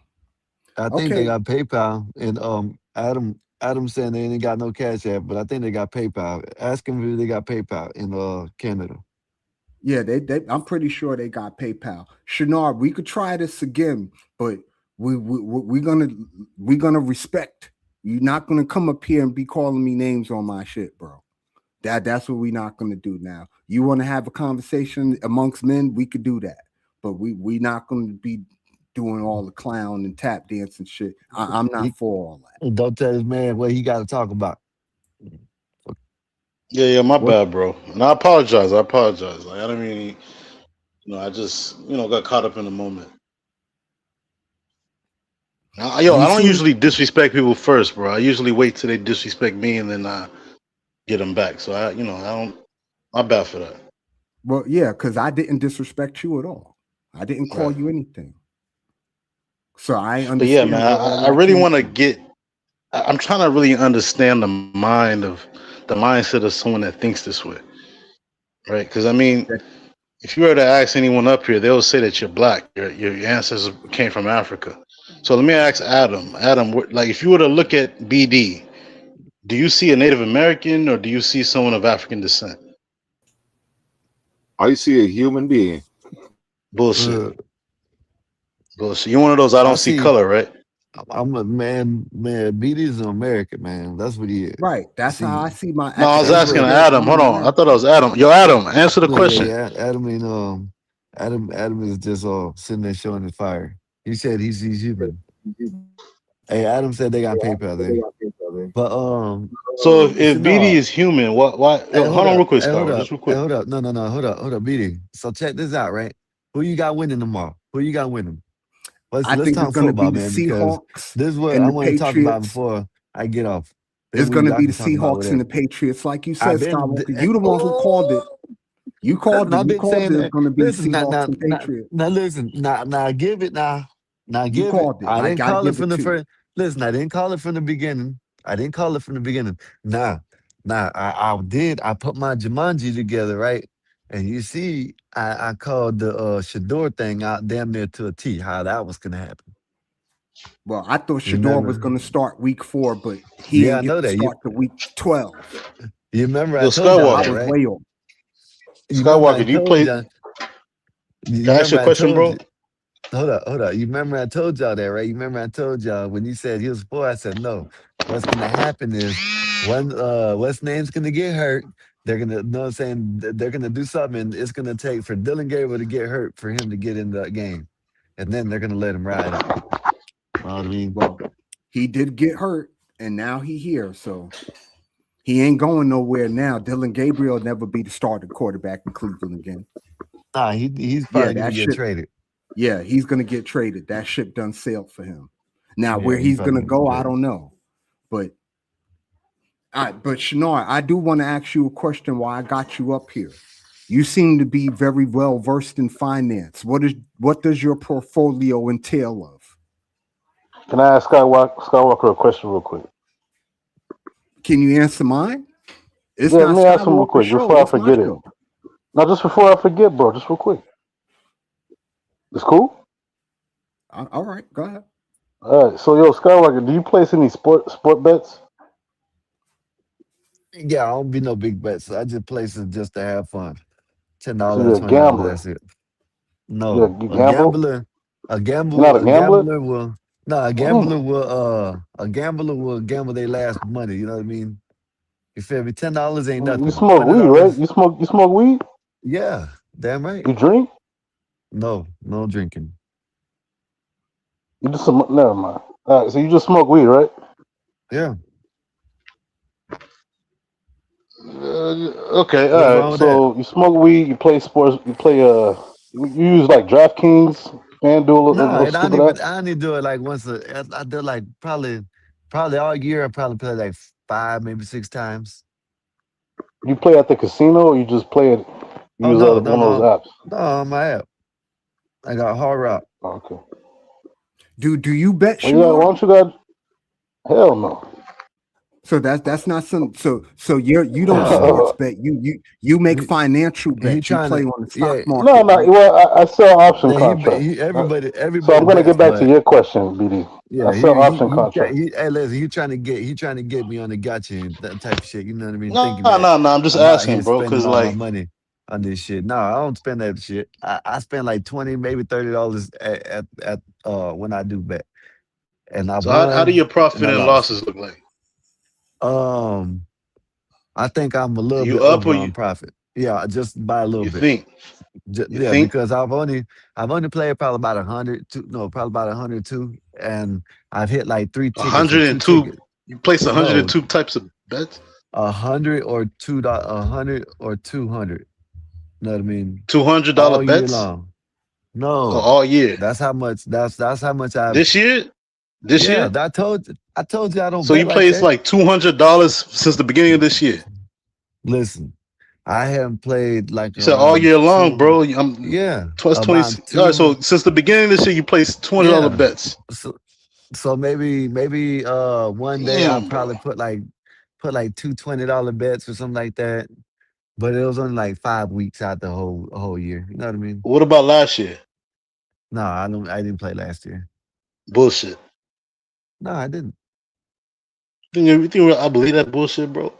I think they Okay. got PayPal and Adam saying they ain't got no cash app, but I think they got PayPal. Ask them if they got PayPal in Canada. Yeah, they I'm pretty sure they got PayPal. Shanard, we could try this again, but we're gonna respect. You're not gonna come up here and be calling me names on my shit, bro. That's what we're not gonna do now. You want to have a conversation amongst men, we could do that, but we not gonna be doing all the clown and tap dance and shit. I'm not He, for all that. don't tell this man what he got to talk about. Yeah, yeah, my What? bad, bro. And I apologize. I apologize. Like I don't mean, I just got caught up in the moment. Yo, You I don't seem usually disrespect people first, bro. I usually wait till they disrespect me and then I get them back. So I don't. My bad for that. well, yeah, because I didn't disrespect you at all. I didn't call Right. you anything. So I But yeah, man, understand where all I that really came want to from. get. I'm trying to really understand the mindset of someone that thinks this way, right? Because I mean, That- if you were to ask anyone up here, they'll say that you're black. Your ancestors came from Africa. So let me ask Adam. Adam, like if you were to look at BD, do you see a Native American or do you see someone of African descent? I see a human being. Bullshit. Uh, Bullshit. You're one of those I I don't see see color, right? I'm a man, man. BD's an American man. That's what he is. Right. That's how I See, see my No, I was that's at asking what. that Adam. Hold moment. on. I thought it was Adam. Yo, Adam, answer the No, yeah, question. yeah. Adam ain't Adam is just sitting there showing his fire. He said he sees human. Hey, Adam said they got PayPal there, but So if BD Shinar. is human, what? Why? Hey, Yo, hold hold on, up. real quick, Hey, hold Scar. up. Just real Hey, quick. hold up. No, no, no. Hold up, BD. So check this out, right? Who you got winning tomorrow? Who you got winning? I Let's think it's talk going to be football, the man, because Seahawks this is what and I the want to talk about Patriots. before I get off. It's Then going to y'all be the can talk about Seahawks and the whatever. Patriots, like you I've said, been Skywalker. You the one who called it. oh You listen, called it. I've You been called saying it. It's that. going to be the Listen, Seahawks and Patriots. now listen, now give it now You give it. called it, I and I didn't got to call it give from it the to you. first. Listen, I didn't call it from the beginning. I didn't call it from the beginning. Now I did. I put my Jumanji together, right? And you see, I called the Shador thing out damn near to a T. How that was gonna happen. Well, I thought You Shador was remember? going to start week 4, but he Yeah, I ain't get know to that. start the week 12. You remember I Yo, told y'all So I that, Skywalker. was right? way off. You remember I Skywalker, do you told play? y'all. You Can I ask remember you a I question, told bro? you. Hold up. You remember I told y'all that, right? You remember I told y'all when you said he was poor, I said no. What's gonna happen is one what's name's gonna get hurt. They're gonna know what I'm saying they're gonna do something and it's gonna take for Dylan Gabriel to get hurt for him to get in the game. And then they're gonna let him ride out. Know what I mean? Well, he did get hurt, and now he here. So he ain't going nowhere now. Dylan Gabriel will never be the starting quarterback in Cleveland again. Nah, he's Yeah, probably gonna that get ship. traded. Yeah, he's gonna get traded. That ship done sailed for him. Now, Yeah, where he's he's probably gonna gonna get go, I traded. don't know. But but Shinar, I do want to ask you a question while I got you up here. You seem to be very well versed in finance. What does your portfolio entail of? Can I ask Skywalker a question real quick? Can you answer mine? It's Yeah, let not me ask him real Skywalker quick show. before I It's my forget it. show. Now, just before I forget, bro, just real quick. It's cool. All right, go ahead. All right. So, yo, Skywalker, do you place any sport bets? Yeah, I don't be no big bets. I just place it just to have fun. So $10, you're a $20, gambler. that's it. No, You gamble? You're not a a gambler? gambler will no, Mm. a gambler will gamble their last money. You know what I mean? You feel me? $10 ain't You nothing. smoke weed, right? $20, You smoke weed? yeah, damn right. You drink? No, no drinking. You just never mind. All right. So you just smoke weed, right? Yeah, Okay. what's All wrong right. with that? So you smoke weed. You play sports. You play. You use like DraftKings, FanDuel, No, those stupid apps. I only do it like once I do like probably all year I probably play like five, maybe six times. You play at the casino, or you just play it. Oh Use no, no, one of those no. apps. No, on my app. I got hard rock. Okay. Do you bet Well, you got. Why Shinar? don't you got? Hell no. So that's not some so you don't sports no, bet. You make financial He bets. You trying play to, on the stock yeah, market, no. right? Well, I sell option yeah. contracts. So Everybody I'm gonna bets, get back to but your question, BD. I yeah, sell option contracts. hey, listen, he trying to get me on the gotcha and that type of shit. You know what I mean? Thinking No, that no, no. I'm just I'm out here asking, bro, spending because all my like, money on this shit. No, I don't spend that shit. I spend like 20, maybe $30 at when I do bet, and I've so how do won your and profit I and lost. losses look like? Um, I think I'm a little You bit up or over on profit. Yeah, just by a little you bit. think you Yeah, think because I've only played probably about 100, no, probably about 102, and I've hit like three tickets or two 102? tickets. You place No, 102 types of bets, 100 or a 200. Know what I mean? $200 All year bets long. No, all year. that's how much. That's how much I've. This year, this Yeah, year. I told you I don't So bet you like placed that. like $200 since the beginning of this year. Listen, I haven't played like You said all around year long, two. bro. I'm Yeah, plus 20. about All right, so two. since the beginning of this year, you placed $200 Yeah. bets. So, so maybe one day I'll Damn, bro. probably put like two $20 bets or something like that. But it was only like 5 weeks out the whole year. You know what I mean? What about last year? No, I didn't play last year. Bullshit. No, I didn't. You think I believe that bullshit, bro?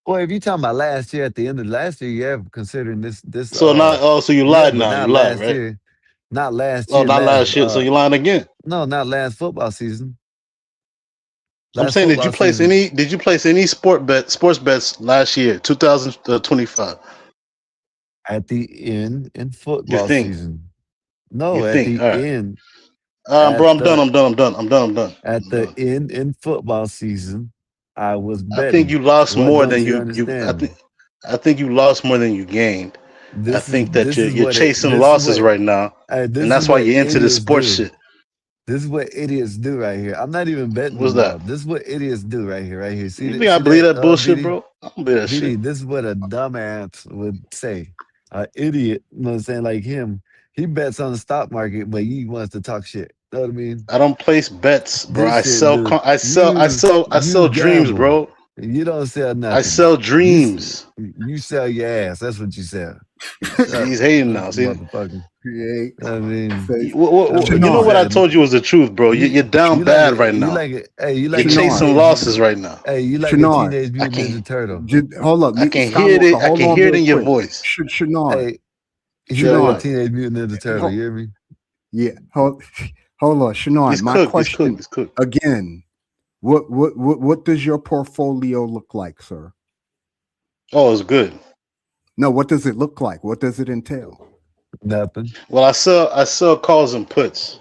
Well, if you talking about last year, at the end of last year, yeah, considering this So not oh, so you yeah, lied but now. You not lied, last right? year. Not last Oh, year, not last year. So you lying again. not last football season. I'm Last saying, football season did you place any sports bets last year, 2025? at the end in You football think? season. You No, at think? the All right. end Bro, at I'm done. the I'm done. I'm done. I'm done. I'm done. at I'm the done. end in football season, I was I think betting. you lost What more don't than you you. understand? I think you lost more than you gained. I think that This is you're what it chasing this is losses what right now, and this is that's why what you're into the idiots sports do. shit. This is what idiots do right here. I'm not even betting What's them that? all. This is what idiots do right here, right here. You think I See believe that that bullshit, BD? bro? I don't believe that shit. BD, this is what a dumbass would say. An idiot, you know what I'm saying? Like him, he bets on the stock market, but he wants to talk shit. Know what I mean? I don't place bets, bro. This shit, dude. I You sell dreams, gamble. bro. You don't sell I nothing. sell You dreams. you sell your ass. That's what you sell. See, he's hating now. See, Motherfucker. Create. I mean, Say, you know you what Shannon, I said. told you was the truth, bro. You You're down you like bad right a you now. like a hey you You're like a Shannon, chasing teenage losses right now. hey you like a Shannon. teenage I mutant can ninja turtle. Hold up, I me, can hear Skywalker. it. I Hold can on, hear it real in your quick. voice. Shannon, Hey, he like a Shannon. teenage mutant ninja turtle. You hear me? Yeah, hold on, He's Shannon. My cooked. He's cooked. question He's cooked. again. What does your portfolio look like, sir? Oh, it's good. No, what does it look like? What does it entail? Nothing. Well, I sell calls and puts.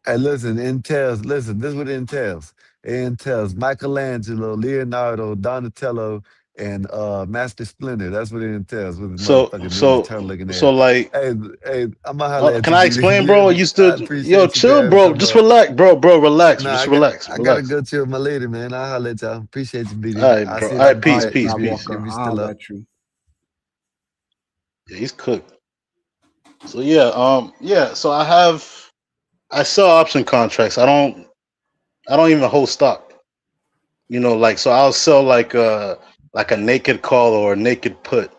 Hey, listen, entails. Listen, this is what it entails. It entails Michelangelo, Leonardo, Donatello, and Master Splinter. That's what it entails with his So motherfucking ninja so turtle looking so ass. like, Hey, I'm gonna holler at can you, I BD. explain, You hear bro? me? You I still yo appreciate you, chill, man, bro. come Just up. relax, bro. Relax. Nah, Just relax. I gotta Relax. go chill with my lady, man. I'll holler at y'all. Appreciate you, All BD. right, I'll bro. see All if I right. can All be Peace. right, at Peace. if Peace. Skywalker, you I'll still up. let you. Yeah, he's cooked. So yeah. So I sell option contracts. I don't even hold stock. You know, like, so I'll sell like a naked call or a naked put.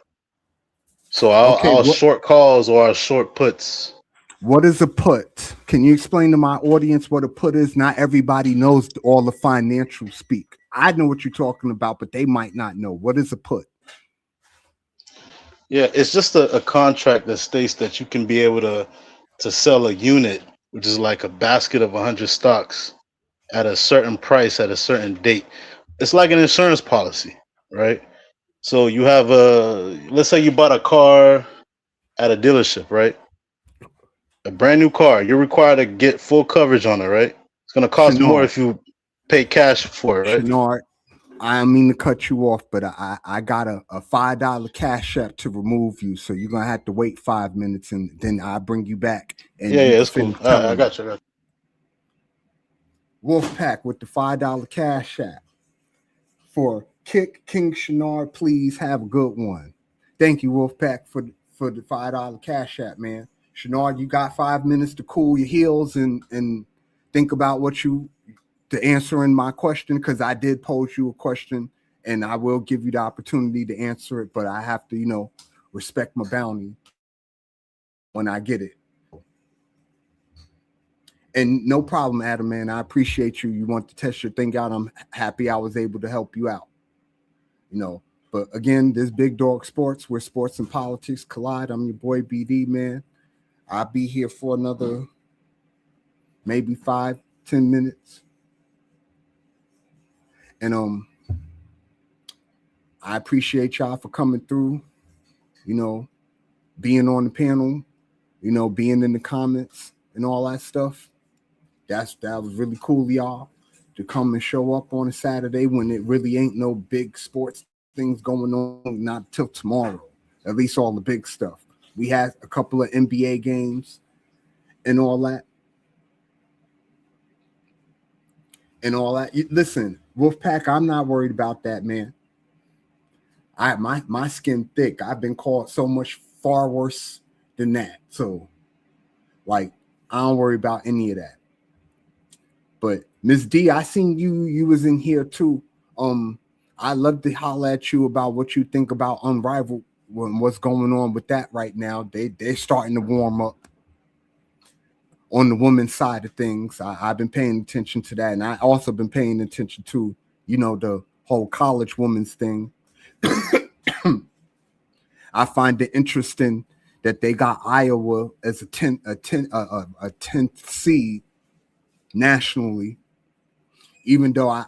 So Okay, I'll short calls or I'll short puts. what is a put? Can you explain to my audience what a put is? Not everybody knows all the financial speak. I know what you're talking about, but they might not know. What is a put? Yeah, it's just a contract that states that you can be able to sell a unit, which is like a basket of 100 stocks at a certain price at a certain date. It's like an insurance policy, right? So you have let's say you bought a car at a dealership, right? A brand new car. You're required to get full coverage on it, right? It's gonna cost more Chenard, if you pay cash for it, right? Chenard, I don't mean to cut you off, but I got a $5 cash app to remove you. So you're gonna have to wait 5 minutes and then I'll bring you back and you Yeah, can it's cool. finish All right, I telling me. got you. I got Wolfpack with the $5 cash app. For Kick King Shanard, please have a good one. Thank you, Wolfpack, for the $5 cash app, man. Shanard, you got 5 minutes to cool your heels and think about what you to answering my question, because I did pose you a question and I will give you the opportunity to answer it, but I have to, respect my bounty when I get it. And no problem, Adam, man. I appreciate you. You want to test your thing out. I'm happy I was able to help you out. you know. But again, this Big Dog Sports, where sports and politics collide. I'm your boy BD, man. I'll be here for another maybe 5-10 minutes. And I appreciate y'all for coming through, you know, being on the panel, being in the comments and all that stuff. That was really cool, y'all, to come and show up on a Saturday when it really ain't no big sports things going on, not till tomorrow. At least all the big stuff. We had a couple of NBA games and all that. Listen, Wolfpack, I'm not worried about that, man. My skin thick. I've been called so much far worse than that. So, like, I don't worry about any of that. But Miss D, I seen you was in here too. I love to holler at you about what you think about Unrivaled, what's going on with that right now. They're starting to warm up on the women's side of things. I've been paying attention to that, and I also been paying attention to the whole college women's thing. I find it interesting that they got Iowa as a tenth seed nationally, even though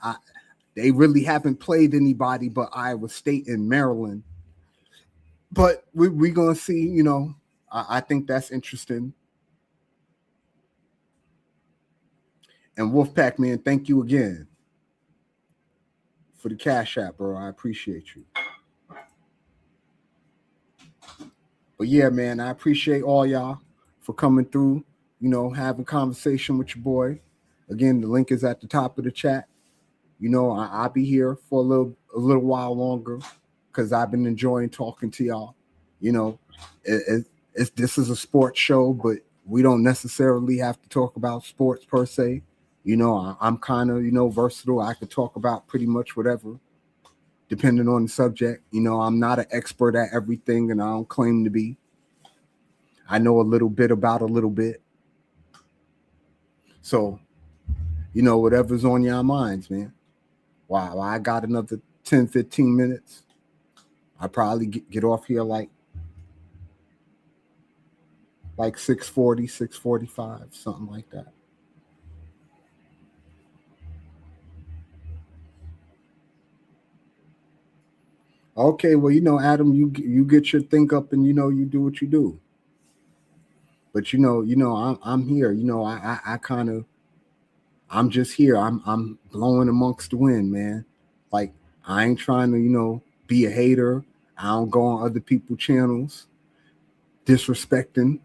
they really haven't played anybody but Iowa State and Maryland. But we're going to see, you know, I think that's interesting. And Wolfpack, man, thank you again for the Cash App, bro. I appreciate you. But yeah, man, I appreciate all y'all for coming through, you know, having conversation with your boy. Again, the link is at the top of the chat. You know, I'll be here for a little while longer because I've been enjoying talking to y'all. You know, this is a sports show, but we don't necessarily have to talk about sports per se. You know, I'm kind of, you know, versatile. I could talk about pretty much whatever, depending on the subject. You know, I'm not an expert at everything, and I don't claim to be. I know a little bit about a little bit. So, you know, whatever's on your minds, man. Wow, I got another 10, 15 minutes. I probably get off here like 6:40, 6:45, something like that. Okay, well, you know, Adam, you get your think up, and you know, you do what you do. But you know, I'm here. You know, I kind of, I'm just here. I'm blowing amongst the wind, man. Like, I ain't trying to, you know, be a hater. I don't go on other people's channels disrespecting.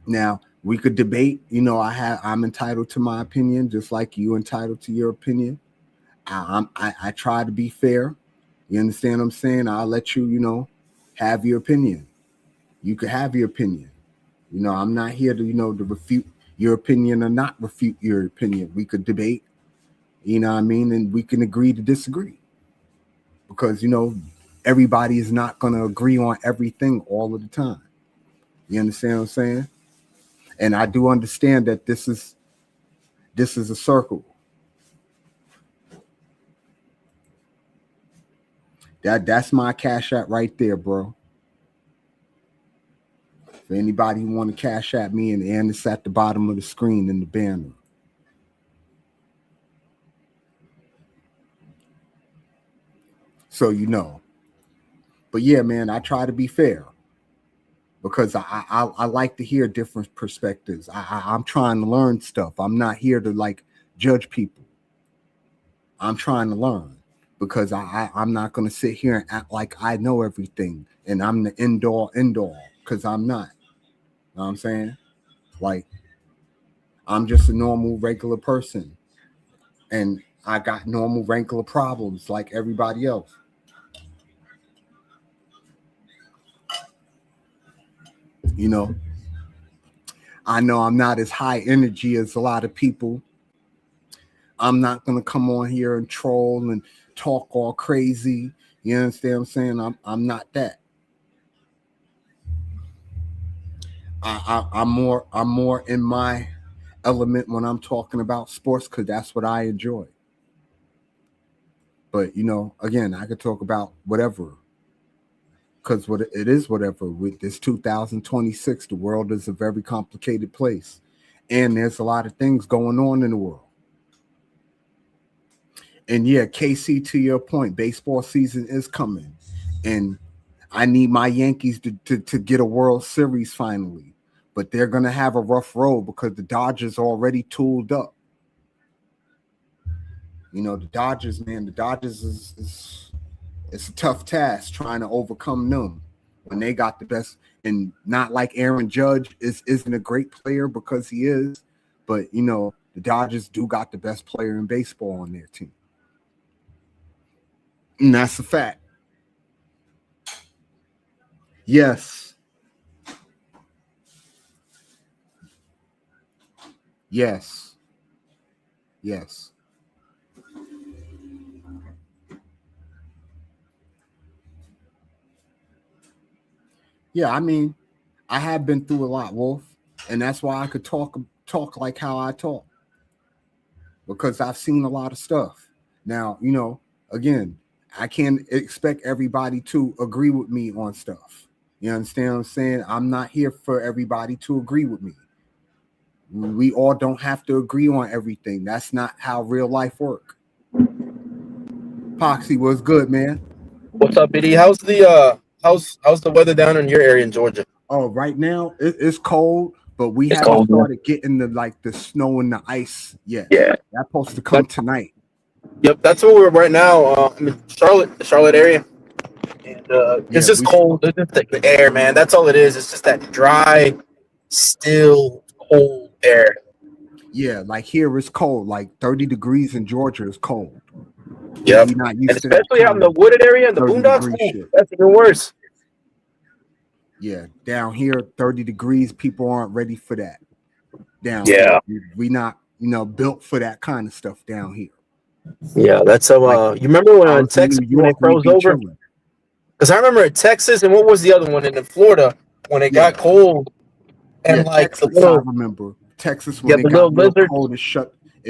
Now, we could debate. You know, I'm entitled to my opinion, just like you entitled to your opinion. I try to be fair. You understand what I'm saying? I'll let you, you know, have your opinion. You could have your opinion. You know, I'm not here to, you know, to refute your opinion or not refute your opinion. We could debate, you know what I mean? And we can agree to disagree. Because, you know, everybody is not going to agree on everything all of the time. You understand what I'm saying? And I do understand that this is a circle. That's my Cash App right there, bro. For anybody who want to Cash App me, and it's at the bottom of the screen in the banner. So you know. But yeah, man, I try to be fair because I like to hear different perspectives. I'm trying to learn stuff. I'm not here to like judge people. I'm trying to learn because I'm not going to sit here and act like I know everything and I'm the end all because I'm not. You know what I'm saying? Like, I'm just a normal, regular person. And I got normal, regular problems like everybody else. You know, I know I'm not as high energy as a lot of people. I'm not going to come on here and troll and talk all crazy. You understand what I'm saying? I'm not that. I'm more in my element when I'm talking about sports because that's what I enjoy. But you know, again, I could talk about whatever because what it is, whatever. With this 2026, the world is a very complicated place, and there's a lot of things going on in the world. And yeah, KC, to your point, baseball season is coming, and I need my Yankees to get a World Series finally. But they're gonna have a rough road because the Dodgers already tooled up. You know, the Dodgers, man, the Dodgers is it's a tough task trying to overcome them when they got the best. And not like Aaron Judge isn't a great player because he is, but you know, the Dodgers do got the best player in baseball on their team. And that's a fact. Yes. Yes. Yes. Yeah, I mean, I have been through a lot, Wolf, and that's why I could talk like how I talk because I've seen a lot of stuff. Now, you know, again, I can't expect everybody to agree with me on stuff. You understand what I'm saying? I'm not here for everybody to agree with me. We all don't have to agree on everything. That's not how real life work. Poxy was good, man. What's up, BD? How's the weather down in your area in Georgia? Oh, right now it's cold, but we It's haven't cold, man. started getting the snow and the ice yet. Yeah. That's supposed to come tonight. Yep, that's where we're right now. I'm in Charlotte, the Charlotte area, and it's Yeah, just we cold. It's just the air, man. That's all it is. It's just that dry, still cold air. yeah, like here it's cold. Like 30 degrees in Georgia is cold. Yep, We not and used to that especially out in kind the of wooded area and the 30 boondocks, degree ooh, shit. that's even worse. Yeah, down here 30 degrees, people aren't ready for that. Down Yeah, here, we not built for that kind of stuff down here. yeah. That's Like you remember when I in was in Texas New when they York, we'd froze be over? chilling. Because I remember in Texas, and what was the other one in Florida when it Yeah, got cold yeah, and like Texas. I remember Texas when it the got little real lizards. cold. It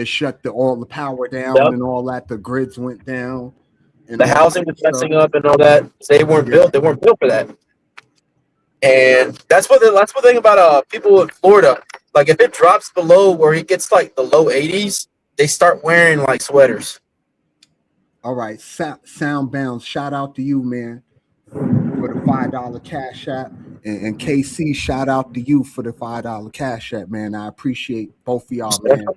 shut all the power down Yep. and all that. The grids went down and The all that housing was stuff. messing up and all that. They weren't Yeah. built. They weren't built for that. And that's the thing about people in Florida. Like if it drops below where it gets like the low 80s, they start wearing like sweaters. All right, sound bounds. Shout out to you, man, for the $5 cash app, and KC. Shout out to you for the $5 cash app, man. I appreciate both of y'all, man.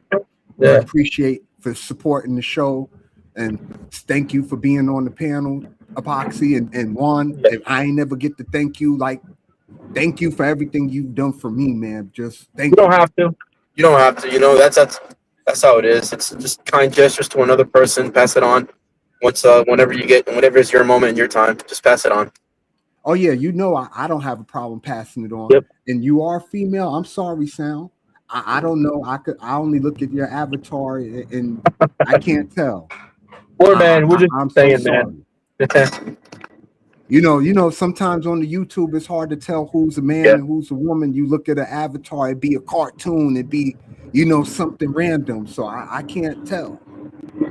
Yeah. Appreciate for supporting the show, and thank you for being on the panel, Epoxy and Juan. If I ain't never get to thank you, like thank you for everything you've done for me, man. Just You thank don't you. have to. You don't have to. That's how it is. It's just kind gestures to another person. Pass it on. Whenever it's your moment and your time, just pass it on. Oh yeah, I don't have a problem passing it on. Yep. And you are female. I'm sorry, Sound. I don't know. I only look at your avatar and I can't tell. Or man, we're just I'm so saying, man. sorry. Sometimes on the YouTube it's hard to tell who's a man Yeah. and who's a woman. You look at an avatar, it'd be a cartoon, it'd be, something random. So I can't tell.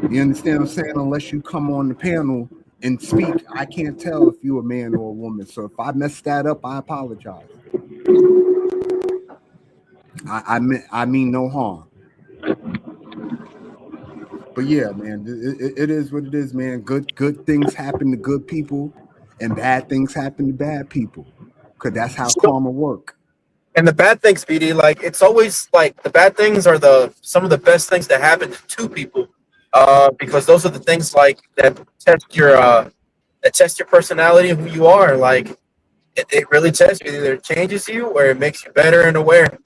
You understand what I'm saying? Unless you come on the panel and speak, I can't tell if you're a man or a woman. So if I messed that up, I apologize. I mean no harm. But yeah, man, it is what it is, man. Good things happen to good people, and bad things happen to bad people, because that's how karma work. And the bad things, BD, like it's always like the bad things are some of the best things that happen to two people, because those are the things like that test your personality and who you are. Like it really tests you. Either it changes you or it makes you better and aware. And,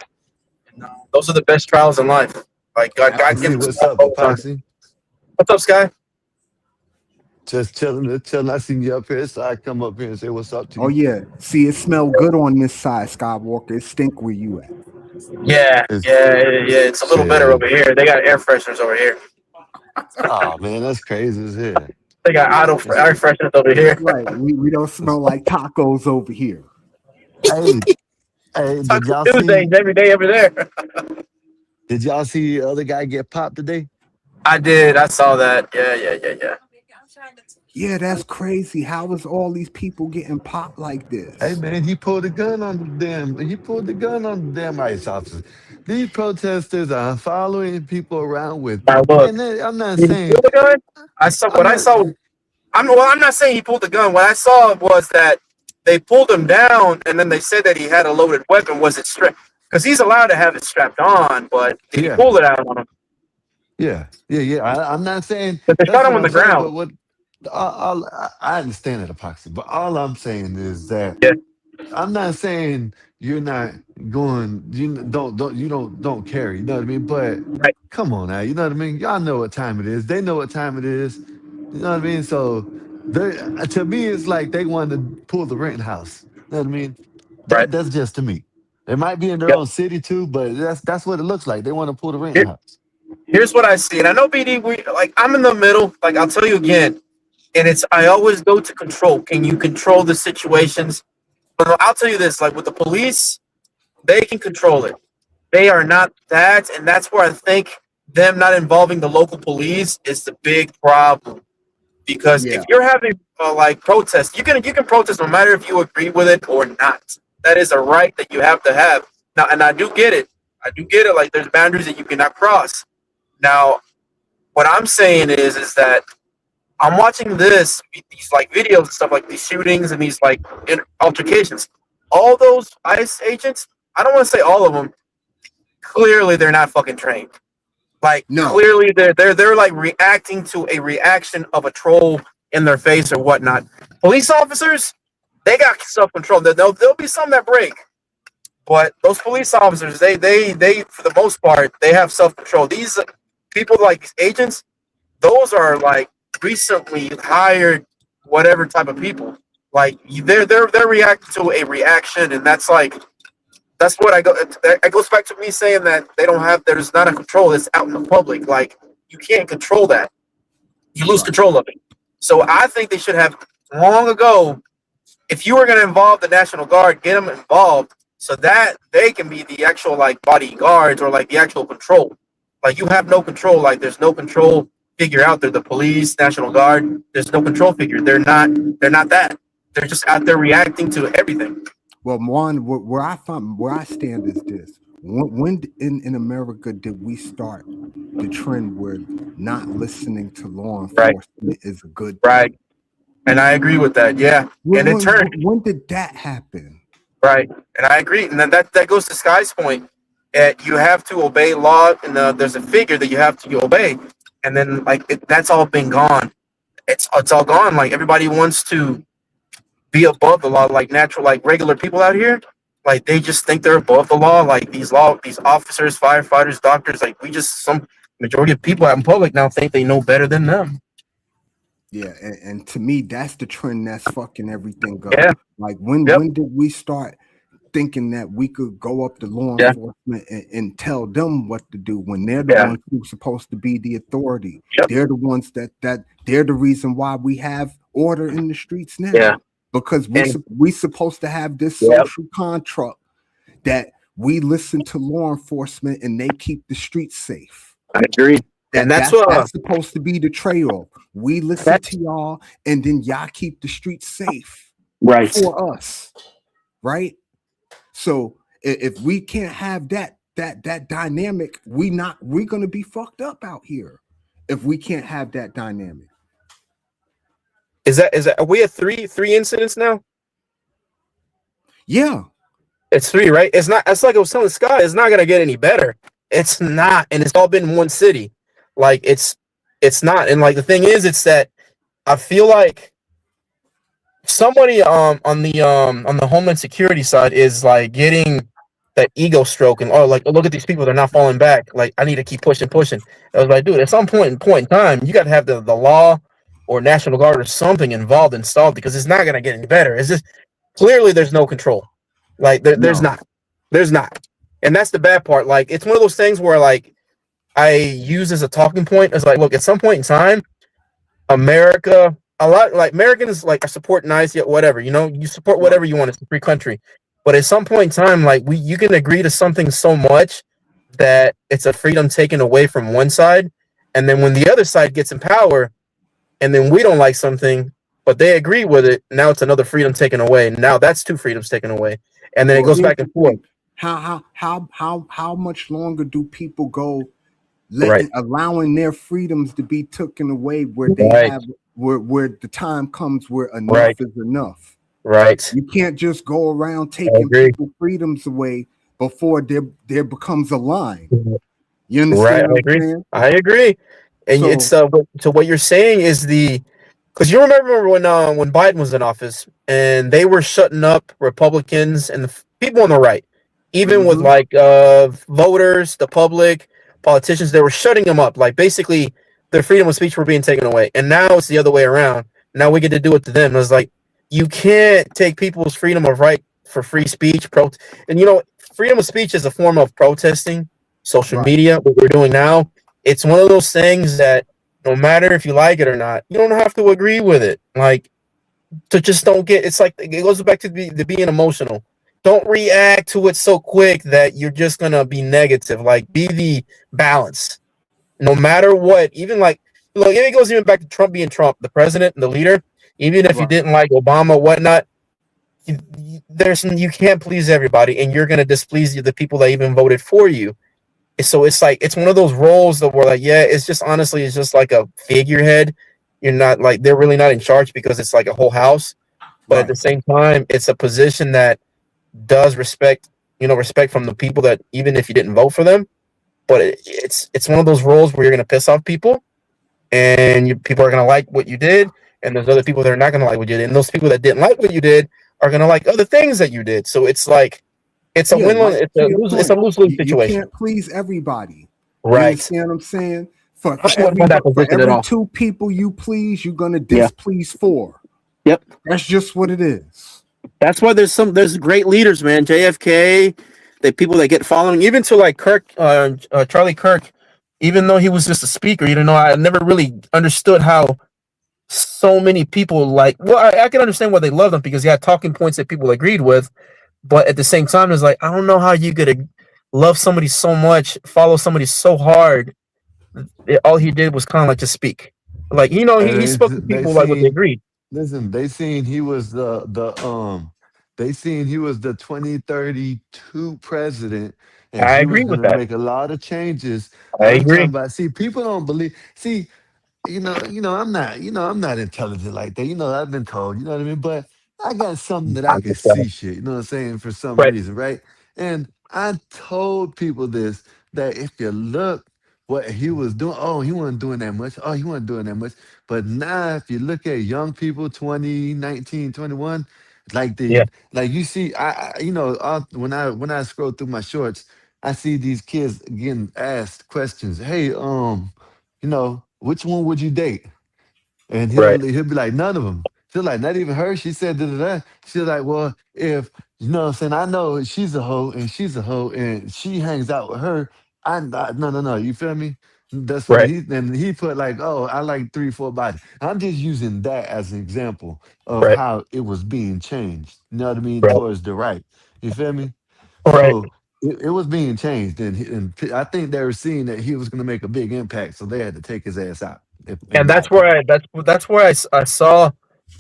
those are the best trials in life. Like God See, gives Absolutely. us what's all up, both on. Epoxy? What's up, Sky? Just chilling. I seen you up here, so I come up here and say what's up to Oh you. yeah. See, it smell good on this side, Skywalker. It stink where you at. Yeah. It's a little better over Shit. here. They got air fresheners over here. Oh man, that's crazy as hell. They got It's, air fresheners over here. Right. We don't smell like tacos over here. hey, hey, did Taco y'all Tuesdays see? every day over there. Did y'all see the other guy get popped today? I did. I saw that. Yeah. Yeah, that's crazy. How is all these people getting popped like Hey this? man, he pulled a gun on the damn. He pulled the gun on the damn ICE officers. These protesters are following people around with, Now look, and I'm not did he pull saying. the gun? I saw what I'm I not. saw. I'm not saying he pulled the gun. What I saw was that they pulled him down, and then they said that he had a loaded weapon. Was it strapped? Because he's allowed to have it strapped on, but did he Yeah, pull it out on him? yeah. I'm not saying But they that's shot him what on I'm the saying. ground. But what I understand that epoxy, but all I'm saying is that Yeah, I'm not saying you're not going. You don't carry. You know what I mean? But right, come on now. You know what I mean? Y'all know what time it is. They know what time it is. You know what I mean? So they to me, it's like they want to pull the rent house. You know what I mean? right. That's just to me. It might be in their Yep. own city too, but that's what it looks like. They want to pull the rent Here, house. here's what I see, and I know BD. I'm in the middle. Like I'll tell you again, and I always go to control. Can you control the situations? But I'll tell you this: like with the police, they can control it. They are not that, and that's where I think them not involving the local police is the big problem. Because if Yeah. you're having like protests, you can protest no matter if you agree with it or not. That is a right that you have to have. Now, and I do get it. I do get it. Like, there's boundaries that you cannot cross. Now, what I'm saying is that I'm watching these like videos and stuff, like these shootings and these like altercations. All those ICE agents, I don't want to say all of them. Clearly, they're not fucking trained. Like, No, clearly, they're like reacting to a reaction of a troll in their face or whatnot. Police officers, they got self control. There'll be some that break, but those police officers, they for the most part, they have self control. These people like these agents, those are like recently hired whatever type of people. Like, they're reacting to a reaction, and that's like that's what I go. It goes back to me saying that they don't have. There's not a control. It's out in the public. Like, you can't control that. You lose right. control of it. So I think they should have long ago. If you were going to involve the National Guard, get them involved so that they can be the actual like bodyguards or like the actual control. Like, you have no control. Like, there's no control figure out there. The police, National Guard. There's no control figure. They're not. They're not that. They're just out there reacting to everything. Well, one where I stand is this: when in America did we start the trend where not listening to law Right. enforcement is a good thing? Right. And I agree with that. Yeah. And in turn, When did that happen? right. And I agree. And then that goes to Sky's point. You have to obey law, and there's a figure that you have to obey. And then, like, that's all been gone. It's all gone. Like, everybody wants to be above the law, like natural, like regular people out here. Like, they just think they're above the law. Like, these officers, firefighters, doctors. Like, some majority of people out in public now think they know better than them. Yeah, and to me, that's the trend that's fucking everything up. Yeah. Like, when Yep. did we start thinking that we could go up to law Yeah. enforcement and tell them what to do when they're the Yeah. ones who's supposed to be the authority? Yep. They're the ones that they're the reason why we have order in the streets now. Yeah. Because we supposed to have this Yep. social contract that we listen to law enforcement and they keep the streets safe. I agree. And that's supposed to be the trade-off. We listen to y'all, and then y'all keep the streets safe right for us, right? So if we can't have that dynamic, we're gonna be fucked up out here. If we can't have that dynamic, is that are we at three incidents now? yeah, It's 3, right? It's not. It's like I was telling Scott. It's not gonna get any better. It's not, and it's all been in one city. Like, it's not. And like, the thing is, it's that I feel like somebody on the Homeland Security side is like getting that ego stroke, and like, look at these people, they're not falling back. Like, I need to keep pushing. I was like, dude, at some point in time, you got to have the law or National Guard or something installed, because it's not gonna get any better. It's just clearly there's no control. Like, there's not, and that's the bad part. Like, it's one of those things where, like, I use as a talking point is like, look, at some point in time, America, a lot like Americans like are supporting ICE, whatever, you support whatever you want. It's a free country, but at some point in time, like, you can agree to something so much that it's a freedom taken away from one side, and then when the other side gets in power, and then we don't like something, but they agree with it, now it's another freedom taken away. Now that's 2 freedoms taken away, and then it goes back and forth. How much longer do people go allowing their freedoms to be taken away where they have where the time comes where enough is enough? Right. You can't just go around taking people's freedoms away before there becomes a line. You understand what I'm saying? I agree. And so, it's so what you're saying is because you remember when Biden was in office and they were shutting up Republicans and the people on the right, even with like voters, the public, politicians, they were shutting them up. Like, basically their freedom of speech were being taken away. And now it's the other way around. Now we get to do it to them. It's like, you can't take people's freedom of right for free speech. And freedom of speech is a form of protesting. Social media, what we're doing now, it's one of those things that no matter if you like it or not, you don't have to agree with it. Like, to just don't get, it's like, it goes back to being emotional. Don't react to it so quick that you're just going to be negative. Like, be the balance. No matter what, even like, look, it goes even back to Trump being Trump, the president and the leader. Even if you didn't like Obama, whatnot, you can't please everybody, and you're gonna displease the people that even voted for you. So it's like it's one of those roles that we're like, yeah, it's just honestly, it's just like a figurehead. You're not like they're really not in charge because it's like a whole house, but at Right. the same time, it's a position that does respect, respect from the people that even if you didn't vote for them. But it's one of those roles where you're gonna piss off people, and people are gonna like what you did, and there's other people that are not gonna like what you did, and those people that didn't like what you did are gonna like other things that you did. So it's like it's a Yeah, win like it's to a your lose it's a point, lose lose you situation. can't please everybody. You Right. understand what I'm saying? I wouldn't want that For position at every all. two people you please, you're gonna Yeah. displease four. Yep. That's just what it is. That's why there's great leaders, man. JFK, the people that get following, even to like Kirk, Charlie Kirk, even though he was just a speaker, I never really understood how so many people like. Well, I can understand why they loved him because he had talking points that people agreed with, but at the same time, it's like I don't know how you could love somebody so much, follow somebody so hard. All he did was kind of like just speak, like he And spoke to they people like what they seen, agreed. listen, they seen he was they seen he was the 2032 president, and I he was agree with gonna that. make a lot of changes. I I'm talking agree. about. See, people don't believe. See, I'm not intelligent like that. I've been told. You know what I mean? But I got something that I I'm can just see shit. You know what I'm saying? For some right. reason, right? And I told people this that if you look what he was doing, oh, he wasn't doing that much. Oh, he wasn't doing that much. But now, if you look at young people, 20, 19, 21, Yeah. like you see, when I scroll through my shorts, I see these kids getting asked questions. Hey, which one would you date? And Right. he'll be like, none of them. She's like, not even her. She said da da da. She's like, well, if what I'm saying, I know she's a hoe and she's a hoe and she hangs out with her. No. You feel me? That's what Right. he put like, oh, I like 3, 4 bodies. I'm just using that as an example of Right. how it was being changed. You know what I mean? Right. Towards the right. You feel me? Right. So it was being changed, and I think they were seeing that he was going to make a big impact, so they had to take his ass out. In And my that's where opinion. I saw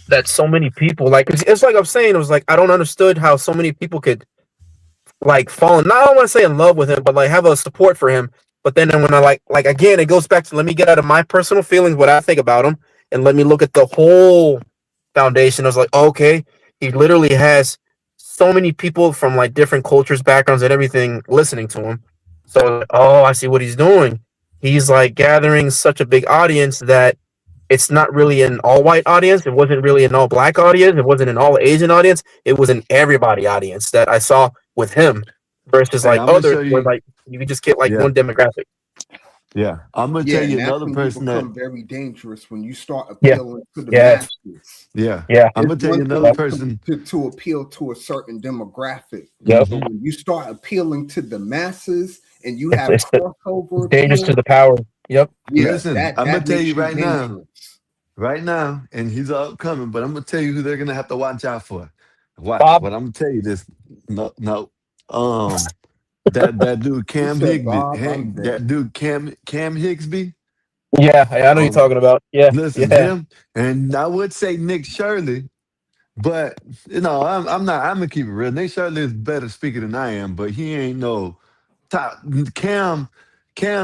that so many people like it's like I'm saying it was like I don't understood how so many people could like fall in, not I don't want to say in love with him, but like have a support for him. But then when I like again, it goes back to let me get out of my personal feelings what I think about him, and let me look at the whole foundation. I was like, okay, he literally has so many people from like different cultures, backgrounds, and everything listening to him. So, oh, I see what he's doing. He's like gathering such a big audience that it's not really an all white audience. It wasn't really an all black audience. It wasn't an all Asian audience. It was an everybody audience that I saw with him versus Hey, like I'm gonna others show where you. like you can just get like Yeah, one demographic. yeah. I'm gonna tell Yeah, you and that's another when you person that. become very dangerous when you start Yeah. appealing to the Yes. masses. Yeah, Yeah. I'm It's gonna tell you one another Yep. thing person. to appeal to a certain demographic, Yep. but Hmm. when you start appealing to the masses and you It's have it's, crossover it's dangerous to appeal, the power. Yep. yeah, Listen, that I'm gonna that tell you makes you dangerous. right now, and he's upcoming. But I'm gonna tell you who they're gonna have to watch out for. Watch Bob. what I'm gonna tell you. This. No, no. Um, that dude Who Cam said Higby. Bob? Hey, I'm dead. that dude Cam Higsby. Yeah, I know you're Um, talking about. Yeah. listen, Yeah. him, and I would say Nick Shirley. But I'm not. I'm gonna keep it real. Nate Shirley is better speaker than I am, but he ain't no top. Cam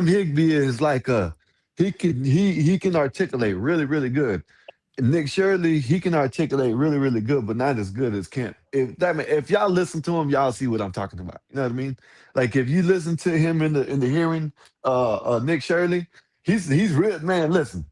Higby is like a he can articulate really good. And Nick Shirley he can articulate really good, but not as good as Cam. If y'all listen to him, y'all see what I'm talking about. You know what I mean? Like if you listen to him in the hearing, Nick Shirley, he's real man. Listen.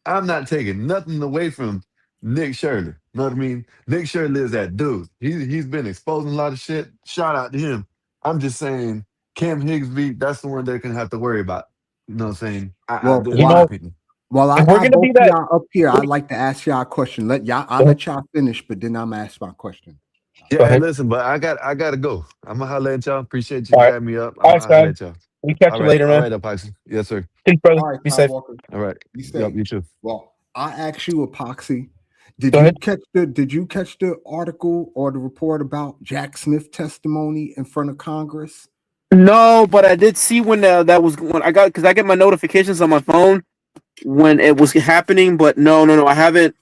I'm not taking nothing away from Nick Shirley. Know what I mean? Nick Shirley is that dude. He's been exposing a lot of shit. Shout out to him. I'm just saying, Cam Higsby, that's the one they're gonna have to worry about. You know what I'm saying? Well, In You my know, opinion. while I if we're got gonna both be of that, y'all up here, I'd like to ask y'all a question. I'll go let y'all finish, but then I'm gonna ask my question. Yeah, hey, ahead. listen, but I gotta go. I'm gonna holler at y'all. Appreciate you All for right. having me up. I'm All right, gonna holler Sky. at y'all. We catch you later, All man. right, Epoxy. Yes, sir. Peace, brother. All right, Be Kyle safe. Walker, All right. be Yep, safe. you too. Well, I asked you, Epoxy, Go ahead. did you catch the article or the report about Jack Smith testimony in front of Congress? No, but I did see when that was when I got because I get my notifications on my phone when it was happening. But no, I haven't.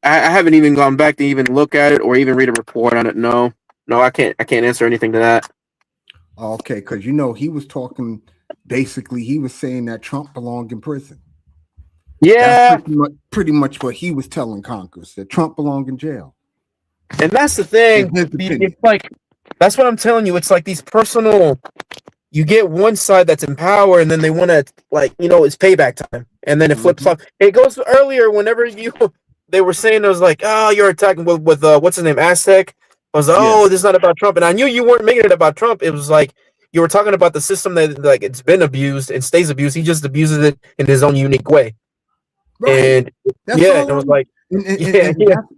I haven't even gone back to even look at it or even read a report on it. No, I can't. I can't answer anything to that. Okay, because he was talking. Basically, he was saying that Trump belonged in prison. That's Yeah, pretty much what he was telling Congress, that Trump belonged in jail. and that's the In thing. his opinion. It's like that's what I'm telling you. It's like these personal. You get one side that's in power, and then they want to it's payback time, and then it flips off. It goes earlier whenever they were saying it was like, oh, you're attacking with what's his name, Aztec. I was like, Yeah. oh, this is not about Trump, and I knew you weren't making it about Trump. It was like you were talking about the system that like it's been abused and stays abused. He just abuses it in his own unique way. Right. And That's yeah, all. it was like,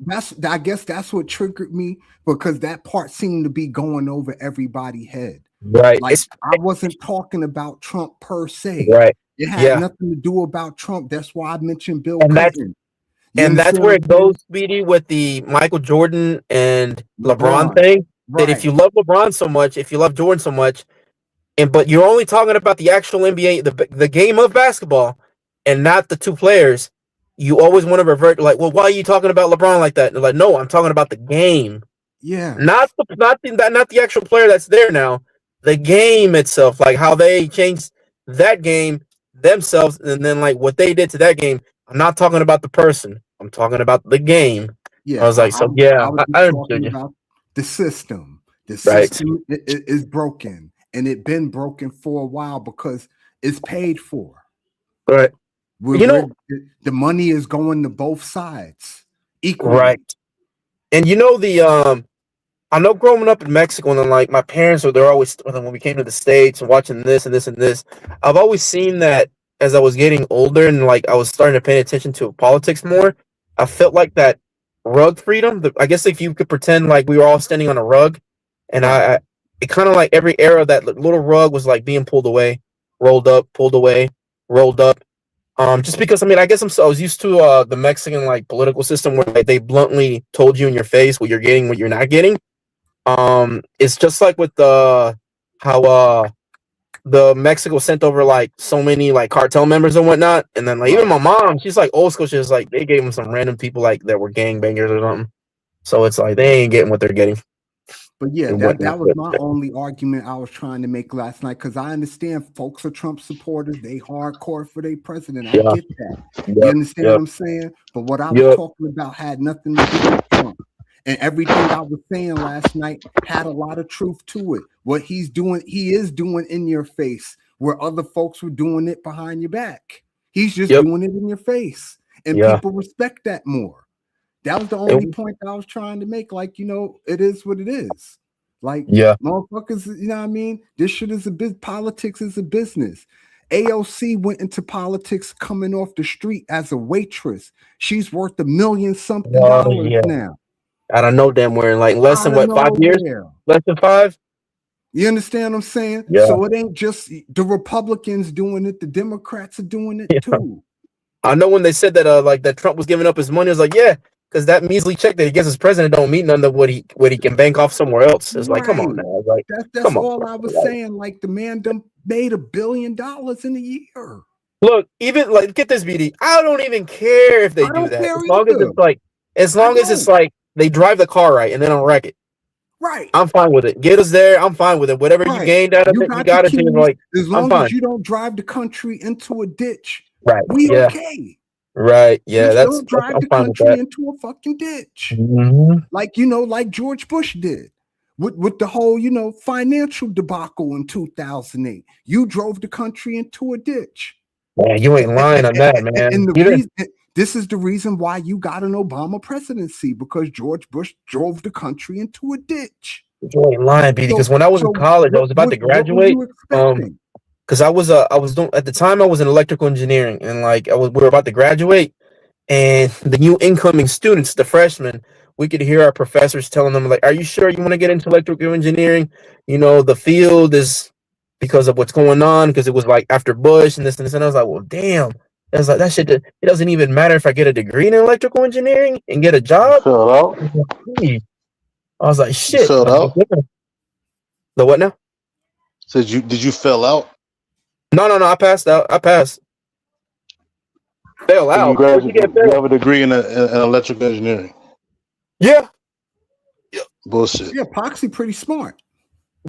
That's I guess that's what triggered me, because that part seemed to be going over everybody's head. right, Like, I wasn't talking about Trump per se. right, It had yeah, nothing to do about Trump. That's why I mentioned Bill and that's Clinton. and that's understand where what it I'm saying? goes, Speedy, with the Michael Jordan and LeBron LeBron. thing. That if Right. you love LeBron so much, if you love Jordan so much, but you're only talking about the actual NBA, the game of basketball, and not the two players, you always want to revert like, well, why are you talking about LeBron like that? And they're like, no, I'm talking about the game, Yeah. not the actual player that's there now, the game itself, like how they changed that game themselves, and then like what they did to that game. I'm not talking about the person. I'm talking about the game. I Yeah. was like, so yeah, I was I just understood talking you. about the system. The Right. system is broken, and it been broken for a while because it's paid for. Right. The money is going to both sides equally. Right. And I know growing up in Mexico, and then like my parents they're always when we came to the States and watching this and this and this, I've always seen that as I was getting older and like I was starting to pay attention to politics more. I felt like that rug freedom. I guess if you could pretend like we were all standing on a rug, and Right. it kind of like every era that little rug was like being pulled away, rolled up, pulled away, rolled up. Just because I guess I was used to the Mexican like political system where like, they bluntly told you in your face what you're getting, what you're not getting. It's just like with how the Mexico sent over like so many like cartel members and whatnot, and then like even my mom, she's like old school. She's like they gave them some random people like that were gangbangers or something. So it's like they ain't getting what they're getting. But yeah, And that whatnot. was my only argument I was trying to make last night, because I understand folks are Trump supporters. They hardcore for their president. I Yeah. get that. You Yep. understand what I'm saying? But what I was Yep. talking about had nothing to do with Trump. And everything I was saying last night had a lot of truth to it. What he's doing, he is doing in your face, where other folks were doing it behind your back. He's just Yep. doing it in your face. And Yeah. people respect that more. That was the only point I was trying to make. Like, it is what it is. Like, Yeah. motherfuckers, you know what I mean? This shit is politics is a business. AOC went into politics coming off the street as a waitress. She's worth $1 million something Yeah. now. I don't know damn where in like less than what 5 years? Less than 5? You understand what I'm saying? Yeah. So it ain't just the Republicans doing it, the Democrats are doing it too. I know when they said that like that Trump was giving up his money, I was like, yeah, because that measly check that he gets as president don't mean none of what he can bank off somewhere else. It's like, come on now. I was like, that's come on, all bro. I was saying. Like, the man done made $1 billion in a year. Look, even like get this, BD. I don't even care if they do that. As long as it's like they drive the car right and they don't wreck it. Right. I'm fine with it. Get us there. I'm fine with it. Whatever you gained out of it, you got to like. As long as you don't drive the country into a ditch, right? We okay. Right. Yeah. Just don't drive the country into a fucking ditch. Mm-hmm. Like George Bush did with the whole, financial debacle in 2008. You drove the country into a ditch. Man, you ain't lying on that, man. And this is the reason why you got an Obama presidency, because George Bush drove the country into a ditch. You ain't lying, BD, because when I was in college, I was about to graduate. Because I was doing at the time I was in electrical engineering, and like we were about to graduate, and the new incoming students, the freshmen, we could hear our professors telling them like, "Are you sure you want to get into electrical engineering? The field is because of what's going on, because it was like after Bush and this and this." And I was like, "Well, damn." I was like, "That shit. It doesn't even matter if I get a degree in electrical engineering and get a job." I was like, "Shit." You filled out? The what now? Did you fill out? No. I passed out. I passed. Fail So you out. Where'd you graduate, get you fail? have a degree in electrical engineering. Yeah. Bullshit. Yeah, Poxy pretty smart.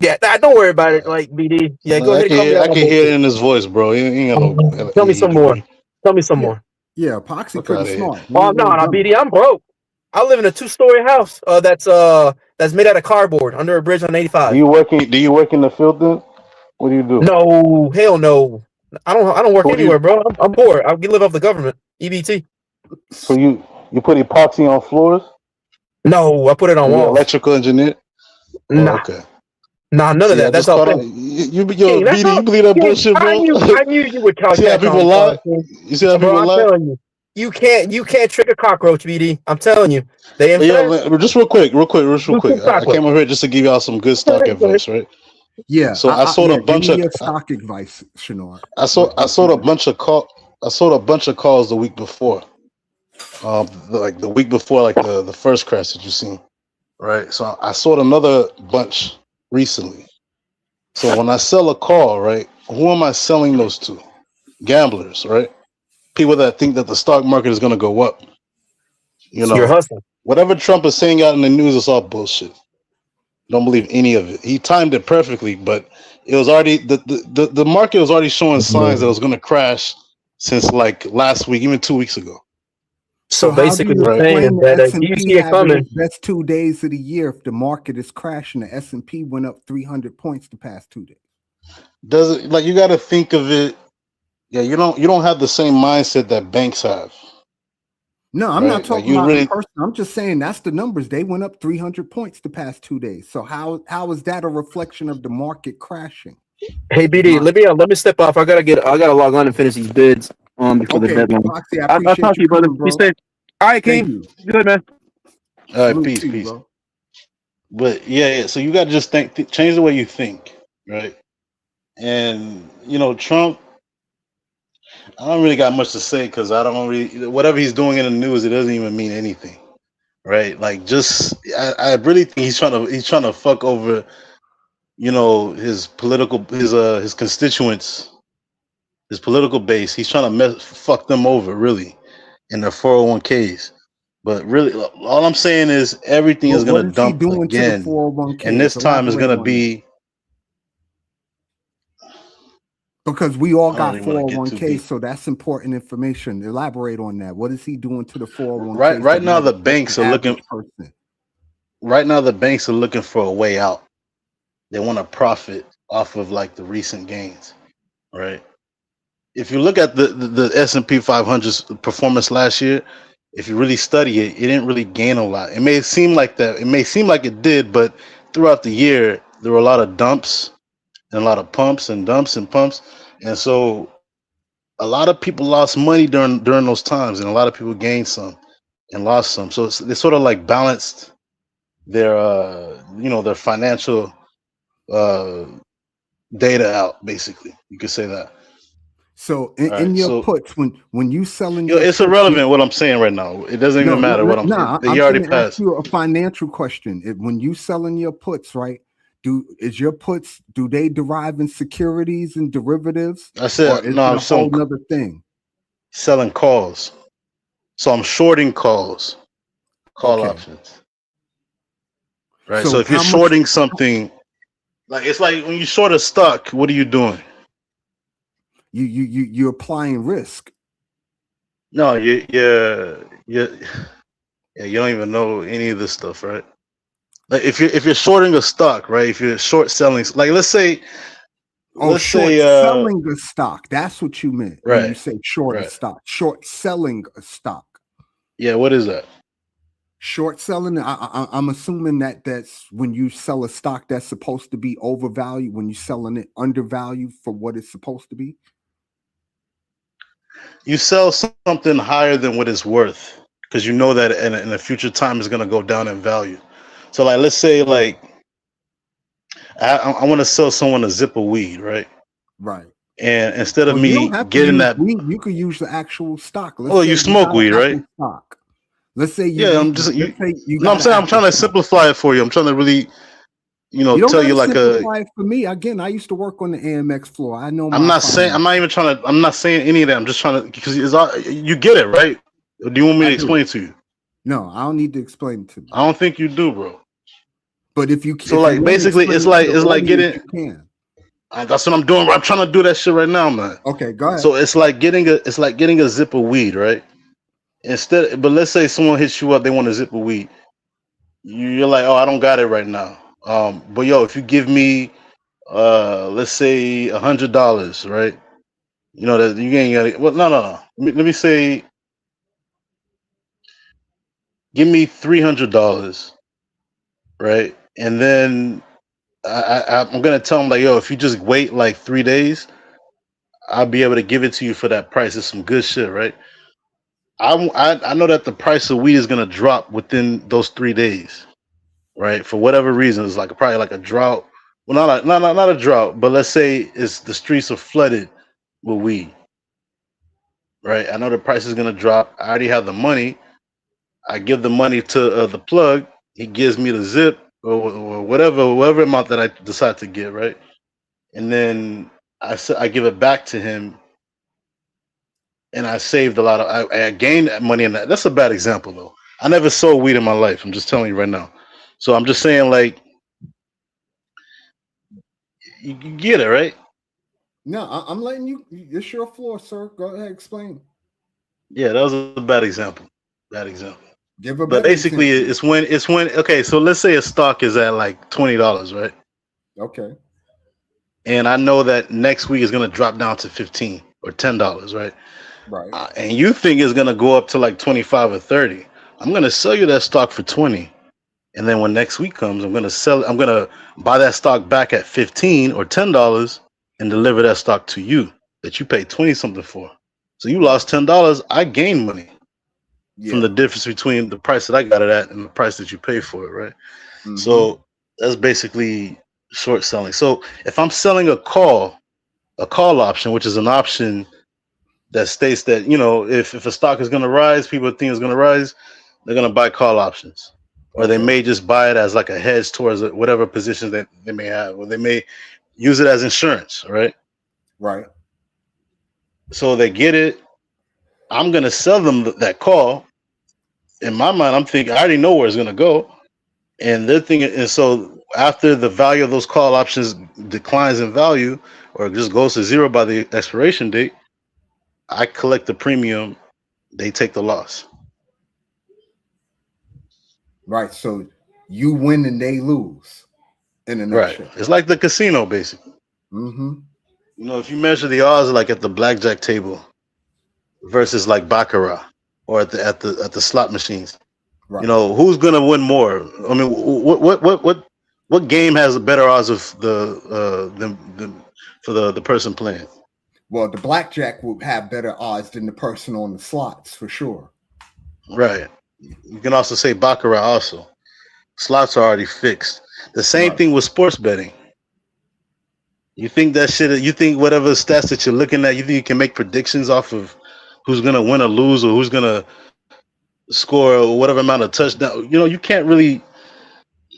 Yeah, don't worry about it. Like BD. Yeah, go I ahead and can call me hear, out I my can hear it bullshit. in his voice, bro. He ain't got no Tell me some more. degree. Tell me some Yeah, more. yeah, Poxy Fuck pretty out of here. smart. He Oh ain't no, no no, dummy. BD. I'm broke. I live in a 2-story house. That's made out of cardboard under a bridge on Do 85. you work in the field then? What do you do? No, hell no. I don't work So what do anywhere, you bro. I'm poor. I live off the government. EBT. so you put epoxy on floors? No, I put it on So you're an walls. electrical engineer? Oh, Nah, okay. nah, none of See, I that. That's just all caught fake. on. Yo, King, that's BD, all. you believe that King, bullshit, I bro? knew, I knew you would See how catch on people to lie? something, King. You see how Bro, people I'm lie? telling you, you can't trick a cockroach, BD. I'm telling you, they Hey, yo, infest. just real quick. Do some I chocolate. came over here just to give y'all some good Go stock ahead, go ahead. advice, right? Yeah, So I sold yeah. a Give bunch me of your stock advice, Shanor. I sold a bunch of calls the week before. Like the week before, like the first crash that you seen, right? So I sold another bunch recently. So when I sell a call, right, who am I selling those to? Gamblers, right? People that think that the stock market is gonna go up. You So you're know, hustling. whatever Trump is saying out in the news is all bullshit. Don't believe any of it. He timed it perfectly, but it was already the market was already showing signs that it was gonna crash since like last week, even 2 weeks ago. So So how do basically, you you're Right. explain saying the that S do and you P see it having coming? its best 2 days of the year if the market is crashing? The S and P went up 300 points the past 2 days. Does it like you gotta think of it, yeah, you don't have the same mindset that banks have. No, I'm not Right? Like talking you about in really person. I'm just saying that's the numbers. They went up 300 points the past 2 days. So how is that a reflection of the market crashing? Hey Is BD, my let me step off. I gotta log on and finish these bids before the okay, deadline. Foxy, I I'll appreciate talk to you you, brother. coming, Be bro. safe. All right, Thank King. you. Good man. all right, Salute peace, to you, peace. bro. But yeah, so you gotta just change the way you think, right? And Trump, I don't really got much to say because I don't really whatever he's doing in the news, it doesn't even mean anything. Right? Like just I really think he's trying to fuck over, his constituents, his political base. He's trying to fuck them over really in their 401ks. But really, all I'm saying is everything But is what gonna is he dump doing to the again, and 401ks? this time is Elaborate gonna on that. be. Because we all I don't got really want to get too 401ks, deep. so that's important information. Elaborate on that. What is he doing to the Right, 401ks right that now might the affect banks the are looking. average person? Right now the banks are looking for a way out. They want to profit off of like the recent gains. Right. If you look at the S&P 500's performance last year, if you really study it, it didn't really gain a lot. It may seem like that. It may seem like it did, but throughout the year, there were a lot of dumps and a lot of pumps and dumps and pumps, and so a lot of people lost money during those times, and a lot of people gained some and lost some. So they sort of like balanced their their financial uh, data out. Basically, you could say that. So All in right, your so puts, when you selling your it's puts, irrelevant what I'm saying right now. It doesn't no, even matter what I'm he already finna ask passed. you a financial question. When you selling your puts, right? Is your puts, do they derive in securities and derivatives, I or said is no. it I'm a whole nother thing? selling calls, so I'm shorting calls, call Okay. options. Right. So So if you're how much shorting something, like it's like when you short a stock, what are you doing? you're applying risk? No, you yeah, you don't even know any of this stuff, right? Like if you're shorting a stock, right? If you're short selling, like Oh, let's short say selling a stock. That's what you meant when you right, say short a right. stock. Short selling a stock. Yeah, what is that? Short selling. I'm assuming that's when you sell a stock that's supposed to be overvalued. When you're selling it undervalued for what it's supposed to be. You sell something higher than what it's worth because you know that in a future time it's gonna go down in value. So like let's say like I want to sell someone a zip of weed, right? Right. And instead of Well, you me don't have to getting use that, weed. You could use the actual stock. Let's oh, say you you smoke got an weed, right? Apple stock. Let's say Yeah, I'm just let's say you no, I'm got an saying I'm Apple trying to stock. simplify it for you. I'm trying to really You don't tell you gotta like a. simplify it for me. Again, I used to work on the AMX floor. I know I'm my not saying. I'm not finances. even trying to. I'm not saying any of that. I'm just trying to because you get it right. Or do you want me I to do. explain it to you? No, I don't need to explain it to me. I don't think you do, bro. But if So you like want to basically, explain it's it to like the it's like audience, getting. you can. That's what I'm doing. I'm trying to do that shit right now, man. Okay, go ahead. So it's like getting a zip of weed, right? But let's say someone hits you up, they want a zip of weed. You're like, oh, I don't got it right now. But yo, if you give me, let's say $100, right? You know that you ain't got it. Well, no, no, no. Let me say, give me $300, right? And then I'm gonna tell them like, yo, if you just wait like 3 days, I'll be able to give it to you for that price. It's some good shit, right? I know that the price of weed is gonna drop within those 3 days, right? For whatever reason, it's like probably like a drought. Well, not a drought, but let's say it's the streets are flooded with weed, right? I know the price is gonna drop. I already have the money. I give the money to the plug. He gives me the zip or whatever amount that I decide to get, right? And then I give it back to him, and I saved a lot of. I gained money in that. That's a bad example though. I never sold weed in my life. I'm just telling you right now. So I'm just saying, like, you get it, right? No, I'm letting you. It's your floor, sir. Go ahead, explain. Yeah, that was a bad example. Bad example. Give a But better basically, example. it's when okay. So let's say a stock is at like $20, right? Okay, And I know that next week is gonna drop down to 15 or $10, right? right, And you think it's gonna go up to like 25 or 30. I'm gonna sell you that stock for 20, and then when next week comes, I'm gonna buy that stock back at 15 or $10 and deliver that stock to you that you paid 20 something for. So you right. lost $10. I gained money from the Yeah. difference between the price that I got it at and the price that you pay for it, right? Mm-hmm. So that's basically short selling. So if I'm selling a call option, which is an option that states that, if a stock is going to rise, people think it's going to rise, they're going to buy call options, or they Okay. may just buy it as like a hedge towards whatever positions that they may have, or they may use it as insurance, right? Right. So they get it. I'm going to sell them that call. In my mind, I'm thinking I already know where it's going to go, and they're thinking, and so after the value of those call options declines in value or just goes to zero by the expiration date, I collect the premium, they take the loss. Right. So you win and they lose in a Right. nutshell. It's like the casino, basically. Mm-hmm. If you measure the odds like at the blackjack table versus like baccarat or at the slot machines, Right. who's gonna win more? I mean, what game has better odds of than for the person playing? Well, the blackjack will have better odds than the person on the slots for sure. Right. You can also say baccarat. Also, slots are already fixed. The same Right. thing with sports betting. You think that shit? You think whatever stats that you're looking at, you think you can make predictions off of who's gonna win or lose, or who's gonna score whatever amount of touchdown? You can't really.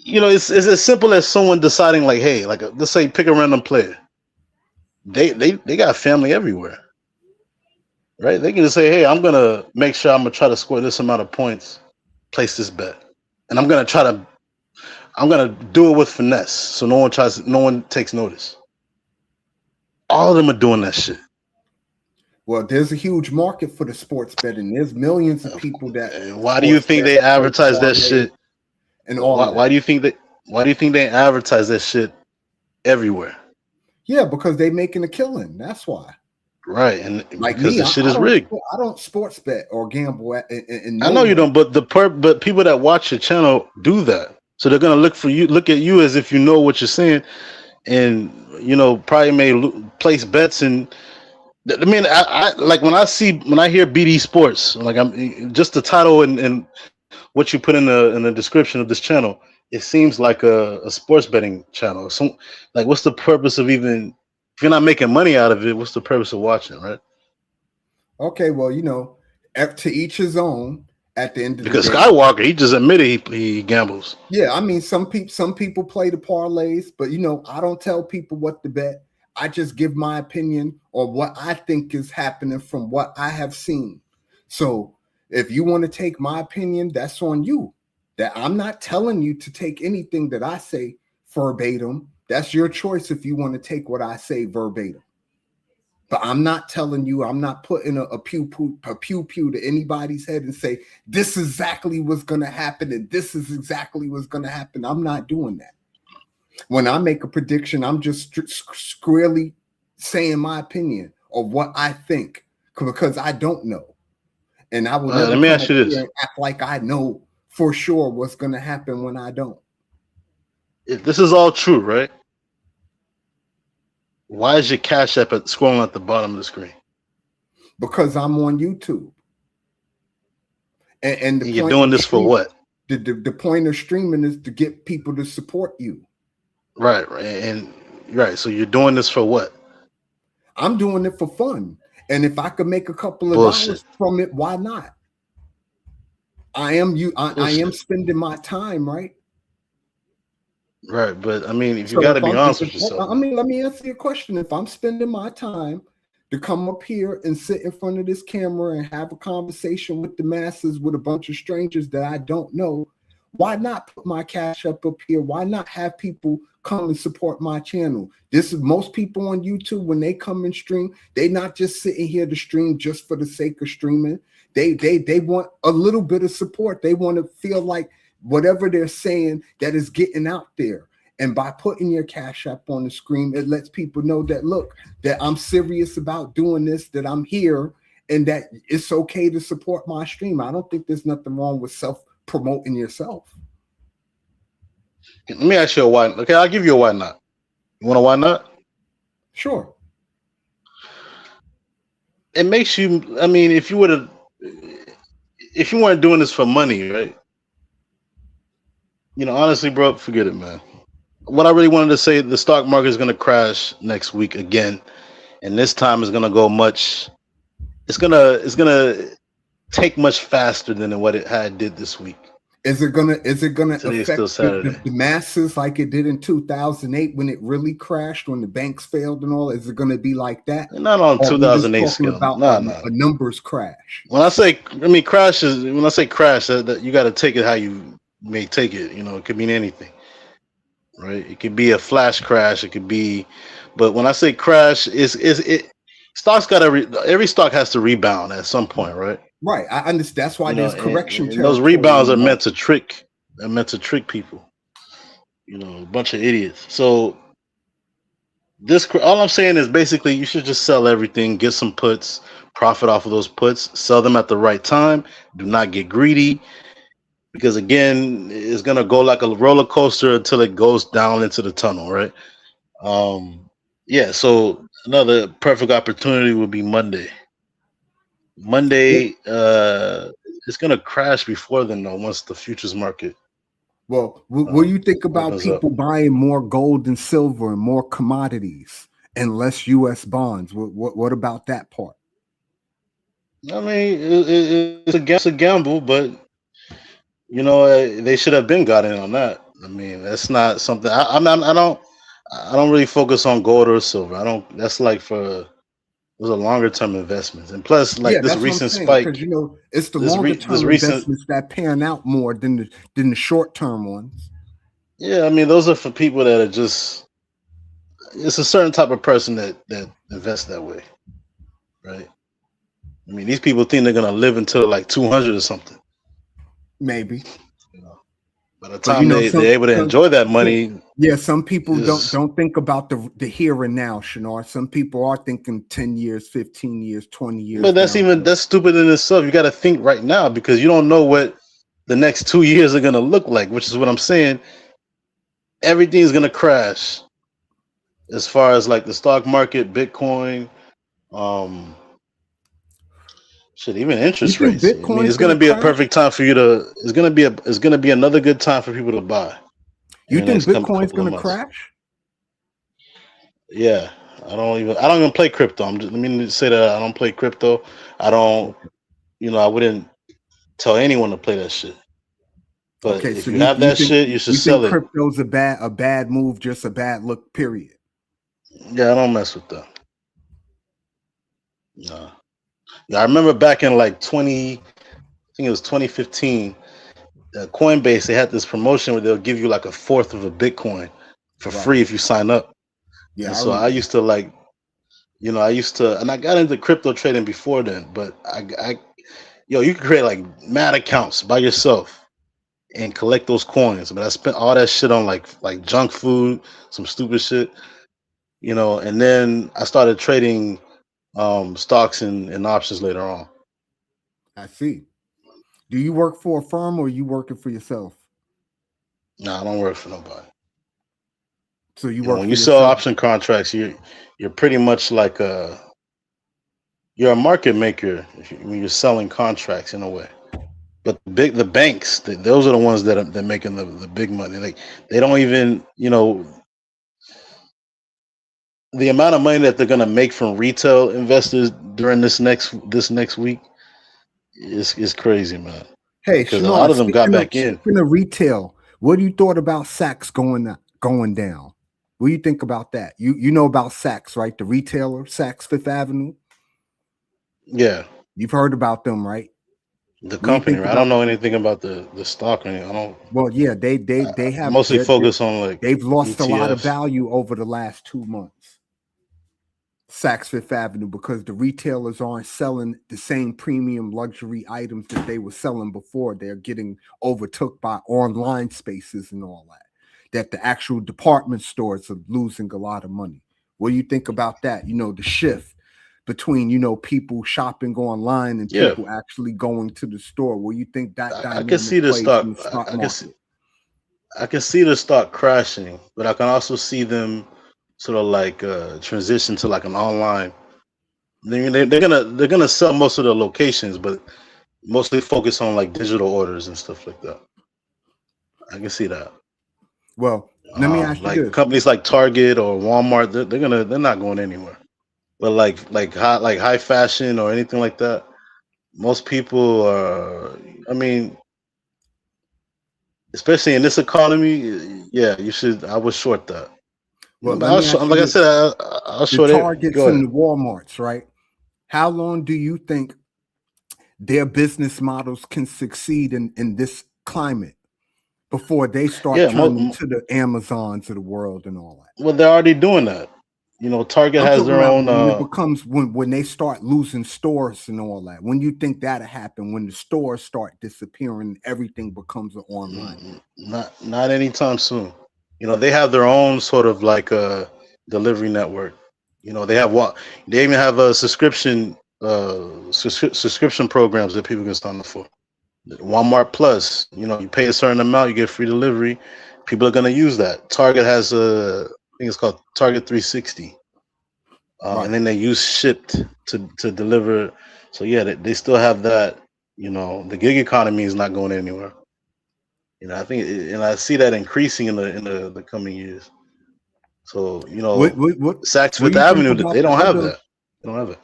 It's as simple as someone deciding like, hey, like let's say pick a random player. They got family everywhere, right? They can just say, hey, I'm gonna make sure I'm gonna try to score this amount of points, place this bet, and I'm gonna do it with finesse, so no one takes notice. All of them are doing that shit. Well, there's a huge market for the sports betting. There's millions of people that And why do you sports think bet, they play advertise that parlay, shit? and all Why, of why that. do you think that? Why do you think they advertise that shit everywhere? Yeah, because they making a killing. That's why. Right, and Like because me, the I, shit I is don't rigged. I don't sports bet or gamble in I no know you way. don't, but but people that watch your channel do that. So they're gonna look at you as if you know what you're saying, and probably may place bets. And I mean, I like when I hear BD Sports, like I'm just the title and what you put in the description of this channel. It seems like a sports betting channel. So, like, what's the purpose of even if you're not making money out of it? What's the purpose of watching, right? Okay, well, to each his own. At the end of the Because day, Skywalker, he just admitted he gambles. yeah, I mean, some people play the parlays, but I don't tell people what to bet. I just give my opinion on what I think is happening from what I have seen. So if you want to take my opinion, that's on you. That I'm not telling you to take anything that I say verbatim. That's your choice if you want to take what I say verbatim. But I'm not telling you, I'm not putting a pew to anybody's head and say, this is exactly what's going to happen and this is exactly what's going to happen. I'm not doing that. When I make a prediction, I'm just squarely saying my opinion of what I think because I don't know. And I will never Let me come ask up you here this. and act like I know for sure what's going to happen when I don't. If this is all true, right? Why is your Cash App scrolling at the bottom of the screen? Because I'm on YouTube. And the And you're point doing of this for what? the point of streaming is to get people to support you. Right. And right. So you're doing this for what? I'm doing it for fun. And if I could make a couple of Bullshit. dollars from it, why not? I am spending my time, right? Right. But I mean, if you So got to if be I'm, honest with yourself, I mean, let me answer your question. If I'm spending my time to come up here and sit in front of this camera and have a conversation with the masses with a bunch of strangers that I don't know, why not put my Cash up here? Why not have people come and support my channel? This is most people on YouTube when they come and stream, they not just sitting here to stream just for the sake of streaming. They want a little bit of support. They want to feel like whatever they're saying that is getting out there. And by putting your Cash App on the screen, it lets people know that, look, that I'm serious about doing this, that I'm here, and that it's okay to support my stream. I don't think there's nothing wrong with self-promoting yourself. let me ask you a why. Okay, I'll give you a why not. You want a why not? Sure. It makes you. I mean, if you weren't doing this for money, right? Honestly, bro, forget it, man. What I really wanted to say, the stock market is going to crash next week again, and this time is going to go much. It's gonna take much faster than what it did this week. Is it gonna Today's still affect Saturday. the masses like it did in 2008 when it really crashed, when the banks failed and all? Is it gonna be like that? Not on 2008 scale. About a numbers crash. When I say crash, that you got to take it how you may take it. It could mean anything, right? It could be a flash crash. It could be, but when I say crash, stocks every stock has to rebound at some point, right? Right, I understand. That's why there's correction. And those rebounds are meant to trick. They're meant to trick people. A bunch of idiots. So all I'm saying is basically you should just sell everything, get some puts, profit off of those puts, sell them at the right time. Do not get greedy, because again, it's gonna go like a roller coaster until it goes down into the tunnel, right? Yeah. So another perfect opportunity would be Monday. It's gonna crash before then, though. Once the futures market. Well, what do you think about people buying more gold and silver and more commodities and less U.S. bonds? What about that part? I mean, it's a gamble, but they should have been got in on that. I mean, that's not something I don't really focus on gold or silver. I don't. That's like for those are longer term investments, and plus, like this recent spike, because it's the longer term investments that pan out more than the short term ones. Yeah, I mean, those are for people that are just. It's a certain type of person that invests that way, right? I mean, these people think they're gonna live until like 200 or something. Maybe. By the time they're able to enjoy that money. Yeah, some people don't think about the here and now, Shinar. Some people are thinking 10 years, 15 years, 20 years. But that's stupid in itself. You got to think right now, because you don't know what the next 2 years are going to look like, which is what I'm saying. Everything's going to crash as far as like the stock market, Bitcoin, even interest rates. I mean, it's going to be a perfect time for you to. It's going to be another good time for people to buy. You think Bitcoin's going to crash? Yeah, I don't even play crypto. Let me say that I don't play crypto. I don't. I wouldn't tell anyone to play that shit. But Okay, so if you have that shit, you should you think sell it. crypto's a bad move, just a bad look, period. Yeah, I don't mess with that. No. Yeah, I remember back in like 20, I think it was 2015, Coinbase, they had this promotion where they'll give you like a fourth of a Bitcoin for Right. free if you sign up. Yeah, And I so I remember. used to like, and I got into crypto trading before then, but you can create like mad accounts by yourself and collect those coins. But I spent all that shit on like junk food, some stupid shit, and then I started trading stocks and options later on. I see. Do you work for a firm or are you working for yourself? Nah, I don't work for nobody. So you work When for you sell yourself. option contracts, you're pretty much like you're a market maker when you're selling contracts in a way. But the banks, those are the ones that are making the big money. Like they don't even, the amount of money that they're gonna make from retail investors during this next week is crazy, man. Hey, Because a lot Shannon, of them got back in. speaking of retail, what do you thought about Saks going down? What do you think about that? You know about Saks, right? The retailer, Saks Fifth Avenue. Yeah, You've heard about them, right? the What do you company, think right? I don't about? know anything about the stock or anything. I don't. Well, yeah, they I have mostly focus on like they've lost a lot of ETFs. value over the last 2 months. Saks Fifth Avenue, because the retailers aren't selling the same premium luxury items that they were selling before. They're getting overtook by online spaces and all that. That the actual department stores are losing a lot of money. What do you think about that? The shift between people shopping online and Yeah, people actually going to the store. What do you think that I can dynamic see the plays stock. in the stock I can see market? I can see the stock crashing, but I can also see them sort of like transition to like an online. They're gonna sell most of the locations, but mostly focus on like digital orders and stuff like that. I can see that. Well, let me ask you Like this. companies like Target or Walmart, they're not going anywhere. But like high fashion or anything like that, most people are. I mean, especially in this economy, yeah, you should. I would short that. Well, But let me ask you like I said, this. I'll The short it. Targets Go and ahead. the Walmarts, right? How long do you think their business models can succeed in this climate before they start Yeah, turning to the Amazons of the world and all that? well, they're already doing that. Target I'm has talking their about own. when it becomes when they start losing stores and all that. When you think that'll happen, when the stores start disappearing, everything becomes an online thing. Not anytime soon. They have their own sort of like delivery network. They have what they even have a subscription programs that people can sign up for. Walmart Plus, you pay a certain amount, you get free delivery. People are gonna use that. Target has I think it's called Target 360, and Right. then they use Shipped to deliver. So yeah, they still have that. The gig economy is not going anywhere. I think, and I see that increasing in the coming years. So What what what Saks what Fifth do you think Avenue, they about the don't have other that. They don't have it.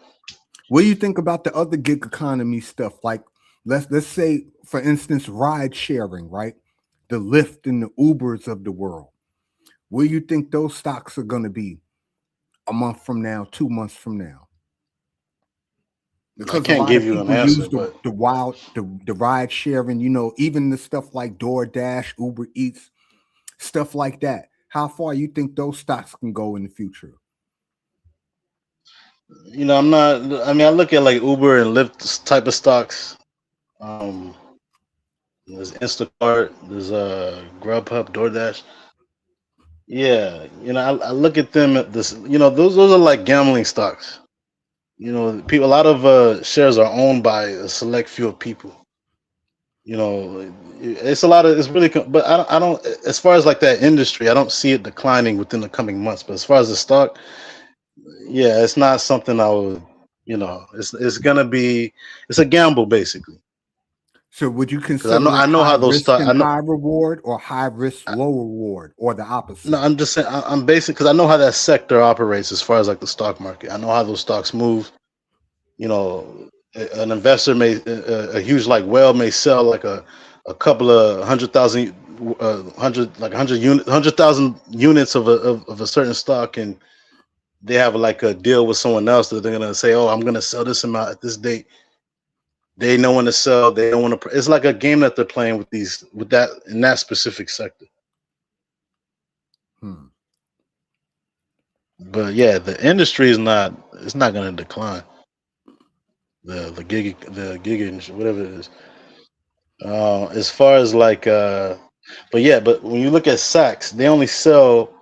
What do you think about the other gig economy stuff? Like let's say, for instance, ride sharing, right? The Lyft and the Ubers of the world. Where do you think those stocks are gonna be a month from now, 2 months from now? I Because a can't lot give of you an people answer, use but the ride sharing, even the stuff like DoorDash, Uber Eats, stuff like that. How far you think those stocks can go in the future? I'm not. I mean, I look at like Uber and Lyft type of stocks. Um, there's Instacart, there's Grubhub, DoorDash. Yeah, I look at them at this. Those are like gambling stocks. People. A lot of shares are owned by a select few of people. It's a lot of. It's really. But I don't. As far as like that industry, I don't see it declining within the coming months. But as far as the stock, yeah, it's not something I would. It's gonna be. It's a gamble basically. So would you Because I know consider it I know high how those risk stock. and I know. high reward, or high risk, low reward, or the No, opposite? I'm just saying. I'm basic because I know how that sector operates as far as like the stock market. I know how those stocks move. You know, an investor may a huge like whale may sell like a couple of 100,000 100,000 units of a certain stock, and they have like a deal with someone else that they're gonna say, oh, I'm gonna sell this amount at this date. They know when to sell. They don't want to. It's like a game that they're playing with that in that specific sector. Hmm. But yeah, the industry is not. It's not going to decline. The gig industry, whatever it is. As far as like, but yeah, but when you look at Saks, they only sell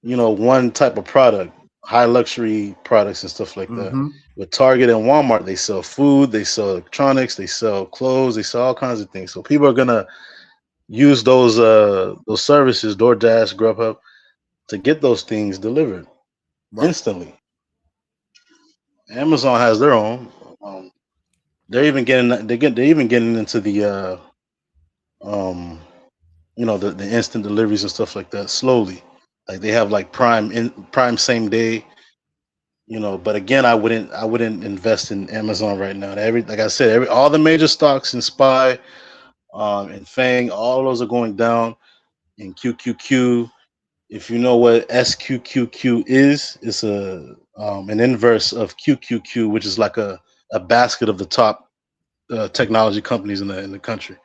one type of product, high luxury products and stuff like that. Mm-hmm. With Target and Walmart, they sell food, they sell electronics, they sell clothes, they sell all kinds of things. So people are gonna use those services, DoorDash, Grubhub, to get those things delivered Right. instantly. Amazon has their own. Um, they're even getting into the um, the instant deliveries and stuff like that slowly. Like they have like Prime same day. But again, I wouldn't invest in Amazon right now. Like I said, all the major stocks in Spy, and Fang, all those are going down. In QQQ, if you know what SQQQ is, it's an inverse of QQQ, which is like a basket of the top technology companies in the country,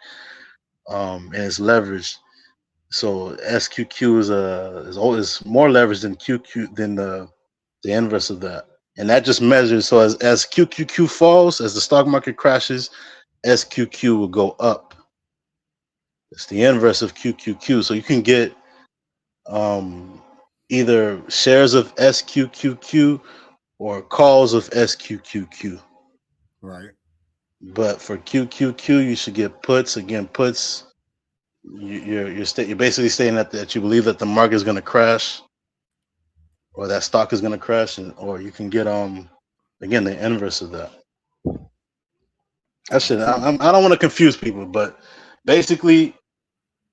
and it's leveraged. So SQQ is always more leveraged than QQ than the inverse of that, and that just measures. So as QQQ falls, as the stock market crashes, SQQ will go up. It's the inverse of QQQ. So you can get um, either shares of SQQQ or calls of SQQQ. Right. But for QQQ, you should get puts. Again, puts. You're basically saying that you believe that the market is going to crash, or that stock is going to crash, or you can get again the inverse of that. I I should. see. I don't want to confuse people, but basically,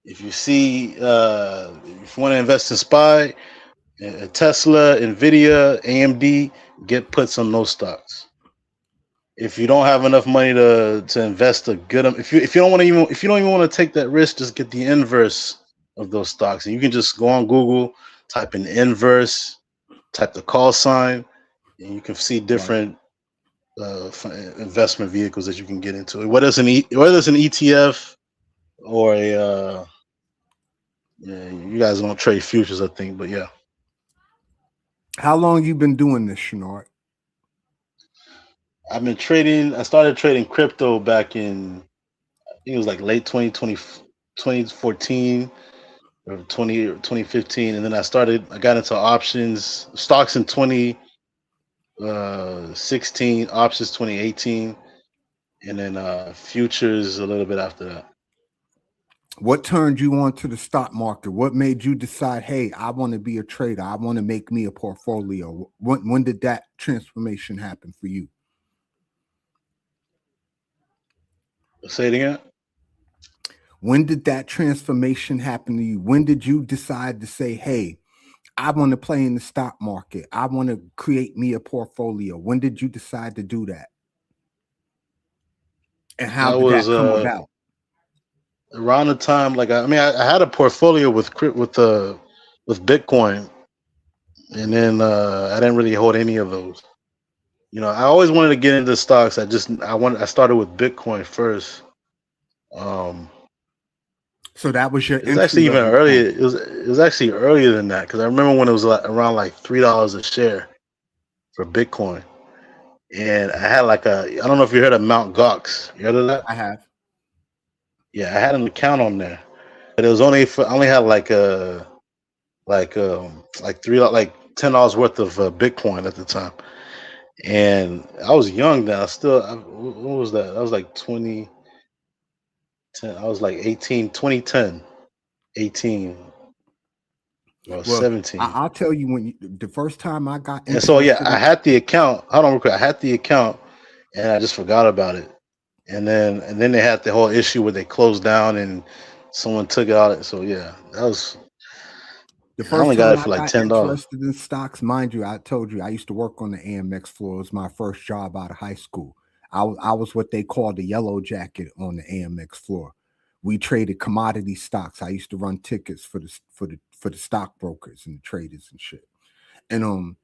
if you see if you want to invest in Spy, Tesla, Nvidia, AMD, get puts on those stocks. If you don't have enough money to invest a good, if you don't want to even if you don't even want to take that risk, just get the inverse of those stocks, and you can just go on Google, type in inverse, type the call sign, and you can see Right. different investment vehicles that you can get into. Whether it's an ETF or a yeah, you guys don't trade futures, I think, but yeah. How long you been doing this, Shenard? I've been trading. I started trading crypto back in, I think it was like late 2014 or 2015, and then I got into options, stocks in 2016, options 2018, and then futures a little bit after that. What turned you on to the stock market? What made you decide, hey, I want to be a trader. I want to make me a portfolio. When did that transformation happen for you? Say it again. When did that transformation happen to you? When did you decide to say, hey, I want to play in the stock market. I want to create me a portfolio. When did you decide to do that? And how That did was that come about? around the time, like I had a portfolio with Bitcoin, and then I didn't really hold any of those. I always wanted to get into stocks. I started with Bitcoin first. Um, So that was your it's entry actually even level earlier. point. It was actually earlier than that, because I remember when it was like around like $3 a share for Bitcoin, and I had like I don't know if you heard of Mount Gox. You heard of that? I have. Yeah, I had an account on there, but it was only I only had like $10 worth of Bitcoin at the time, and I was young then. What was that? I was like 2010. I was like 18, 2010, 18 or Well, 17. I'll tell you the first time I got And so yeah, interested I in. had the account. Hold on real quick. I had the account, and I just forgot about it. And then they had the whole issue where they closed down and someone took it out. So yeah, The I first only got time it I for like got $10. interested in stocks, mind you, I told you I used to work on the AMX floor. It was my first job out of high school. I was what they call the yellow jacket on the AMX floor. We traded commodity stocks. I used to run tickets for the stockbrokers and the traders and shit. And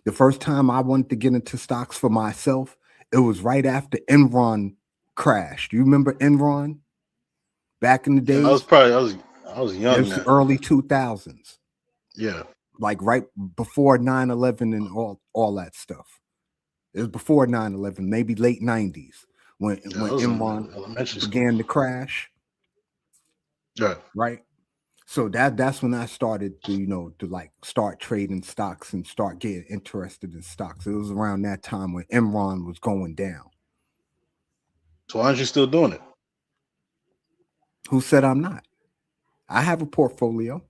the first time I wanted to get into stocks for myself, it was right after Enron crashed. Do you remember Enron back in the Yeah, days? I was It young was the then. early 2000s, Yeah, like right before 9/11 and all that stuff. It was before 9/11, maybe late 90s yeah, when I was in Enron elementary school. began to crash, Right. right? So that's when I started to, to like start trading stocks and start getting interested in stocks. It was around that time when Enron was going down. So why aren't you still doing it? Who said I'm not? I have a portfolio.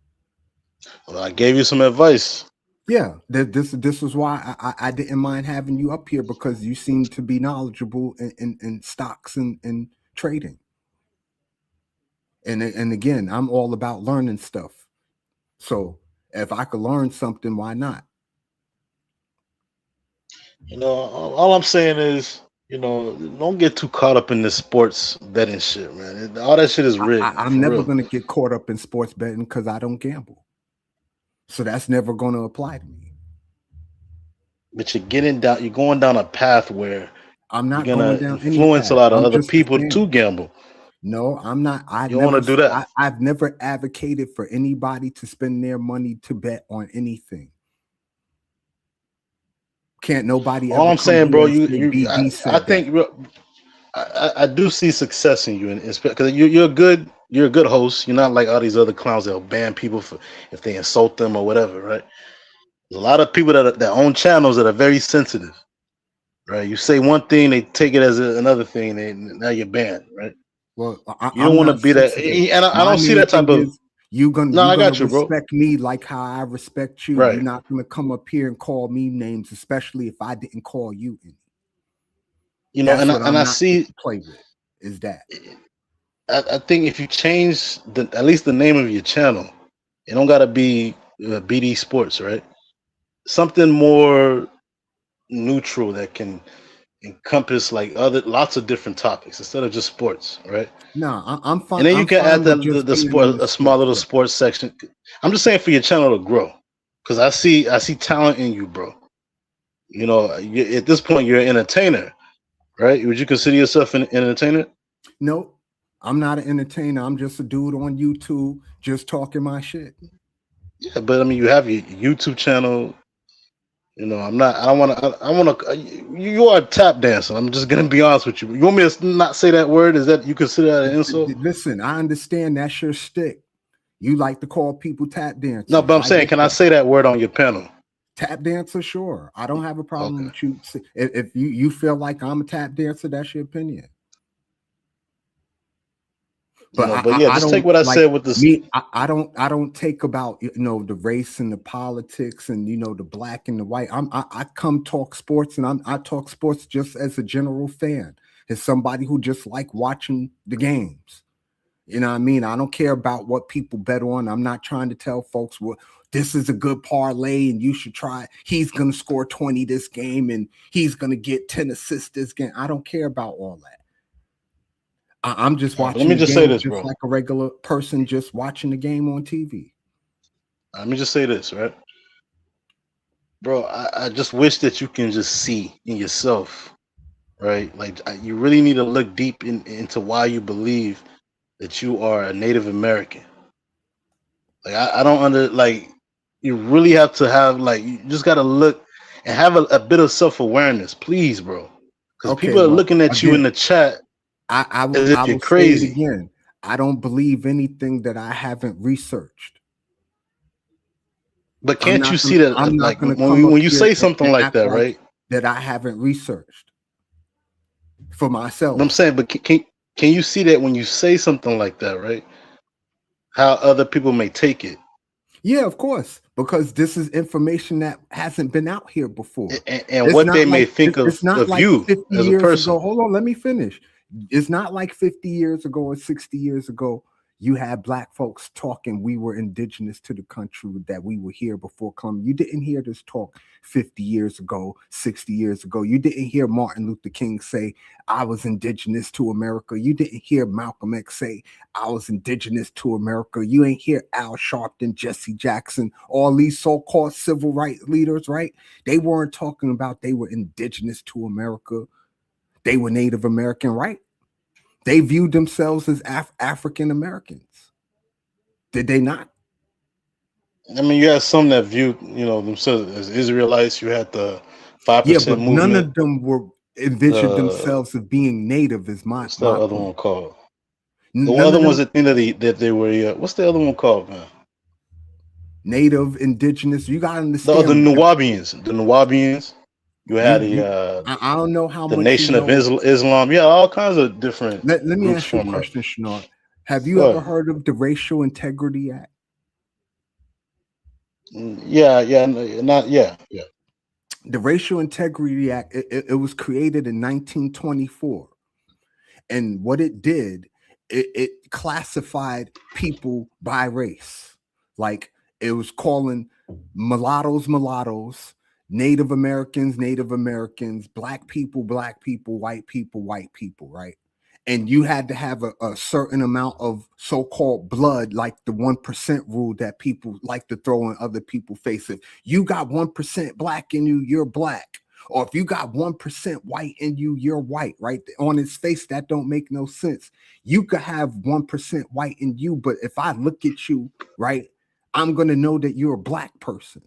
Well, I gave you some advice. Yeah, this is why I didn't mind having you up here because you seem to be knowledgeable in stocks and trading. And again, I'm all about learning stuff. So if I could learn something, why not? All I'm saying is, don't get too caught up in this sports betting shit, man. All that shit is rigged, man, I'm for never real. gonna get caught up in sports betting because I don't gamble. So that's never gonna apply to me. But you're going down a path where I'm you're not gonna going down any influence a path. lot of I'm other just a people to fan. gamble. No, I'm not. You don't want to do that. I've never advocated for anybody to spend their money to bet on anything. Can't nobody All ever I'm come saying, here bro, and say I BD said that. think I do see success in you, and because you're a good host. You're not like all these other clowns that'll ban people for if they insult them or whatever, right? There's a lot of people that own channels that are very sensitive, right? You say one thing, they take it as another thing, and now you're banned, right? Well, You don't I'm want to not be that, sensitive. and I My don't see main that type thing of. is you No, I gonna got you, bro. respect me like how I respect you. You're Right. not gonna come up here and call me names, especially if I didn't call you any. That's And what I I'm not going see. to play with. Is that I think if you change at least the name of your channel, it don't gotta be BD Sports, right? Something more neutral that can encompass like other lots of different topics instead of just sports, right? no? I'm And fine. then you I'm can add fine with just the being in sport the a small sports little section. sports section. I'm just saying for your channel to grow, because I see talent in you, bro. At this point you're an entertainer, right? Would you consider yourself an entertainer? Nope. I'm not an entertainer. I'm just a dude on YouTube just talking my shit. Yeah, but I mean, you have your YouTube channel. I'm not. I don't want to. I want to. You are a tap dancer. I'm just gonna be honest with you. You want me to not say that word? Is that you consider that an insult? Listen, I understand that's your stick. You like to call people tap No, dancers. but I'm I saying, get can I that. say that word on your panel? Tap dancer, sure. I don't have a problem Okay. with you. If you feel like I'm a tap dancer, that's your opinion. But But yeah, I just take don't what I like said with this. me. I don't take about the race and the politics and the black and the white. I come talk sports and I talk sports just as a general fan, as somebody who just like watching the games. You know what I mean? I don't care about what people bet on. I'm not trying to tell folks what this is a good parlay and you should try. He's gonna score 20 this game and he's gonna get 10 assists this game. I don't care about all that. I'm just All right, but let watching me the just say game this, just bro. like a regular person just watching the game on TV. Let me just say this, right, bro. I just wish that you can just see in yourself, right? Like you really need to look deep into why you believe that you are a Native American. Like I don't like. You really have to have like you just got to look and have a bit of self awareness, please, bro. Because Okay, people are well, looking at you in again, the chat as I if you're will say it crazy. again. I don't believe anything that I haven't researched. But can't you see that, I'm not like gonna come up when you here say something and like act that, like right? that I haven't researched for But I'm myself. saying, but can you see that when you say something like that, right? How other people may take it, Yeah, of course, because this is information that hasn't been out here before. and what they may think It's not of like you 50 as a years ago. person. Hold on, let me finish. It's not like 50 years ago or 60 years ago. You had black folks talking, we were indigenous to the country, that we were here before Columbus. You didn't hear this talk 50 years ago, 60 years ago. You didn't hear Martin Luther King say, I was indigenous to America. You didn't hear Malcolm X say, I was indigenous to America. You ain't hear Al Sharpton, Jesse Jackson, all these so-called civil rights leaders, right? They weren't talking about they were indigenous to America. They were Native American, right? They viewed themselves as African Americans. Did they not? I mean, you had some that viewed, themselves as Israelites. You had the 5% Yeah, but none movement. of them were envisioned themselves as being native. Is my What's the other point. one called? The None other of ones them that they were. What's the other one called, man? native, indigenous. You gotta The understand. Nuwabians. The Nuwabians. You had I don't know how the much you Nation of know. Islam. Yeah, all kinds of different Let me groups ask you a from there. question, Shnort. Have you Go ever ahead. heard of the Racial Integrity Act? Yeah, not yeah. The Racial Integrity Act, it was created in 1924. And what it did, it classified people by race. Like it was calling mulattoes, Native Americans, black people, white people, right? And you had to have a certain amount of so-called blood, like the 1% rule that people like to throw in other people's faces. You got 1% black in you, you're black. Or if you got 1% white in you, you're white, right? On his face, that don't make no sense. You could have 1% white in you, but if I look at you, right, I'm going to know that you're a black person.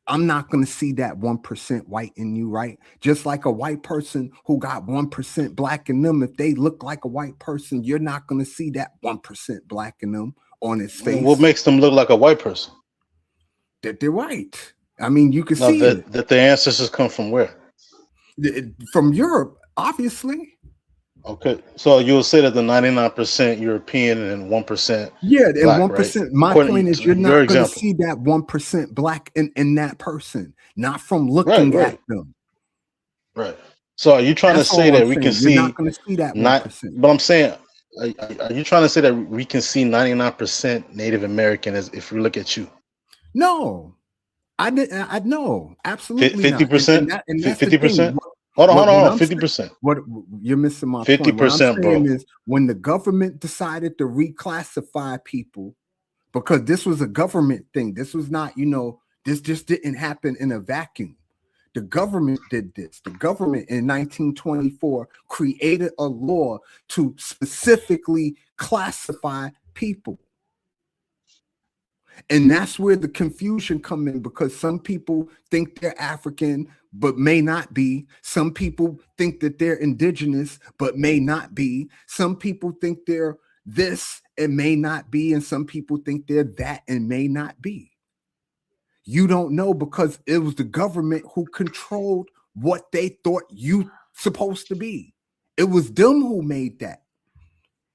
I'm not going to see that 1% white in you, right? Just like a white person who got 1% black in them, if they look like a white person, you're not going to see that 1% black in them on his face. What makes them look like a white person? That they're white. I mean, you can Now see it. that their ancestors come from where? From Europe, obviously. Okay, so you'll say that the 99% European and 1% Yeah, and black, right? 1%. My According point is, to you're your not going to example, see that 1% black in that person, not from looking right. at them. Right. So are you trying to That's say all I'm that we can saying. You're not see going to see that not? 1%. But I'm saying, are you trying to say that we can see 99% Native American as if we look at you? No, I didn't. I no, absolutely not. And 50%, that's the thing. 50%. Hold on, What hold on. I'm saying, 50%, what you're missing my point. What I'm 50%, saying bro. is, when the government decided to reclassify people, because this was a government thing. This was not, this just didn't happen in a vacuum. The government did this. The government in 1924 created a law to specifically classify people. And that's where the confusion come in, because some people think they're African but may not be. Some people think that they're indigenous but may not be. Some people think they're this and may not be, and some people think they're that and may not be. You don't know, because it was the government who controlled what they thought you supposed to be. It was them who made that.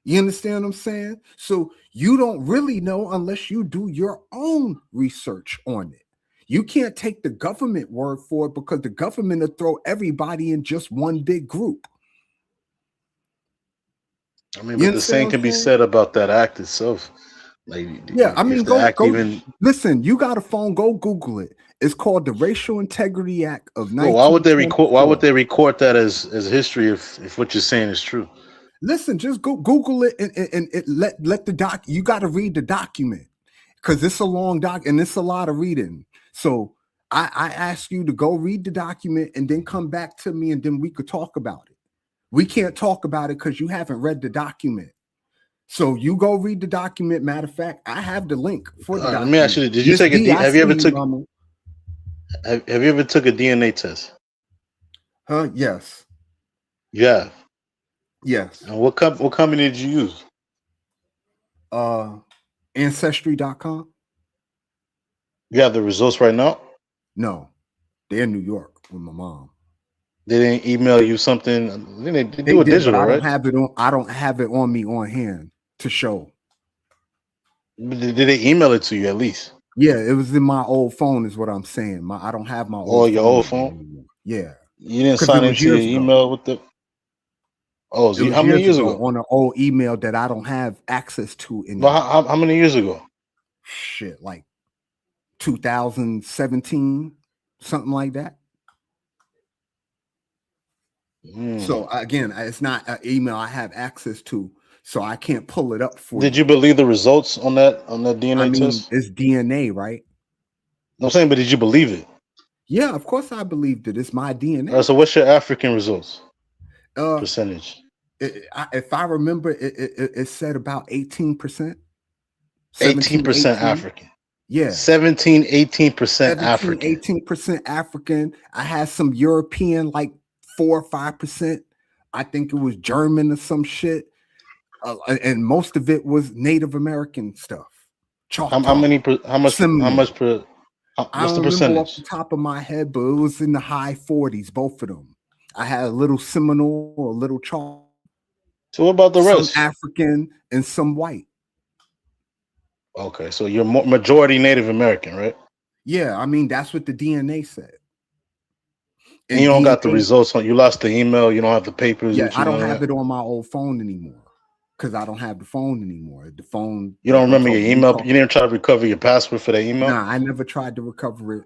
You understand what I'm saying? So you don't really know unless you do your own research on it. You can't take the government word for it, because the government will throw everybody in just one big group. I mean, You but the understand same what I'm can be saying? said about that act itself. Like, Yeah, I mean, if the go act even, listen. You got a phone? Go Google it. It's called the Racial Integrity Act of well, why would they record? Why would 1924. they record that as history if what you're saying is true? Listen, just go Google it and let the doc. You got to read the document, because it's a long doc and it's a lot of reading. So I ask you to go read the document and then come back to me, and then we could talk about it. We can't talk about it because you haven't read the document. So you go read the document. Matter of fact, I have the link for the Let me ask document. you: did you Miss take a? D, I Have you see ever you, took? mama. Have you ever took a DNA test? Huh? Yes. Yeah. Yes. And what company did you use? Ancestry.com. You have the results right now? No, they're in New York with my mom. They didn't email you something. They They do it did, but digital, I don't right? have it on. I don't have it on me on hand to show. Did they email it to you at least? Yeah, it was in my old phone, is what I'm saying. I don't have my Or old your phone old with me phone? anymore. Yeah, You didn't because it sign was into your years ago. email with the. Oh, It was how many years years ago ago? on an old email that I don't have access to But anymore. how many years ago? Shit, like 2017, something like that. So again, it's not an email I have access to, so I can't pull it up for Did you. you believe the results on that I DNA mean, test? it's DNA, right? No, I'm saying, but did you believe it? Yeah, of course I believed it. It's my All right, DNA. so what's your African results Uh, percentage? if I remember, it said about 18%, 17, 18% 18. African. Yeah, 17, 18% 17, African. 18% African. I had some European, like 4 or 5%. I think it was German or some shit. And most of it was Native American stuff. How Choctaw, many? How Seminole. much per? I What's the don't remember off the percentage? top of my head, but it was in the high 40s, both of them. I had a little Seminole, a little Choctaw, So what about the some rest? African, and some white. Okay, so you're majority Native American, right? Yeah, I mean, that's what the DNA said. And you And don't got the DNA, results on. You lost the email. You don't have the papers yeah, with I you. don't None of have that. it on my old phone anymore because I don't have the phone anymore. The phone, You don't like I remember your told you, email. You didn't try to recover your password for that email. nah, I never tried to recover it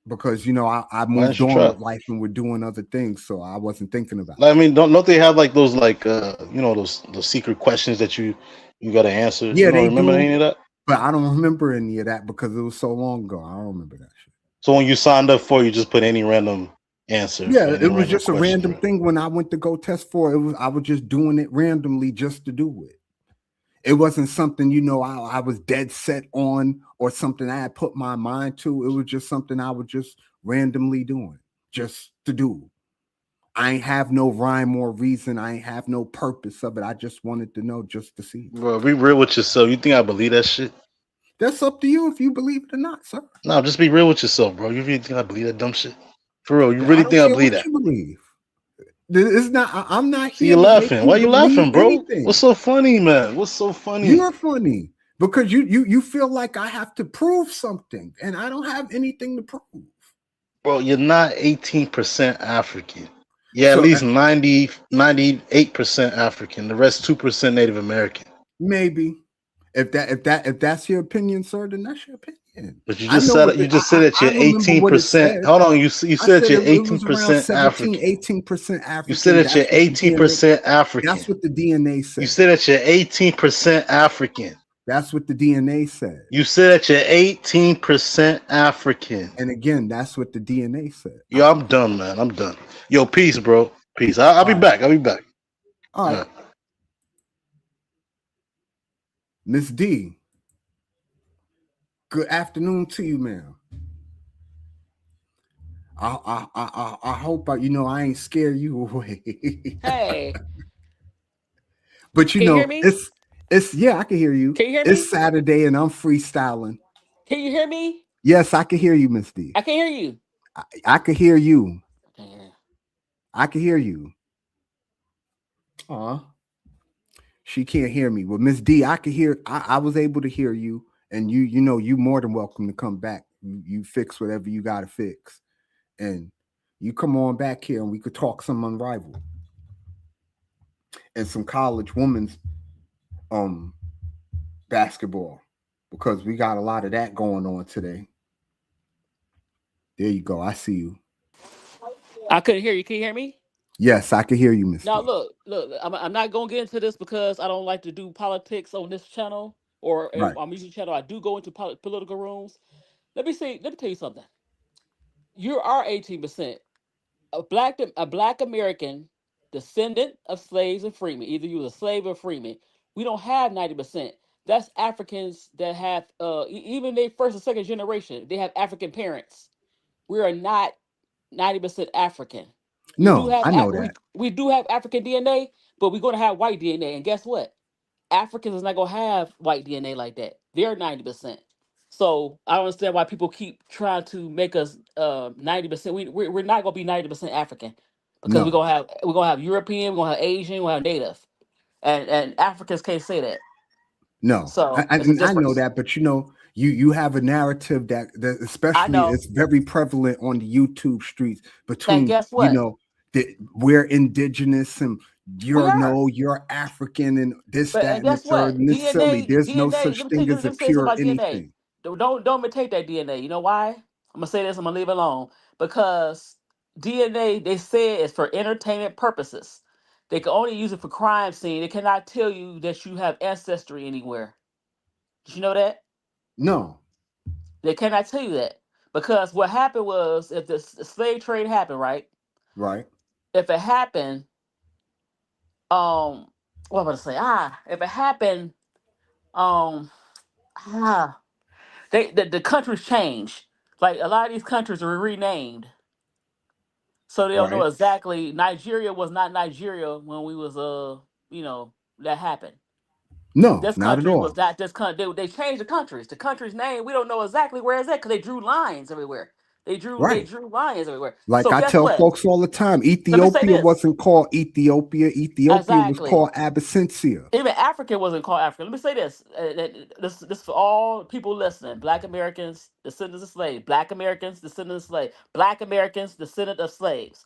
because, I Why didn't moved you on try? with life and we're doing other things. So I wasn't thinking about Like, I it. mean, don't they have like those those secret questions that you got to answer? You Yeah, don't they remember do. any of that? But I don't remember any of that because it was so long ago. I don't remember that shit. So when you signed up for, it, you just put any random answer for Yeah, any it was random just a question, random right? thing when I went to go test for it. I was just doing it randomly just to do it. It wasn't something, I was dead set on or something I had put my mind to. It was just something I was just randomly doing just to do. I ain't have no rhyme or reason. I ain't have no purpose of it. I just wanted to know just to see. Bro, be real with yourself. You think I believe that shit? That's up to you if you believe it or not, sir. No, just be real with yourself, bro. You really think I believe that dumb shit? For real, you really I don't think I care believe what that? you believe. It's not. I'm not See, you here to make laughing. you Why you believe laughing, bro? What's anything. so funny, man? What's so funny? You're funny because you feel like I have to prove something, and I don't have anything to prove. Bro, you're not 18% African. Yeah, at So least 98% African. The rest 2% Native American. maybe if that's your opinion, sir, then that's your opinion. But you I just know said what you just said that I you're remember what it 18%. said. Hold on, you I said that said you're it was around 18% 17, African. 18% You said African. that you're That's what the DNA. 18% African. That's what the DNA You said. said that you're 18% African. That's what the DNA said. You said that you're 18% African. And again, that's what the DNA said. Yo, I'm done, man. I'm done. Yo, peace, bro. Peace. I'll All be right. back. I'll be back. All All right. right. Miss D, good afternoon to you, ma'am. I hope I ain't scare you away. Hey, But can you hear me? it's yeah, I can hear you. Can you hear It's me? Saturday and I'm freestyling. Can you hear me? Yes, I can hear you, Miss D. I can hear you. I can hear you. I can hear you. I can hear you. Aw. She can't hear me. Well, Miss D, I can hear. I was able to hear you, and you more than welcome to come back. You fix whatever you got to fix, and you come on back here, and we could talk some Unrivaled and some college women's um basketball because we got a lot of that going on today. There you go. I see you. I couldn't hear you. Can you hear me? Yes, I can hear you, Miss Now D. look. I'm not gonna get into this because I don't like to do politics on this channel or Right. on my music channel. I do go into political rooms. Let me see. Let me tell you something. You are 18%. A black American descendant of slaves and freemen. Either you was a slave or freeman. We don't have 90%. That's Africans that have even their first and second generation. They have African parents. We are not 90% African. We do No, have I know that. we do have African DNA, but we're gonna have white DNA. And guess what? Africans is not gonna have white DNA like that. They're 90%. So I don't understand why people keep trying to make us 90%. We're not gonna be 90% African because No, we're gonna have European, we're gonna have Asian, we're gonna have Native, and Africans can't say that. no. So it's a I know difference. that, but you have a narrative that I especially know. it's very prevalent on the YouTube streets And between guess what? that we're indigenous and We are. you're African and this, But that, and and the guess third, what? and it's silly. There's no DNA. such thing as Let a me say something pure about DNA. anything. Don't imitate that DNA. You know why? I'm gonna say this. I'm gonna leave it alone because DNA. They say is for entertainment purposes. They can only use it for crime scene. They cannot tell you that you have ancestry anywhere. Did you know that? No, They cannot tell you that because what happened was if the slave trade happened, right? right? If it happened, um, what am I gonna say? If it happened, um, ah, the countries change. Like a lot of these countries are renamed, so they don't know Right. exactly. Nigeria was not Nigeria when we was that happened. No, This not at country was all. not this country. They changed the countries. The country's name we don't know exactly where it's at because they drew lines everywhere. They Right. drew lines everywhere. Like So I guess tell what? folks all the time, Let me say Ethiopia this. wasn't called Ethiopia. Ethiopia was Exactly. called Abyssinia. Even Africa wasn't called Africa. Let me say this. This for all people listening. Black Americans, descendants of slaves. Black Americans, descendants of slaves. Black Americans, descendants of slaves.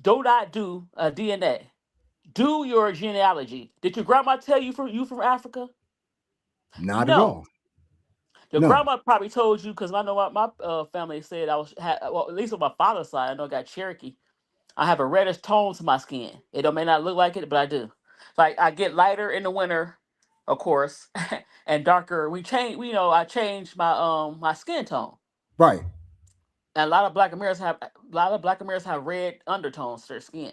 Do not do a DNA. Do your genealogy. Did your grandma tell you from Africa? Not at No. all. Your No. grandma probably told you because I know my family said well, at least on my father's side, I know I got Cherokee. I have a reddish tone to my skin. It don't may not look like it, but I do. Like I get lighter in the winter, of course, and darker. I change my skin tone. Right. And a lot of Black Americans have red undertones to their skin.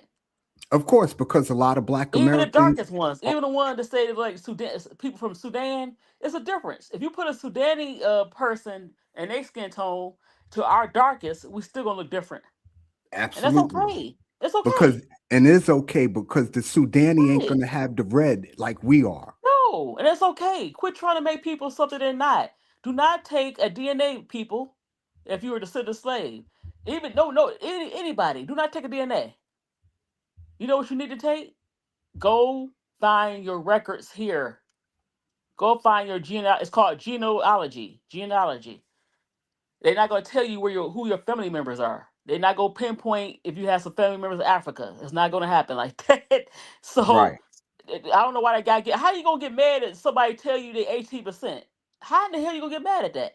Of course, because a lot of Black Even the Americans. darkest ones, even the one that say like Sudan, people from Sudan, it's a difference. If you put a Sudani person and their skin tone to our darkest, we still gonna look different, and that's Absolutely. okay. It's Because okay. and it's okay because the Sudani ain't Right. gonna have the red like we are. No, and it's okay. Quit trying to make people something they're not. Do not take a DNA, people. If you were to send a slave, even no, anybody, do not take a DNA. You know what you need to take? Go find your records here. Go find your It's called genealogy. Genealogy. They're not going to tell you who your family members are. They're not going to pinpoint if you have some family members in Africa. It's not going to happen like that. So Right. I don't know why that guy get. How you gonna get mad at somebody tell you they 18%? How in the hell you gonna get mad at that?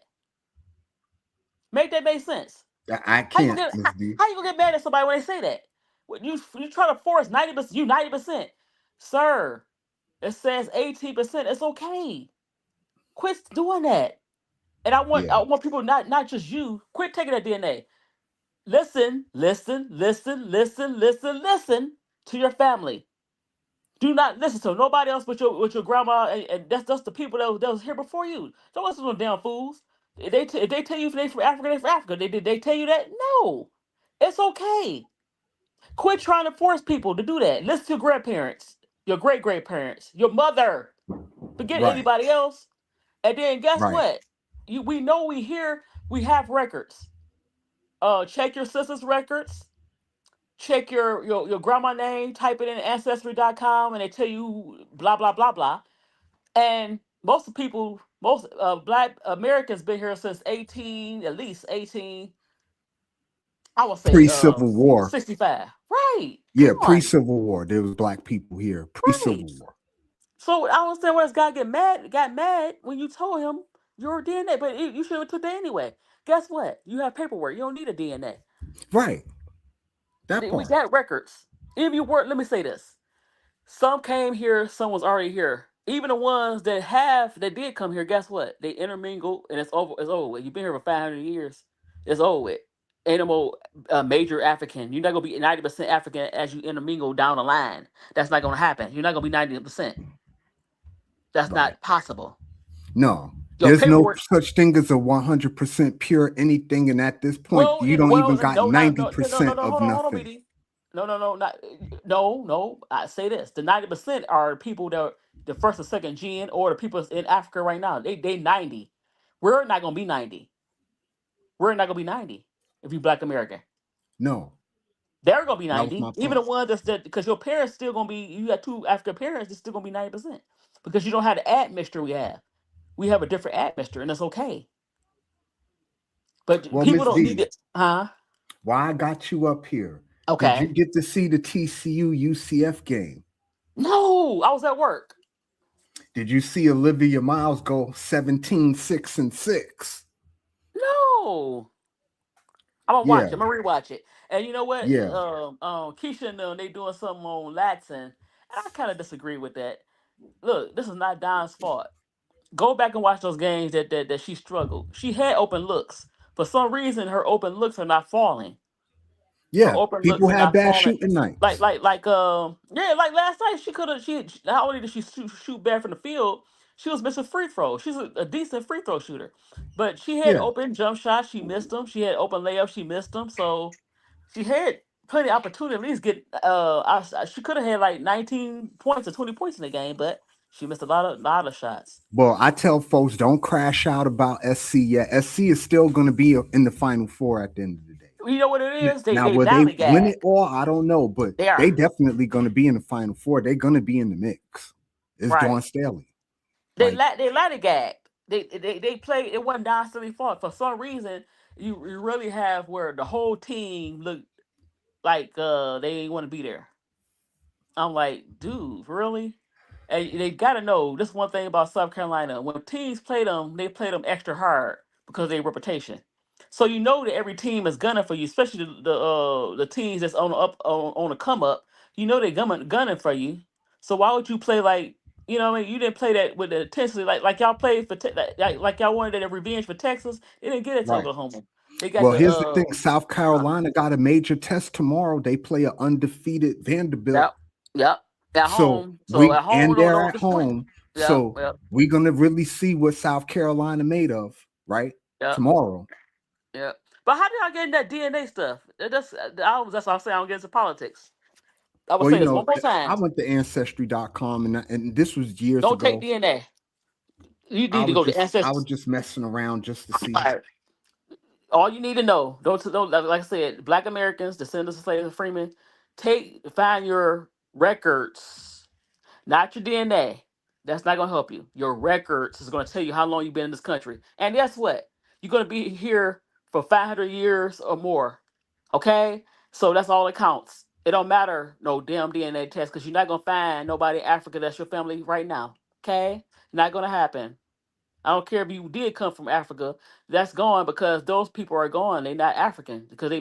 Make that make sense. I How you can't, gonna get Miss D. how you gonna get mad at somebody when they say that? When you try to force 90%, you 90%, sir. It says 18%. It's okay. Quit doing that. And Yeah. I want people not just you. Quit taking that DNA. Listen, listen, listen, listen, listen, listen to your family. Do not listen to nobody else but your grandma, and that's the people that was here before you. Don't listen to them damn fools. If they tell you they from Africa, they from Africa. Did they tell you that? No, it's okay. Quit trying to force people to do that. Listen to your grandparents, your great grandparents, your mother. Forget Right. anybody else. And then guess Right. what? We know we have records. Check your sister's records. Check your grandma name. Type it in ancestry.com, and they tell you blah blah blah blah. And most Black Americans been here since 18, at least 18. I would say Pre-Civil War. 65. Right? Come Yeah, on, pre-Civil War. There was Black people here. right? Pre-Civil War. So I don't understand why this guy got mad when you told him your DNA, but you should have took that anyway. Guess what? You have paperwork. You don't need a DNA. Right. That We part. got records. If you were, let me say this: some came here, some was already here. Even the ones that did come here, guess what? They intermingled, and it's over. It's over with. You've been here for 500 years. It's over with. Ain't no more major African. You're not gonna be 90% African as you intermingle down the line. That's not gonna happen. You're not gonna be 90%. That's Right. not possible. No. Your There's no paperwork. such thing as a 100% pure anything, and at this point, you don't even got No, not no, no, no, no, 90% no. of Hold on, nothing. BD. No, not no. I say this: the 90% are people that are the first or second gen, or the people in Africa right now. They 90. We're not gonna be 90. We're not gonna be 90 if you Black American. No. They're gonna be That was 90. my Even the point. ones that because your parents still gonna be. You got two African parents. They're still gonna be 90% because you don't have the admixture we have. We have a different admixture, and that's okay. But Well, people Miss don't need D, it, huh? why I got you up here? Did you Okay. get to see the TCU UCF game? No, I was at work. Did you see Olivia Miles go 17, 6, and 6? No, I'm gonna watch Yeah, it. I'm gonna rewatch it. And you know what? yeah, Keisha and them, they doing something on Latson, and I kind of disagree with that. Look, this is not Don's fault. Go back and watch those games that she struggled. She had open looks. For some reason, her open looks are not falling. Her yeah. open looks People are have not bad falling. shooting Like nights. like like yeah, like last night she could have not only did she shoot bad from the field, she was missing free throws. She's a decent free throw shooter, but she had Yeah. open jump shots. She missed them. She had open layups. She missed them. So she had plenty of opportunity to at least get. She could have had like 19 points or 20 points in the game, but she missed a lot of shots. Well, I tell folks don't crash out about SC yet. SC is still going to be in the Final Four at the end of the day. You know what it is? Now, They will they win lollygag. it all? I don't know, but They they are definitely going to be in the Final Four. They're going to be in the mix. It's right. Dawn Staley. They Like, they lollygagged. They played. It wasn't Silly fault. For some reason, you really have where the whole team looked like they didn't want to be there. I'm like, dude, really? And they got to know this one thing about South Carolina. When teams play them, they play them extra hard because of their reputation. So you know that every team is gunning for you, especially the teams that's on the up on the come up. You know they're gunning for you. So why would you play like what I mean? You didn't play that with the intensity like y'all played for like y'all wanted that revenge for Texas. They didn't get it to right. Oklahoma. They got Well, the here's the thing. South uh, Carolina got a major test tomorrow. They play an undefeated Vanderbilt. yep yep at So home. So at home they're don't at disappoint. home. Yep So yep. we're gonna really see what South Carolina made of, right? Yep. Tomorrow. Yeah. But how did I get in that DNA stuff? That's why I say I don't get into politics. I will Well, say this one more I time. went to ancestry.com and this was years Don't take ago. DNA. You I need to was go to just I was Ancestry. just messing around just to see. All you need to know, don't like I said, Black Americans, descendants of slaves and freemen, find your records, not your DNA. That's not gonna help you. Your records is gonna tell you how long you've been in this country. And guess what? You're gonna be here for 500 years or more. Okay? So that's all that counts. It don't matter no damn DNA test because you're not gonna find nobody in Africa that's your family right now. Okay? Not gonna happen. I don't care if you did come from Africa. That's gone because those people are gone. They're not African because they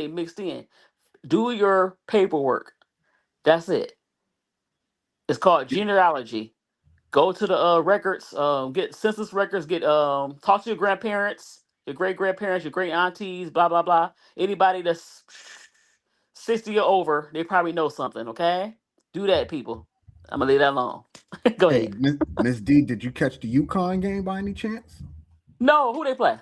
mixed in. Do your paperwork. That's it. It's called genealogy. Go to the records. Get census records. Get talk to your grandparents, your great grandparents, your great aunties. Blah blah blah. Anybody that's 60 or over, they probably know something. Okay, do that, people. I'm gonna leave that alone. Go Hey, ahead. Miss D, did you catch the UConn game by any chance? No, who they play?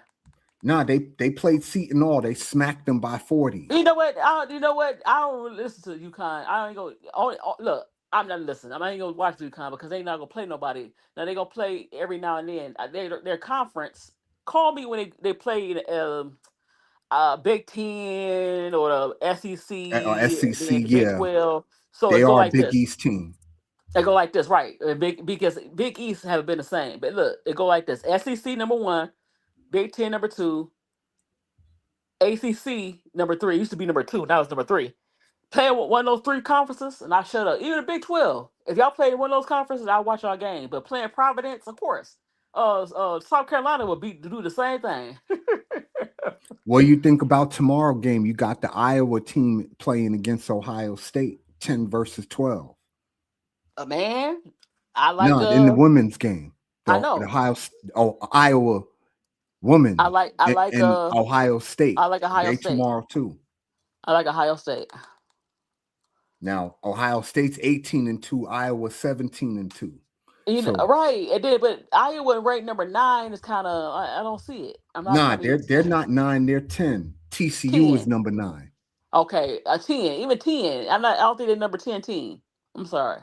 Nah, they played Seton All. They smacked them by 40. You know what? You know what? I don't really listen to UConn. I don't go. Look, I'm not listening. I'm not even gonna watch UConn because they not gonna play nobody. Now they gonna play every now and then. Their conference. Call me when they play Big Ten or the Or SEC, SEC, then the Big yeah. 12. So They it go are a like Big this. East team. They go like this, right? Because Big East haven't been the same. But look, it go like this: SEC number one, Big Ten number two, ACC number three. It used to be number two. Now it's number three. Playing with one of those three conferences, and I shut up. Even the Big 12. If y'all play in one of those conferences, I'll watch y'all game. But playing Providence, of course. South Carolina will do the same thing. What do you think about tomorrow game? You got the Iowa team playing against Ohio State, 10 versus 12. Man, I like No, in the women's game, I the know. Iowa I women like I like and uh Ohio State. I like Ohio They State. tomorrow too. I like Ohio State. Now Ohio State's 18-2, Iowa 17-2. So Right. It did, but Iowa ranked number 9 is kind of I don't see it. I'm not nah, trying to be they're not 9, they're 10. TCU is 10. number 9. Okay, a 10, even 10. I don't think they're number 10 team. I'm sorry.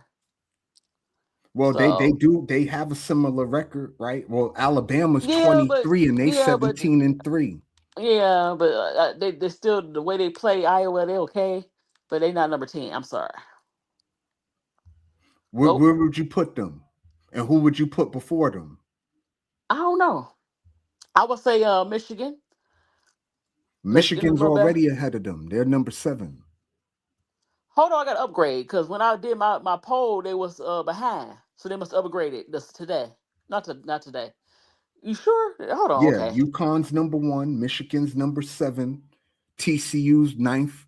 Well, So they have a similar record, right? Well, Alabama's yeah, but 23 and they yeah, but 17-3. yeah, but they still the way they play Iowa, they okay, but they not number 10. I'm sorry. Nope. Where would you put them? And who would you put before them? I don't know. I would say Michigan. Michigan a Michigan's little better. already ahead of them. They're number 7. Hold on, I got to upgrade because when I did my poll, they was behind, so they must upgrade it this today. Not today. You sure? Hold on. Yeah, Okay. UConn's number 1, Michigan's number 7, TCU's ninth,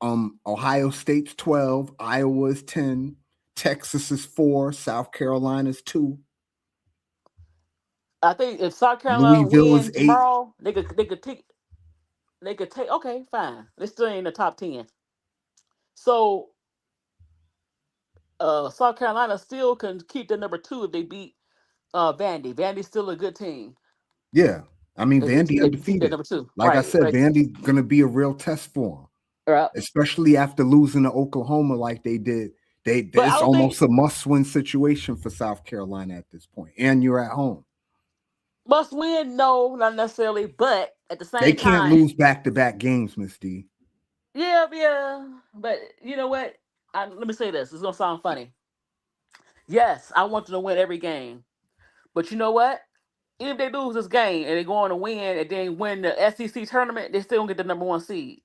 Ohio State's 12, Iowa's 10, Texas is 4, South Carolina's 2, I think if South Carolina Louisville is win 8. tomorrow, they could take. Okay, fine. They still ain't in the top 10. So South Carolina still can keep the number 2 if they beat Vandy. Vandy's still a good team. Yeah, I mean Vandy They keep that undefeated. number 2, Like I right? said, Right. Vandy's gonna be a real test for them, Right. especially after losing to Oklahoma like they did. But I It's don't think almost a must-win situation for South Carolina at this point, and you're at home. must win. No, not necessarily. But at the They same can't time, lose back-to-back games, Miss D. yeah, yeah. But you know what? Let me say this. It's gonna sound funny. Yes, I want them to win every game. But you know what? Even if they lose this game and they go on to win and then win the SEC tournament, they still don't get the number 1 seed.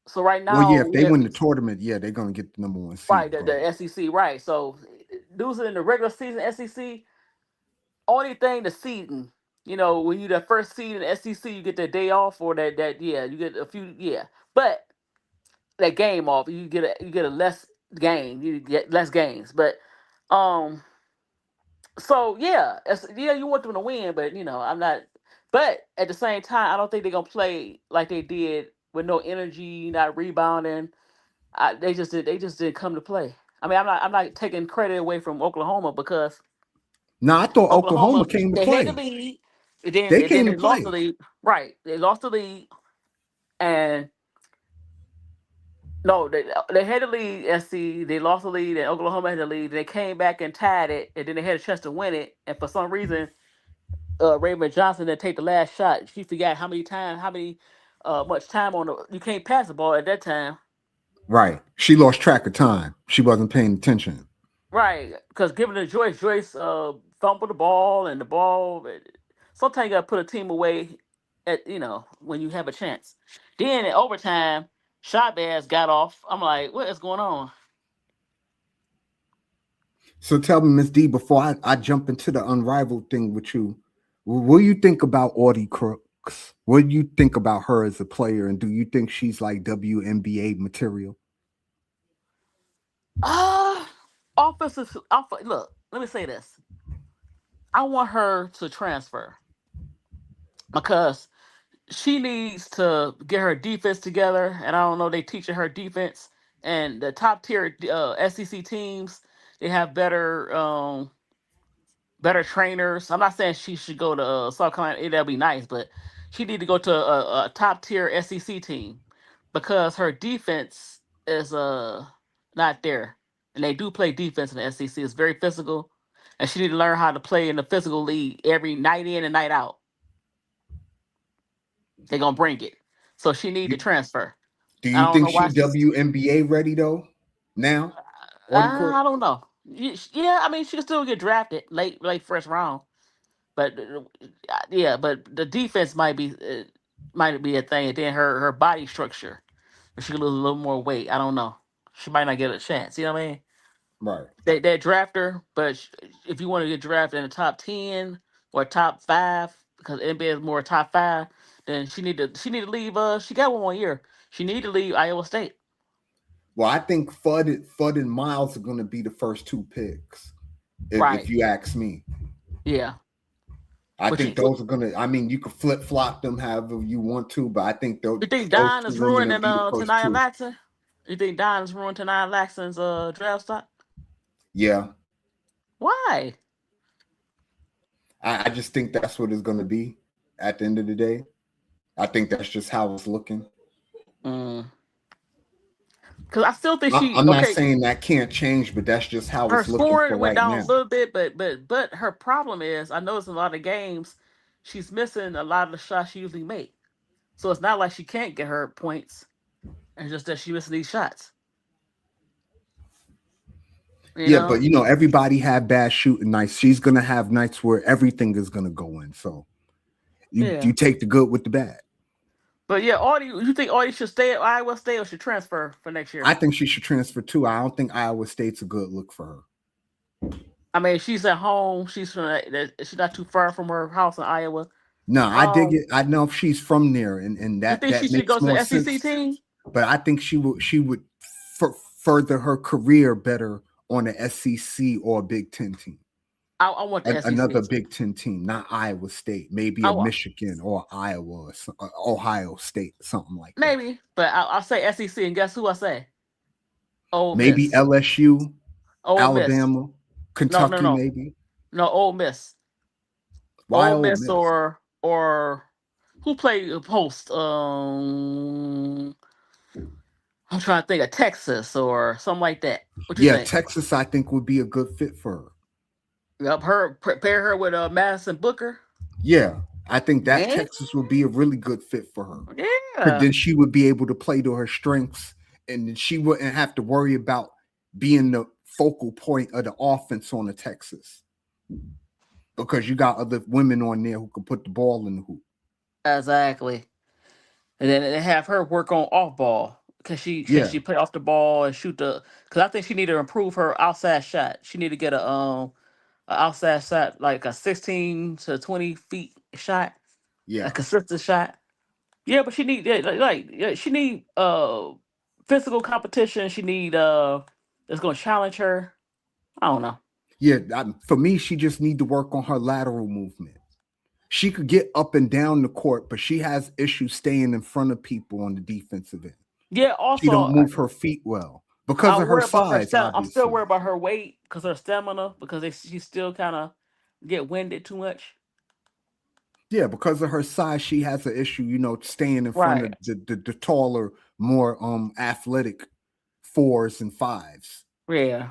So right Well, yeah, now, if they win the tournament, yeah, they're gonna get the number 1 seed right, regardless. the SEC, right. So losing in the regular season SEC, only thing the seeding. When you the first seed in the SEC, you get the day off or that yeah, you get a few but that game off, you get a less game, you get less games. But um, so yeah, yeah, you want them to win, but I'm not. But at the same time, I don't think they're gonna play like they did with no energy, not rebounding. They just didn't come to play. I mean, I'm not taking credit away from Oklahoma because Now I thought Oklahoma Oklahoma came to they had the play. lead, and then They and then came to they lost the play. lead. Right, they lost the lead, and no, they had the lead. SC they lost the lead, and Oklahoma had the lead. They came back and tied it, and then they had a chance to win it. And for some reason, Raymond Johnson didn't take the last shot. She forgot much time on the. You can't pass the ball at that time. Right. She lost track of time. She wasn't paying attention. Right, because given to Joyce fumbled the ball and the ball. Sometimes you gotta put a team away at when you have a chance. Then in overtime, Chavez got off. I'm like, what is going on? So tell me, Miss D, before I jump into the unrivaled thing with you, what do you think about Audie Crooks? What do you think about her as a player? And do you think she's like WNBA material? Ah, offensive. Look, let me say this. I want her to transfer because she needs to get her defense together. And I don't know, they teaching her defense. And the top tier SEC teams, they have better trainers. I'm not saying she should go to South Carolina. That'd be nice, but she need to go to a top tier SEC team because her defense is not there, and they do play defense in the SEC. It's very physical, and she need to learn how to play in the physical league every night in and night out. They're gonna bring it, so she need to You, transfer. do I you don't think know why she she's. WNBA ready though? Now, Audie Crooks? I don't know. Yeah, I mean she can still get drafted late first round. But yeah, but the defense might be a thing. And then her body structure, if she could lose a little more weight, I don't know. She might not get a chance. You know what I mean? Right. They draft her, but if you want to get drafted in the top 10 or top 5, because NBA is more top 5, then she need to leave. She got one more year. She need to leave Iowa State. Well, I think Fudd and Miles are going to be the first 2 picks, if Right? you ask me. Yeah. I But think those are going to, I mean, you can flip flop them however you want to, but I think you think those Don 2 is women will ruining be the first Tanaya 2. Laxton? You think Don is ruining Tanaya Laxton's draft stock? Yeah. Why? I just think that's what it's going to be at the end of the day. I think that's just how it's looking. Because I still think I'm not okay. saying that can't change, but that's just how Her it's looking for scoring went right down a now. little bit, but her problem is I noticed in a lot of games she's missing a lot of the shots she usually make. So it's not like she can't get her points, and just that she missing these shots. You Yeah, but know? everybody had bad shooting nights. She's gonna have nights where everything is gonna go in. So you Yeah. take the good with the bad. But yeah, Audie, you think Audie should stay at Iowa State or should transfer for next I year? think she should transfer too. I don't think Iowa State's a good look for her. I mean, she's at home. She's not too far from her house in Iowa. No, I dig Um, it. I know if she's from there, and you that think she that should makes go to more the SEC sense. team? But I think she would further her career better on a SEC or a Big Ten team. I want the Another SEC. Big Ten team, not Iowa State, maybe I a want Michigan or Iowa or Ohio State, something like that. maybe, but I'll say SEC, and guess who I say? Ole Maybe Miss. LSU, Ole Miss. Alabama, No, no, Kentucky, no, maybe. no. Ole Miss. Why Ole Ole Miss Miss? or who played post? I'm trying to think of Texas or something like that. What you Yeah, think? Texas, I think would be a good fit for her. Yep, pair her with Madison Booker. Yeah, I think that Yeah, Texas would be a really good fit for her. yeah, Then she would be able to play to her strengths, and then she wouldn't have to worry about being the focal point of the offense on the Texas because you got other women on there who can put the ball in the hoop. exactly. And then they have her work on off ball because Yeah, she play off the ball and shoot the. Because I think she need to improve her outside shot. She need to get a outside shot like a 16 to 20 feet shot, a yeah, consistent shot. Yeah, but she need yeah, she need physical competition. She need that's gonna challenge her. I don't know. yeah. For me, she just need to work on her lateral movement. She could get up and down the court, but she has issues staying in front of people on the defensive end. Yeah. She Also, don't move her feet well because of I'm her worried about her size, stamina. I'm still obviously. worried about her weight because her stamina because she still kind of get winded too much. Yeah, because of her size, she has an issue, staying in front Right. of the taller, more athletic fours and fives Yeah.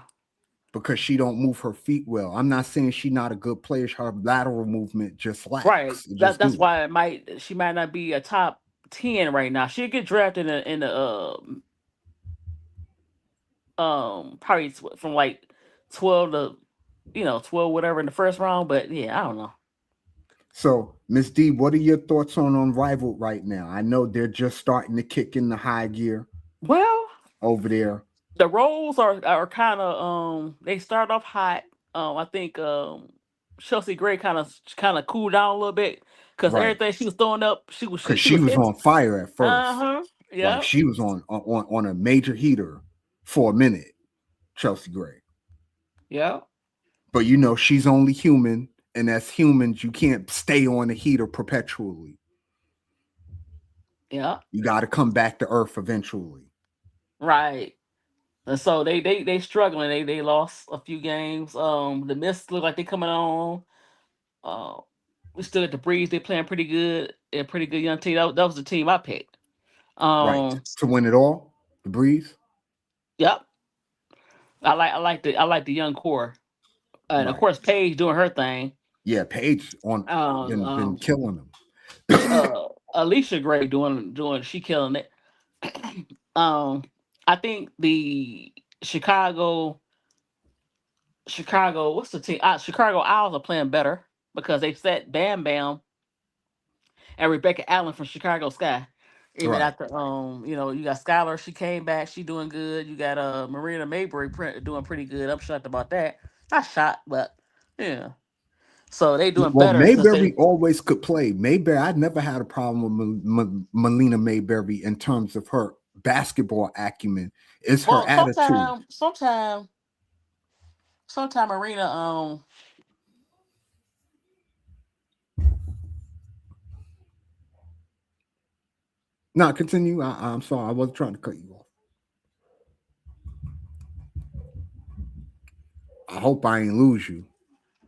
because she don't move her feet well. I'm not saying she not a good player. Her lateral movement just Right. lacks. It just That's do. why she might not be a top 10 right now. She'll get drafted in the probably from like 12 to 12 whatever in the first round. But yeah, I don't know. So, Miss D, what are your thoughts on Unrivaled right now? I know they're just starting to kick in the high gear Well, over there. the roles are kind of they start off hot. I think Chelsea Gray kind of cooled down a little bit because Right. everything she was throwing up, Because she she was was hit. on fire at first. Uh-huh. Like Yep. she was on a major heater for a minute, Chelsea Gray. Yep. But she's only human, and as humans, you can't stay on a heater perpetually. Yep. You got to come back to earth eventually. Right. And so they struggling. They lost a few games. The Mist look like they coming on. Uh, we still at the Breeze. They playing pretty good. They're a pretty good young team. That was the team I picked. Right. Um, To win it all, the Breeze. yep. I like the young core, and of Right. course Paige doing her thing. Yeah, Paige on Um, been um, killing them. Alicia Gray doing she killing it. um, I think the Chicago, what's the team? Chicago Owls are playing better because they set Bam Bam and Rebecca Allen from Chicago Sky. Even Right. after you got Skylar, she came back, she doing good. You got Marina Mayberry doing pretty good. I'm shocked about that. Not shocked, but yeah. So they doing Well, better since they Mayberry always could play. Mayberry, I never had a problem with Melina Mayberry in terms of her basketball acumen. It's her well attitude. sometime Marina No, continue. I'm sorry. I wasn't trying to cut you off. I hope I ain't lose you.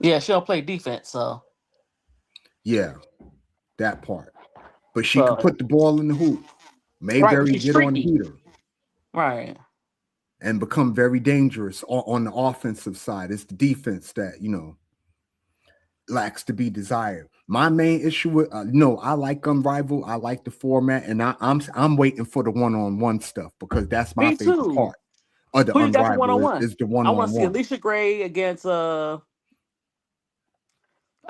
yeah, she don't play defense, so Yeah, that part. But she could so put the ball in the hoop. right, but Mayberry she's get on the streaky. heater Right. and become very dangerous on the offensive side. It's the defense that, lacks to be desired. My main issue with no, I like Unrivaled. I like the format, and I'm waiting for the one-on-one stuff because that's my Me favorite too. part of the Who you got for one on Unrivaled one? is the I want to see one-on-one. Alicia Gray against I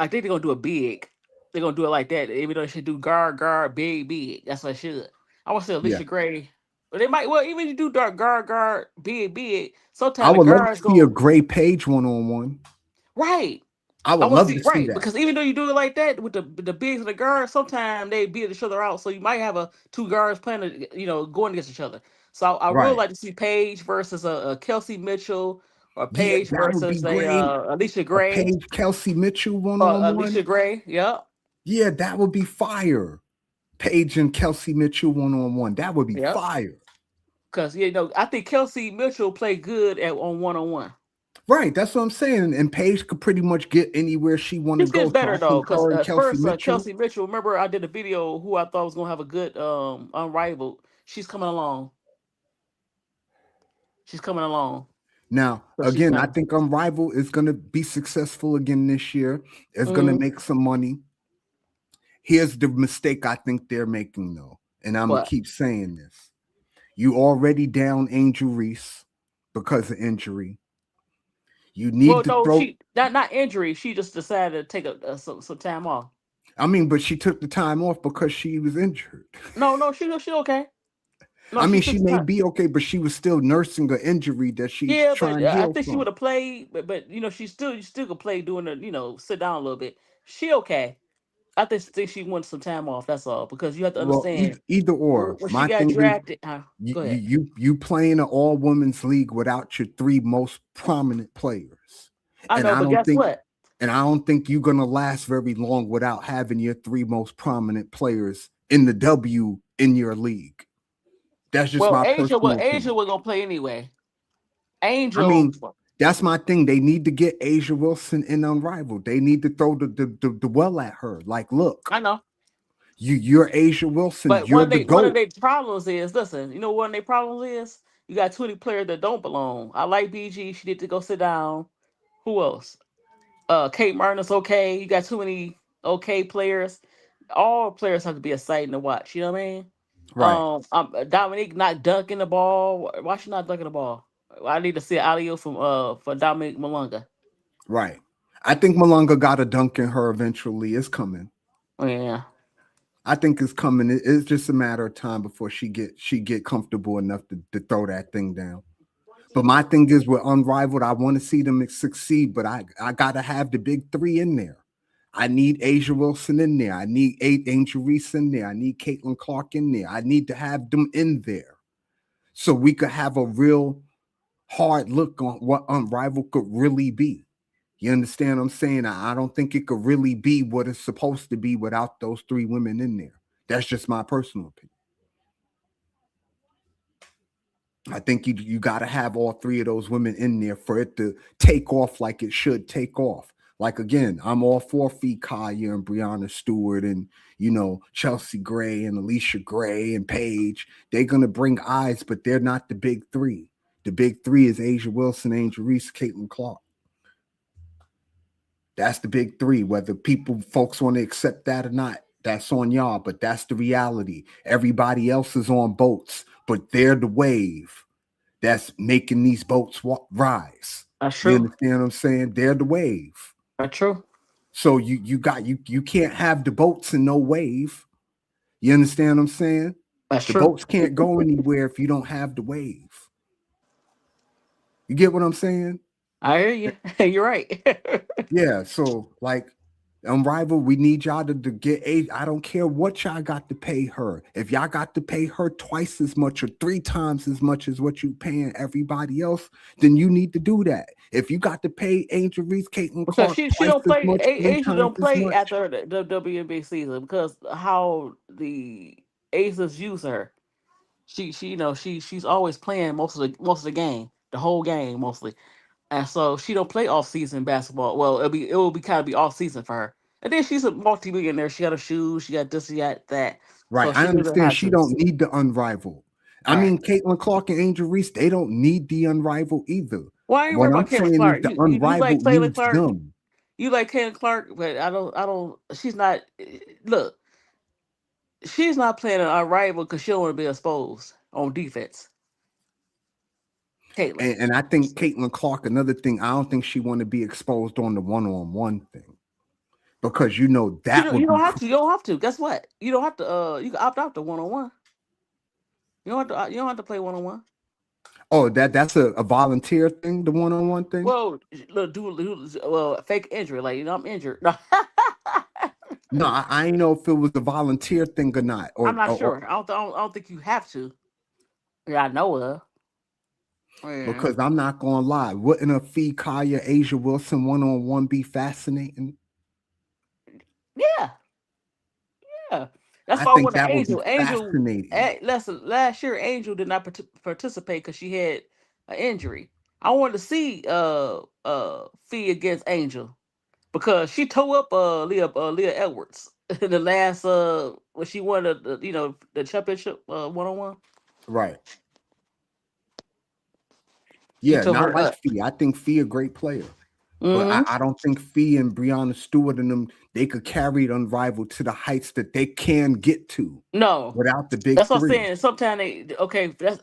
think they're gonna do a big. they're gonna do it like that. Even though they should do guard, big. That's what it should. I want to say Yeah, Alicia Gray, but they might. Well, even if you do dark guard, big. I Sometimes the would love to guards see a go Gray Page 1-on-1. right. I I would want to love see to see right that. because even though you do it like that with the bigs and the guards, sometimes they beat each other out. So you might have a two guards playing, going against each other. So I really Right. like to see Paige versus a Kelsey Mitchell or Yeah, Paige that would be versus a great. Alicia A Gray Page Kelsey Mitchell one or on one. Alicia Gray. Yep, Yeah, that would be fire. Page and Kelsey Mitchell 1-on-1. That would be yep. fire. Because I think Kelsey Mitchell played good on one. Right. That's what I'm saying. And Paige could pretty much get anywhere she want to She's go. getting So better I though. think Because her and at Kelsey first, Mitchell. Kelsey Mitchell. Remember, I did a video who I thought was gonna have a good unrivaled. She's coming along. She's coming along. Now, So she's again, I nice. think Unrivaled is going to be successful again this year. It's going to Mm-hmm. make some money. Here's the mistake I think they're making, though. And I'm going to What? keep saying this. You already down Angel Reese because of injury. You Well, need to no, throw. she not injury. She just decided to take some time off. I mean, but she took the time off because she was injured. No, she okay. No, I she mean, took she the may time. be okay, but she was still nursing an injury that she's Yeah, but trying to I heal think she would from. have played. But you still could play doing the sit down a little bit. She okay. I think she wants some time off. That's all because you have to Well, understand either or. when she My got thing is, drafted. you Go ahead. playing an all women's league without your three most prominent players, I and know, I but don't guess think what? you're gonna last very long without having your three most prominent players in the W in your league. That's just Well, my personal Asia opinion. was gonna play anyway. I Angel, mean, that's my thing. They need to get Asia Wilson in Unrivaled. They need to throw the well at her. Like, look, I know. you're Asia Wilson. But You're the one of GOAT. their problems is listen. You know what one of their problems is? You got 20 players that don't belong. I like BG. She need to go sit down. Who else? Kate Martin's okay. You got too many okay players. All players have to be exciting to watch. You know what I mean? Right. Dominique not dunking the ball. Why she not dunking the ball? I need to see an alley from for Dominique Malunga. Right. I think Malunga got a dunk in her eventually. It's coming. Oh, yeah. I think it's coming. It's just a matter of time before she get comfortable enough to throw that thing down. But my thing is with Unrivaled, I want to see them succeed, but I gotta have the big three in there. I need Asia Wilson in there. I need Angel Reese in there. I need Caitlin Clark in there. I need to have them in there so we could have a real hard look on what Unrivaled could really be. You understand what I'm saying? I don't think it could really be what it's supposed to be without those three women in there. That's just my personal opinion. I think you got to have all three of those women in there for it to take off like it should take off. Like, again, I'm all for Fee Kaya and Brianna Stewart and, Chelsea Gray and Alicia Gray and Paige. They're going to bring eyes, but they're not the big three. The big three is Asia Wilson, Angel Reese, Caitlin Clark. That's the big three. Whether folks want to accept that or not, that's on y'all. But that's the reality. Everybody else is on boats, but they're the wave that's making these boats rise. That's You true. understand what I'm saying? They're the wave. That's true. So you can't have the boats and no wave. You understand what I'm saying? That's The true. boats can't go anywhere if you don't have the wave. You get what I'm saying? I hear you. You're right. Yeah. So like Unrivaled, we need y'all to get I don't care what y'all got to pay her. If y'all got to pay her twice as much or three times as much as what you paying everybody else, then you need to do that. If you got to pay Angel Reese, Caitlin Because Clark she twice don't as play. much, three Asia times don't as play much. after the WNBA season because how the Aces use her. She she's always playing most of the game, the whole game mostly, and so she don't play off season basketball. Well, it will be kind of be off season for her. And then she's a multi-millionaire. She got her shoes. She got this. She got that. Right. So I she doesn't understand have she to. don't need the Unrivaled. I All right. mean, Caitlin Clark and Angel Reese, they don't need the Unrivaled either. Well, I ain't What worried I'm about Caitlin saying is Clark. the You like Unrivaled Caitlin needs Clark. them. You like Caitlin Clark, but I don't. She's not. Look, she's not playing an unrivaled because she don't want to be exposed on defense. Caitlin. And I think Caitlin Clark, another thing, I don't think she want to be exposed on the one-on-one thing. because you know that would You don't be have to. You don't have to. Guess what? You don't have to. You can opt out to 1-on-1. You don't have to. You don't have to play 1-on-1. oh that's a volunteer thing, the one-on-one thing. Well, look, well, fake injury. Like, I'm injured. No. No, I ain't know if it was a volunteer thing or not, I'm not or sure. I don't think you have to. Yeah, I know of. Yeah. because I'm not gonna lie, wouldn't a Fee Kaya Asia Wilson one-on-one be fascinating? Yeah. Yeah. That's I why I think wanted that would be Angel. Angel. fascinating. Last year, Angel did not participate because she had an injury. I wanted to see Fee against Angel because she tore up Leah Edwards in the last when she won the championship 1-on-1. Right. She Yeah, tore not her like up. Fee. I think Fee a great player. But Hmm. I don't think Fee and Breonna Stewart and them, they could carry it unrivaled to the heights that they can get to No, without the big that's what I'm three. saying. Sometimes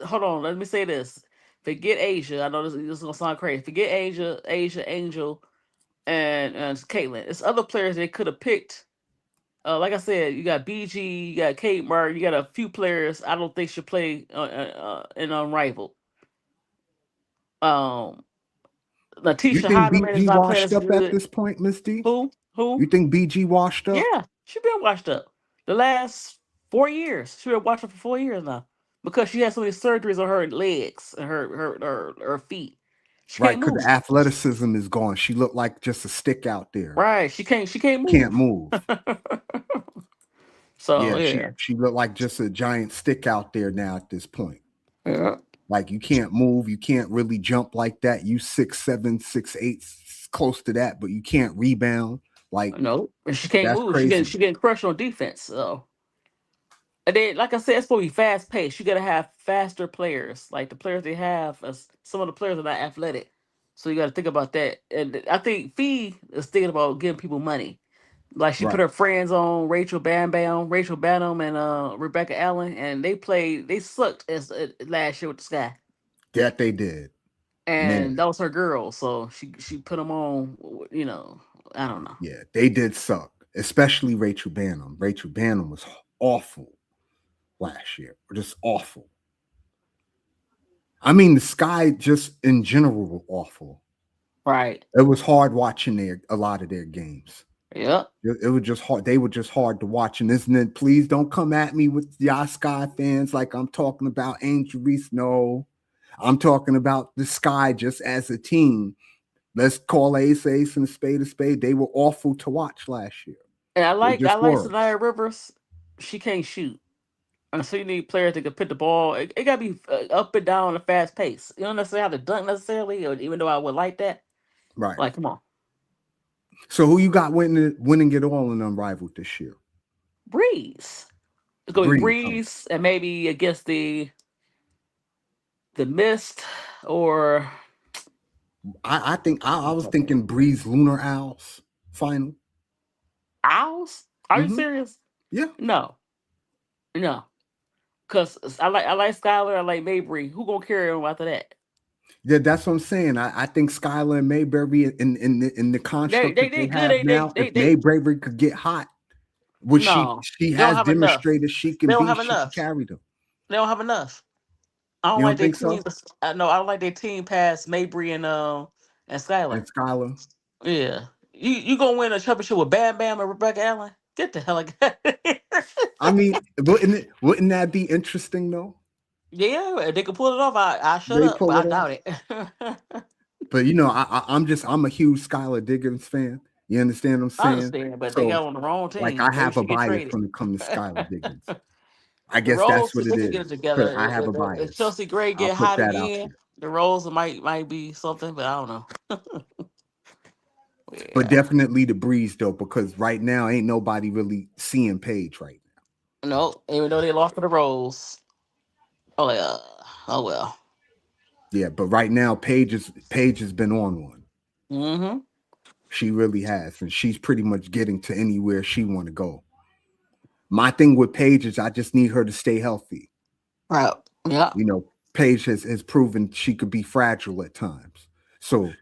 hold on. Let me say this. Forget Asia. I know this is gonna sound crazy. Forget Asia, Angel, and Caitlyn. It's other players they could have picked. Like I said, you got BG, you got Kate Martin, you got a few players I don't think should play in Unrivaled. Um, You Letitia think Heidemann is BG not playing washed as up at good. this point, Miss D? Who? You Who? think BG washed up? Yeah, she been washed up. The last 4 years, she been washed up for 4 years now because she had so many surgeries on her legs and her feet. She Right, can't because the move. athleticism is gone. She looked like just a stick out there. Right? She can't Can't move. move. So Yeah, yeah, she looked like just a giant stick out there now at this point. yeah. Like you can't move, you can't really jump like that. You 6'7", 6'8", close to that, but you can't rebound. Like No, and she can't that's move. crazy. She getting crushed on defense. So and then, like I said, it's supposed to be fast paced. You got to have faster players. Like the players they have, some of the players are not athletic. So you got to think about that. And I think Fee is thinking about giving people money. Like she put Right. her friends on Rachel Banham, and Rebecca Allen, and they played. They sucked as last year with the Sky, That they did. and Man, that was her girl. So she put them on. I don't know. yeah, they did suck. Especially Rachel Banham. Rachel Banham was awful last year. Just awful. I mean, the Sky just in general were awful. Right. It was hard watching a lot of their games. Yep. It was just hard. They were just hard to watch. And isn't it? Please don't come at me with y'all Sky fans like I'm talking about Angel Reese. No, I'm talking about the Sky just as a team. Let's call Ace Ace and a spade. They were awful to watch last year. And They I just like were. Sanaya Rivers. She can't shoot. And so you need players that can put the ball. It got to be up and down, a fast pace. You don't necessarily have to dunk necessarily, or even though I would like that. Right. Like, come on, So who you got winning it all in Unrivaled this year? Breeze. It's gonna be Breeze. Huh? Breeze, and maybe against the Mist, or I think I was thinking Breeze Lunar Owls final. Owls. Are you Mm-hmm. serious? Yeah. No, no. Because I like Skylar, I like Mabry. Who gonna carry them after that? Yeah, that's what I'm saying. I think Skylar and Mayberry in the construct that They they good. have now, if Mayberry could get hot, which No, she they don't has have enough. demonstrated she They can don't be, have she can enough. carry them. They don't have enough. I don't You like don't their think team. so? No, I don't like their team past Mabry and And Skylar. Skylar. Yeah, you gonna win a championship with Bam Bam and Rebecca Allen? Get the hell out! I mean, wouldn't that be interesting though? Yeah, if they could pull it off, I shut They up, but pull I it off. doubt it. But I'm a huge Skylar Diggins fan. You understand what I'm I saying? understand, but they So got on the wrong like team. I Maybe have a she get bias traded. when it comes to Skylar Diggins. I The guess that's roles, what if it they can get is. it Because together, I have a if bias. Chelsea Gray I'll get put hot that out again, there. the roles might be something, but I don't know. But Yeah, definitely the Breeze though, because right now ain't nobody really seeing Paige right now. no, even though they lost for the roles. Oh yeah, oh well. Yeah, but right now Paige has been on one. Mm-hmm. She really has, and she's pretty much getting to anywhere she want to go. My thing with Paige is I just need her to stay healthy. Right. Yeah. You know, Paige has proven she could be fragile at times. So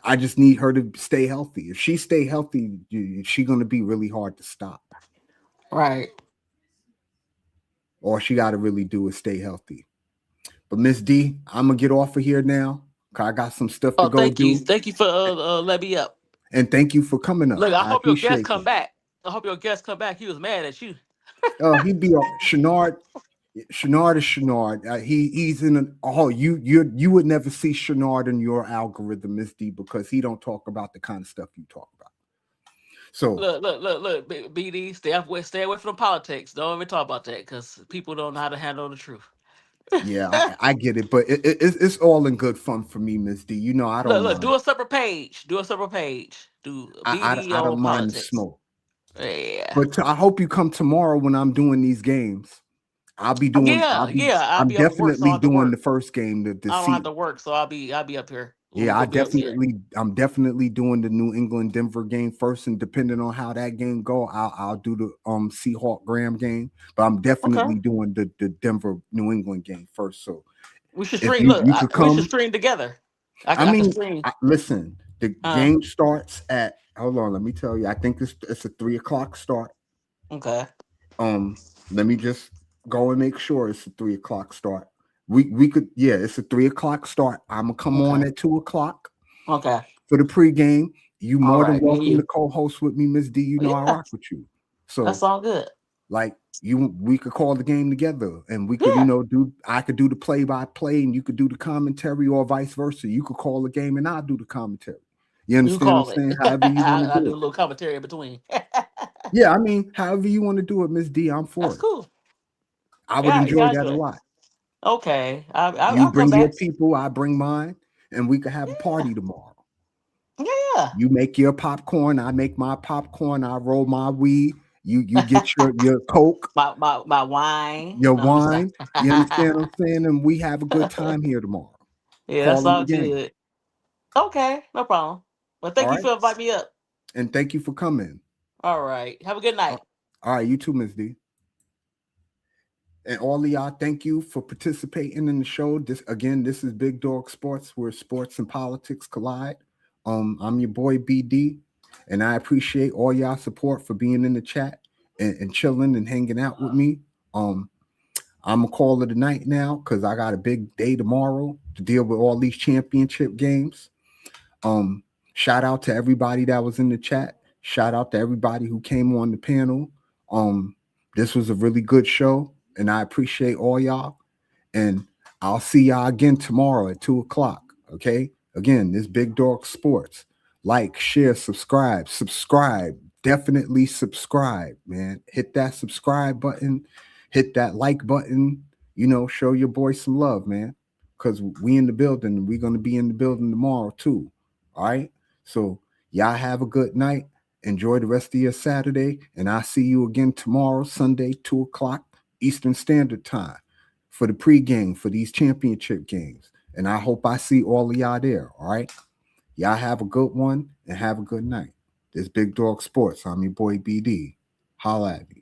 I just need her to stay healthy. If she stay healthy, she gonna be really hard to stop. Right. All she got to really do is stay healthy. But Miss D, I'm gonna get off of here now. 'Cause I got some stuff to Oh, go do. thank you for let me up. And thank you for coming up. Look, I I hope your guests appreciate come that. back. I hope your guests come back. He was mad at you. He'd be Shenard. Shenard is Shenard. He's in an you would never see Shenard in your algorithm, Miss D, because he don't talk about the kind of stuff you talk about. So Look, BD, stay away from politics. Don't even talk about that because people don't know how to handle the truth. yeah, I get it, but it's all in good fun for me, Miss D. You know I don't Look, mind. do a separate page. Do a separate page. Do BD I don't on mind the politics. smoke. Yeah. But I hope you come tomorrow when I'm doing these games. Yeah. I'll I'm be off of work, so I definitely don't have to doing the work. first game to I don't have see. to work, so I'll be up here when we Yeah, go be up here. I'm definitely doing the New England Denver game first, and depending on how that game go, I'll do the Seahawk Graham game. But I'm Okay. definitely doing the Denver New England game first. So We should if stream. Look, you could we should come, stream together. I I can mean, stream. listen, the Uh, game starts at hold on, let me tell you. I think it's a 3 o'clock start. okay. Let me just go and make sure it's a 3 o'clock start. We could it's a 3 o'clock start. I'm gonna come on Okay. at 2 o'clock Okay. for the pregame. You All more than right. Me and welcome to you. co-host with me, Miss D. You know I Yeah. rock with you. That's So all good. like we could call the game together and we could, Yeah. I could do the play-by-play and you could do the commentary or vice versa. You could call the game and I'll do the commentary. You You understand what I'm call it. saying? However you want to I do do a it. little commentary in between. Yeah, I mean, however you want to do it, Miss D, I'm for That's it. cool. I would Yeah, enjoy yeah, I that enjoy a it. lot. Okay. You I'll come bring your back. people, I bring mine, and we could have a party tomorrow. Yeah. You make your popcorn, I make my popcorn, I roll my weed. You get your Coke, My wine. your No, let me stop. wine. You understand what I'm saying? And we have a good time here tomorrow. Yeah, that's Calling the all game. good. Okay, no problem. Well, All thank you right. for inviting me up. And thank you for coming. All right. Have a good All night. right, you too, Miss D. And all of y'all, thank you for participating in the show. This is Big Dog Sports, where sports and politics collide. I'm your boy BD, and I appreciate all y'all support for being in the chat and chilling and hanging out with me. I'm gonna call it a night now because I got a big day tomorrow to deal with all these championship games. Um, Shout out to everybody that was in the chat. Shout out to everybody who came on the panel. This was a really good show, and I appreciate all y'all. And I'll see y'all again tomorrow at 2 o'clock. Okay. Again, this Big Dog Sports. Like, share, subscribe. Subscribe. Definitely subscribe, man. Hit that subscribe button. Hit that like button. Show your boy some love, man. Because we in the building and we're gonna be in the building tomorrow too. All right. So y'all have a good night. Enjoy the rest of your Saturday. And I'll see you again tomorrow, Sunday, 2 o'clock Eastern Standard Time for the pregame for these championship games. And I hope I see all of y'all there. All right. Y'all have a good one and have a good night. This Big Dog Sports. I'm your boy BD. Holla at me.